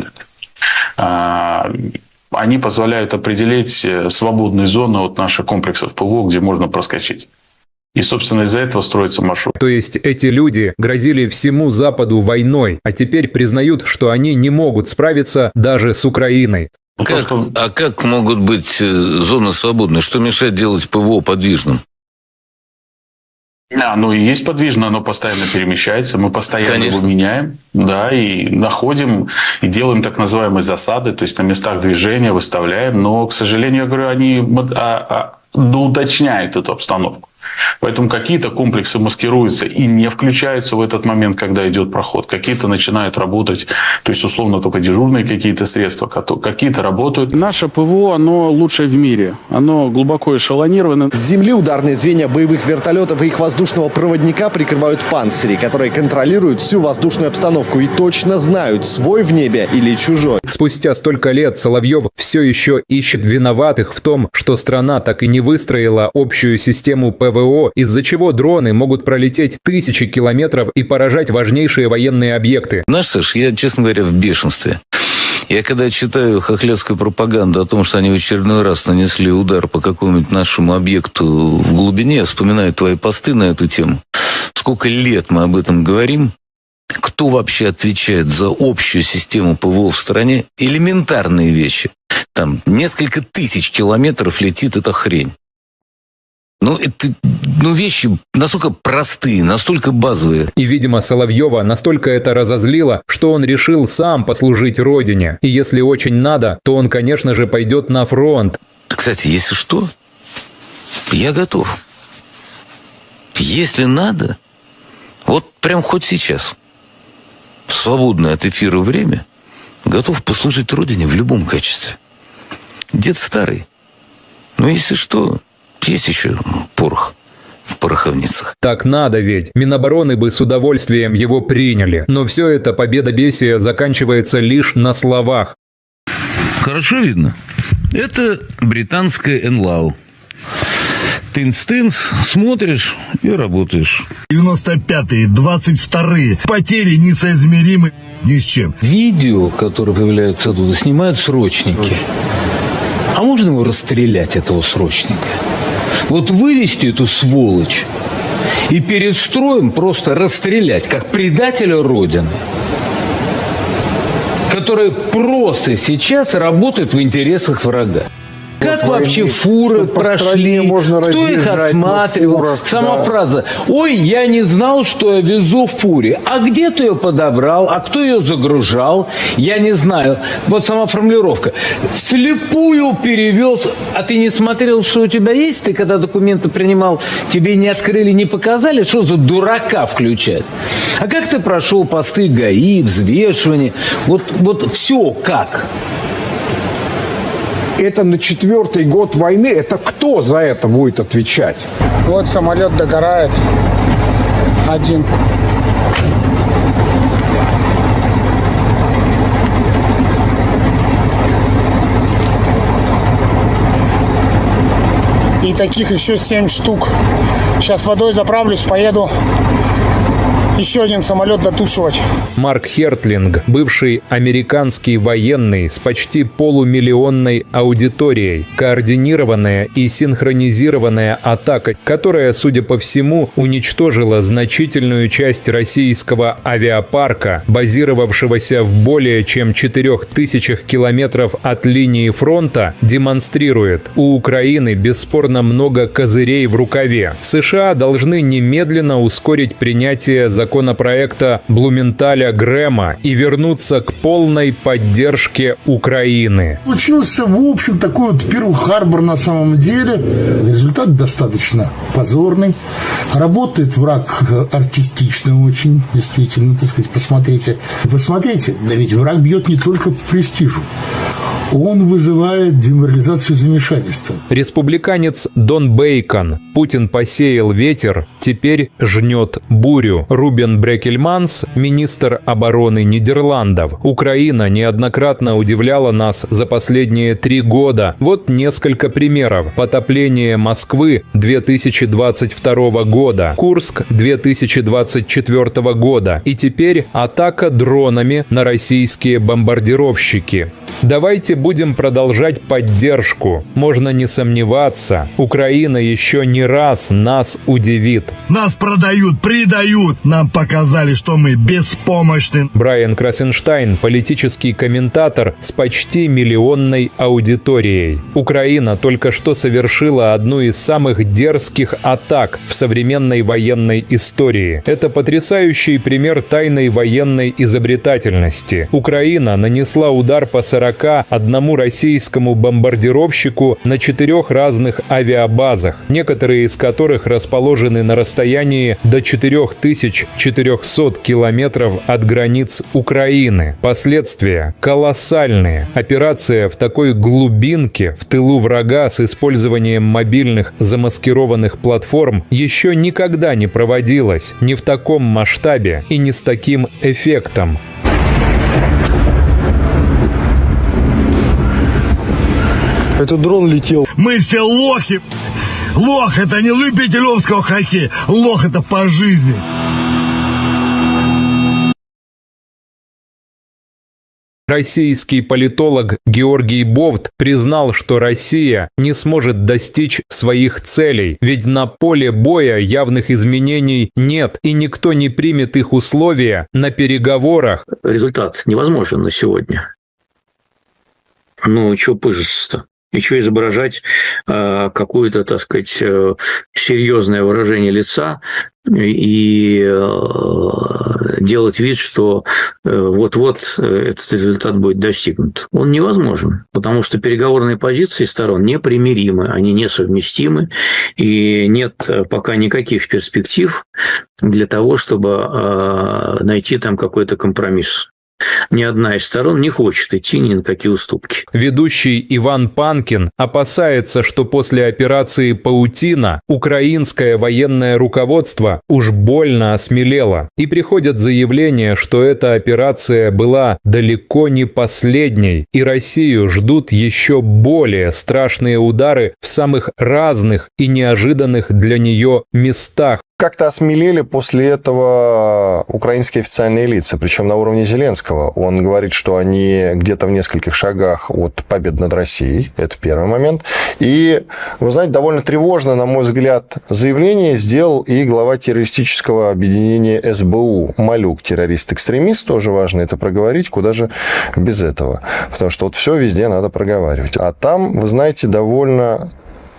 Speaker 2: они позволяют определить свободные зоны от наших комплексов ПВО, где можно проскочить. И, собственно, из-за этого строится маршрут.
Speaker 12: То есть эти люди грозили всему Западу войной, а теперь признают, что они не могут справиться даже с Украиной.
Speaker 18: А как могут быть зоны свободные? Что мешает делать ПВО подвижным?
Speaker 2: Оно и есть подвижно, оно постоянно перемещается, мы постоянно его меняем, да, и находим, и делаем так называемые засады, то есть на местах движения выставляем, но, к сожалению, я говорю, они доуточняют эту обстановку. Поэтому какие-то комплексы маскируются и не включаются в этот момент, когда идет проход. Какие-то начинают работать, то есть, условно, только дежурные какие-то средства, какие-то работают.
Speaker 22: Наше ПВО, оно лучшее в мире. Оно глубоко эшелонировано.
Speaker 23: С земли ударные звенья боевых вертолетов и их воздушного проводника прикрывают панцири, которые контролируют всю воздушную обстановку и точно знают, свой в небе или чужой.
Speaker 12: Спустя столько лет Соловьев все еще ищет виноватых в том, что страна так и не выстроила общую систему ПВО, из-за чего дроны могут пролететь тысячи километров и поражать важнейшие военные объекты.
Speaker 18: Знаешь, Саш, я, честно говоря, в бешенстве. Я когда читаю хохлядскую пропаганду о том, что они в очередной раз нанесли удар по какому-нибудь нашему объекту в глубине, я вспоминаю твои посты на эту тему. Сколько лет мы об этом говорим? Кто вообще отвечает за общую систему ПВО в стране? Элементарные вещи. Там несколько тысяч километров летит эта хрень. Это вещи настолько простые, настолько базовые.
Speaker 12: И, видимо, Соловьева настолько это разозлило, что он решил сам послужить родине. И если очень надо, то он, конечно же, пойдет на фронт.
Speaker 18: Кстати, если что, я готов. Если надо, вот прям хоть сейчас, в свободное от эфира время, готов послужить родине в любом качестве. Дед старый. Но если что... Есть еще порох в пороховницах.
Speaker 12: Так надо ведь. Минобороны бы с удовольствием его приняли. Но все это победобесие заканчивается лишь на словах.
Speaker 18: Хорошо видно? Это британская НЛАУ. Тынц-тынц, смотришь и работаешь.
Speaker 19: 95-е, 22-е. Потери несоизмеримы ни с чем.
Speaker 4: Видео, которое появляется оттуда, снимают срочники. А можно его расстрелять, этого срочника? Вот вывести эту сволочь и перед строем просто расстрелять, как предателя Родины, который просто сейчас работает в интересах врага. Как вообще фуры прошли? Кто их осматривал? Сама фраза: «Ой, я не знал, что я везу в фуре». А где ты ее подобрал? А кто ее загружал? Я не знаю. Вот сама формулировка. Вслепую перевез. А ты не смотрел, что у тебя есть? Ты когда документы принимал, тебе не открыли, не показали? Что за дурака включать? А как ты прошел посты ГАИ, взвешивание? Вот все как?
Speaker 5: Это на 4-й год войны. Это кто за это будет отвечать?
Speaker 6: Вот самолет догорает. Один. И таких еще 7 штук. Сейчас водой заправлюсь, поеду еще один самолет дотушивать.
Speaker 12: Марк Хертлинг, бывший американский военный с почти полумиллионной аудиторией. Координированная и синхронизированная атака, которая, судя по всему, уничтожила значительную часть российского авиапарка, базировавшегося в более чем 4000 километров от линии фронта, демонстрирует: у Украины бесспорно много козырей в рукаве. США должны немедленно ускорить принятие законопроекта Блументаля Грэма и вернуться к полной поддержке Украины.
Speaker 9: Случился, в общем, такой вот Перл-Харбор на самом деле. Результат достаточно позорный. Работает враг артистично очень, действительно, так сказать, посмотрите. Посмотрите, да ведь враг бьет не только по престижу. Он вызывает деморализацию, замешательства.
Speaker 12: Республиканец Дон Бейкон. Путин посеял ветер, теперь жнет бурю. Рубен Брекельманс, министр обороны Нидерландов. Украина неоднократно удивляла нас за последние 3 года. Вот несколько примеров. Потопление Москвы 2022 года, Курск 2024 года и теперь атака дронами на российские бомбардировщики. Давайте будем продолжать поддержку. Можно не сомневаться, Украина еще не раз нас удивит.
Speaker 19: Нас продают, предают. Нам показали, что мы беспомощны.
Speaker 12: Брайан Красенштайн, политический комментатор с почти миллионной аудиторией. Украина только что совершила одну из самых дерзких атак в современной военной истории. Это потрясающий пример тайной военной изобретательности. Украина нанесла удар по 41 российскому бомбардировщику на 4 разных авиабазах, некоторые из которых расположены на расстоянии до 4400 километров от границ Украины. Последствия колоссальные. Операция в такой глубинке, в тылу врага с использованием мобильных замаскированных платформ еще никогда не проводилась, не в таком масштабе и не с таким эффектом.
Speaker 19: Это дрон летел. Мы все лохи. Лох — это не любитель омского хоккея. Лох — это по жизни.
Speaker 12: Российский политолог Георгий Бовт признал, что Россия не сможет достичь своих целей, ведь на поле боя явных изменений нет, и никто не примет их условия на переговорах.
Speaker 7: Результат невозможен на сегодня. Ну, что пыжиться-то? И что изображать какое-то, так сказать, серьезное выражение лица и делать вид, что вот-вот этот результат будет достигнут. Он невозможен, потому что переговорные позиции сторон непримиримы, они несовместимы, и нет пока никаких перспектив для того, чтобы найти там какой-то компромисс. Ни одна из сторон не хочет идти ни на какие уступки.
Speaker 12: Ведущий Иван Панкин опасается, что после операции «Паутина» украинское военное руководство уж больно осмелело. И приходят заявления, что эта операция была далеко не последней, и Россию ждут еще более страшные удары в самых разных и неожиданных для нее местах.
Speaker 23: Как-то осмелели после этого украинские официальные лица, причем на уровне Зеленского. Он говорит, что они где-то в нескольких шагах от победы над Россией. Это первый момент. И, вы знаете, довольно тревожно, на мой взгляд, заявление сделал и глава террористического объединения СБУ. Малюк, террорист-экстремист, тоже важно это проговорить, куда же без этого. Потому что вот все везде надо проговаривать. А там, вы знаете, довольно...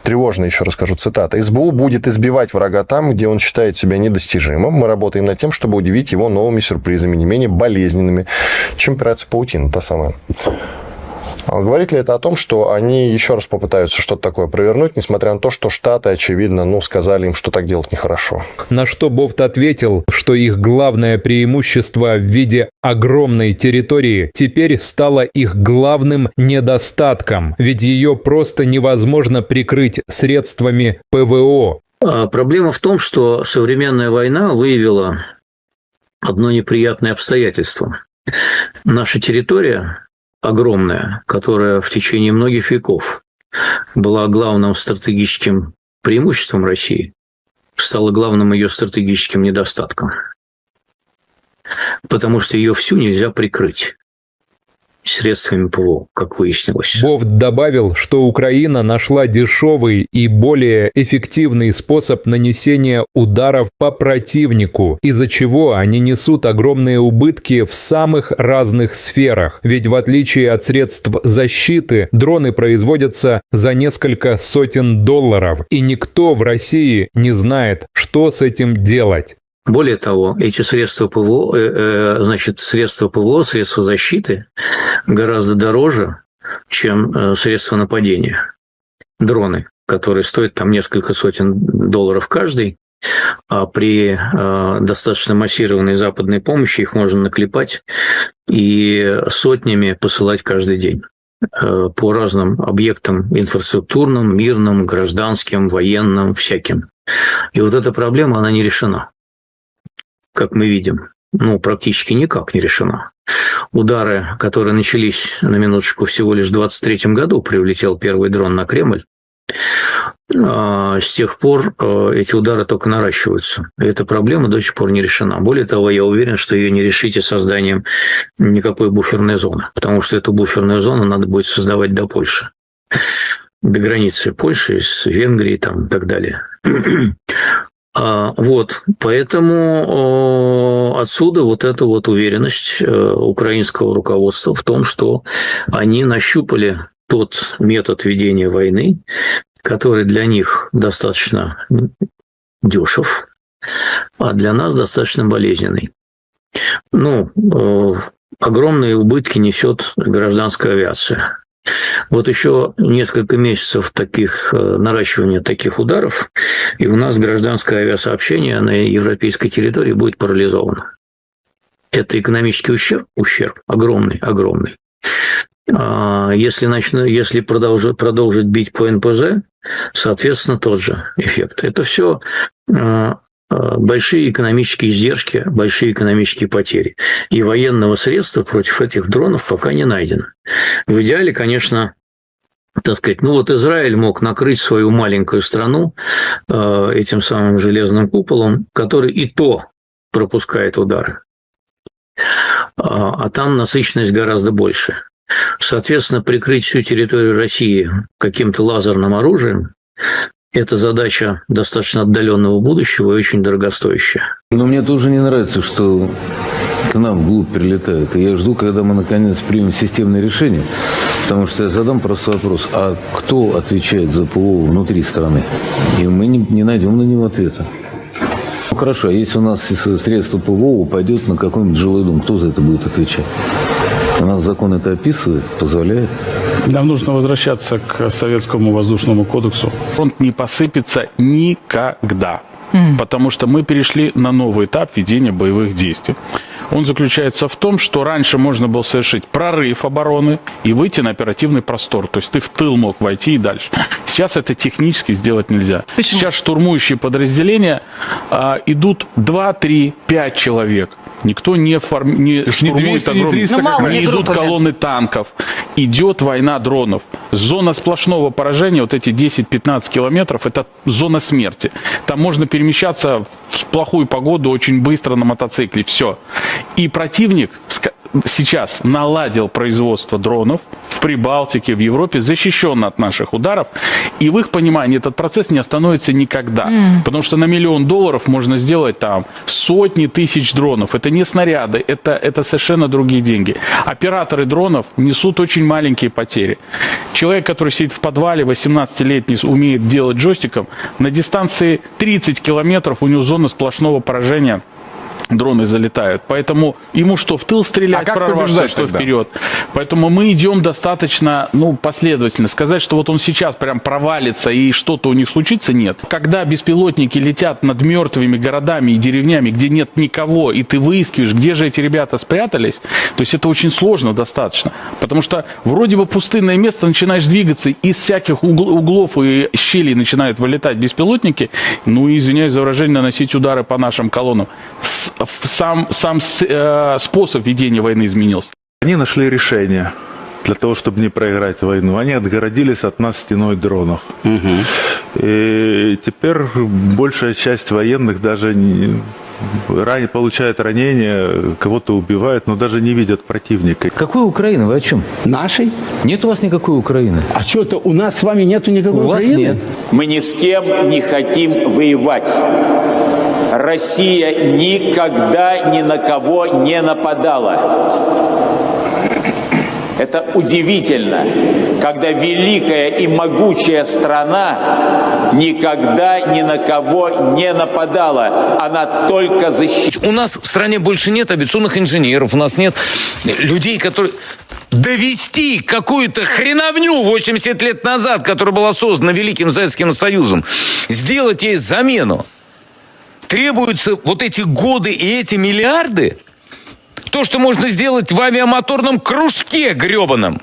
Speaker 23: Тревожно, еще расскажу, цитата. «СБУ будет избивать врага там, где он считает себя недостижимым. Мы работаем над тем, чтобы удивить его новыми сюрпризами, не менее болезненными, чем операция «Паутина», та самая». Говорит ли это о том, что они еще раз попытаются что-то такое провернуть, несмотря на то, что Штаты, очевидно, сказали им, что так делать нехорошо?
Speaker 12: На что Бофт ответил, что их главное преимущество в виде огромной территории теперь стало их главным недостатком, ведь ее просто невозможно прикрыть средствами ПВО.
Speaker 7: Проблема в том, что современная война выявила одно неприятное обстоятельство. Наша территория огромная, которая в течение многих веков была главным стратегическим преимуществом России, стала главным ее стратегическим недостатком. Потому что ее всю нельзя прикрыть средствами ПВО, как выяснилось.
Speaker 12: Бофт добавил, что Украина нашла дешевый и более эффективный способ нанесения ударов по противнику, из-за чего они несут огромные убытки в самых разных сферах. Ведь в отличие от средств защиты, дроны производятся за несколько сотен долларов, и никто в России не знает, что с этим делать.
Speaker 7: Более того, эти средства ПВО, средства защиты гораздо дороже, чем средства нападения. Дроны, которые стоят там несколько сотен долларов каждый, а при достаточно массированной западной помощи их можно наклепать и сотнями посылать каждый день по разным объектам инфраструктурным, мирным, гражданским, военным, всяким. И вот эта проблема, она не решена. Как мы видим, практически никак не решена. Удары, которые начались, на минуточку, всего лишь в 23-м году, прилетел первый дрон на Кремль, с тех пор эти удары только наращиваются. И эта проблема до сих пор не решена. Более того, я уверен, что ее не решите созданием никакой буферной зоны, потому что эту буферную зону надо будет создавать до Польши, до границы Польши, с Венгрией и так далее. Поэтому отсюда вот эта вот уверенность украинского руководства в том, что они нащупали тот метод ведения войны, который для них достаточно дешев, а для нас достаточно болезненный. Огромные убытки несет гражданская авиация. Вот еще несколько месяцев наращивания таких ударов, и у нас гражданское авиасообщение на европейской территории будет парализовано. Это экономический ущерб огромный. Если продолжить бить по НПЗ, соответственно, тот же эффект. Это все большие экономические издержки, большие экономические потери. И военного средства против этих дронов пока не найдено. В идеале, конечно, Израиль мог накрыть свою маленькую страну этим самым железным куполом, который и то пропускает удары. А там насыщенность гораздо больше. Соответственно, прикрыть всю территорию России каким-то лазерным оружием – это задача достаточно отдаленного будущего и очень дорогостоящая.
Speaker 16: Но мне тоже не нравится, что к нам вглубь прилетают. И я жду, когда мы наконец примем системное решение. Потому что я задам просто вопрос, а кто отвечает за ПВО внутри страны? И мы не найдем на него ответа. Хорошо, а если у нас средство ПВО упадет на какой-нибудь жилой дом, кто за это будет отвечать? У нас закон это описывает, позволяет.
Speaker 22: Нам нужно возвращаться к Советскому воздушному кодексу. Фронт не посыпется никогда, потому что мы перешли на новый этап ведения боевых действий. Он заключается в том, что раньше можно было совершить прорыв обороны и выйти на оперативный простор. То есть ты в тыл мог войти и дальше. Сейчас это технически сделать нельзя. Почему? Сейчас штурмующие подразделения идут 2, 3, 5 человек. Никто не штурмует огромные. Не идут колонны танков. идет война дронов. Зона сплошного поражения, вот эти 10-15 километров, это зона смерти. Там можно перемещаться в плохую погоду очень быстро на мотоцикле, все. И противник сейчас наладил производство дронов в Прибалтике, в Европе, защищенно от наших ударов. И в их понимании этот процесс не остановится никогда. Потому что на $1 миллион можно сделать там сотни тысяч дронов. Это не снаряды, это совершенно другие деньги. Операторы дронов несут очень маленькие потери. Человек, который сидит в подвале, 18-летний, умеет делать джойстиком, на дистанции 30 километров у него зона сплошного поражения. Дроны залетают. Поэтому ему что, в тыл стрелять, прорваться, что тогда вперед. Поэтому мы идем достаточно последовательно. Сказать, что вот он сейчас прям провалится и что-то у них случится, нет. Когда беспилотники летят над мертвыми городами и деревнями, где нет никого, и ты выискиваешь, где же эти ребята спрятались, то есть это очень сложно достаточно. Потому что вроде бы пустынное место, начинаешь двигаться, из всяких углов и щелей начинают вылетать беспилотники, ну и, извиняюсь за выражение, наносить удары по нашим колоннам. Сам способ ведения войны изменился.
Speaker 8: Они нашли решение для того, чтобы не проиграть войну. Они отгородились от нас стеной дронов. И теперь большая часть военных даже получают ранения, кого-то убивают, но даже не видят противника.
Speaker 4: Какой Украины? Вы о чем?
Speaker 10: Нашей?
Speaker 4: Нет у вас никакой Украины.
Speaker 10: А что это, у нас с вами нету никакой Украины?
Speaker 4: У вас нет.
Speaker 15: Мы ни с кем не хотим воевать. Россия никогда ни на кого не нападала. Это удивительно, когда великая и могучая страна никогда ни на кого не нападала. Она только защищала.
Speaker 18: У нас в стране больше нет авиационных инженеров, у нас нет людей, которые... Довести какую-то хреновню 80 лет назад, которая была создана Великим Советским Союзом, сделать ей замену. Требуются вот эти годы и эти миллиарды. То, что можно сделать в авиамоторном кружке гребаном.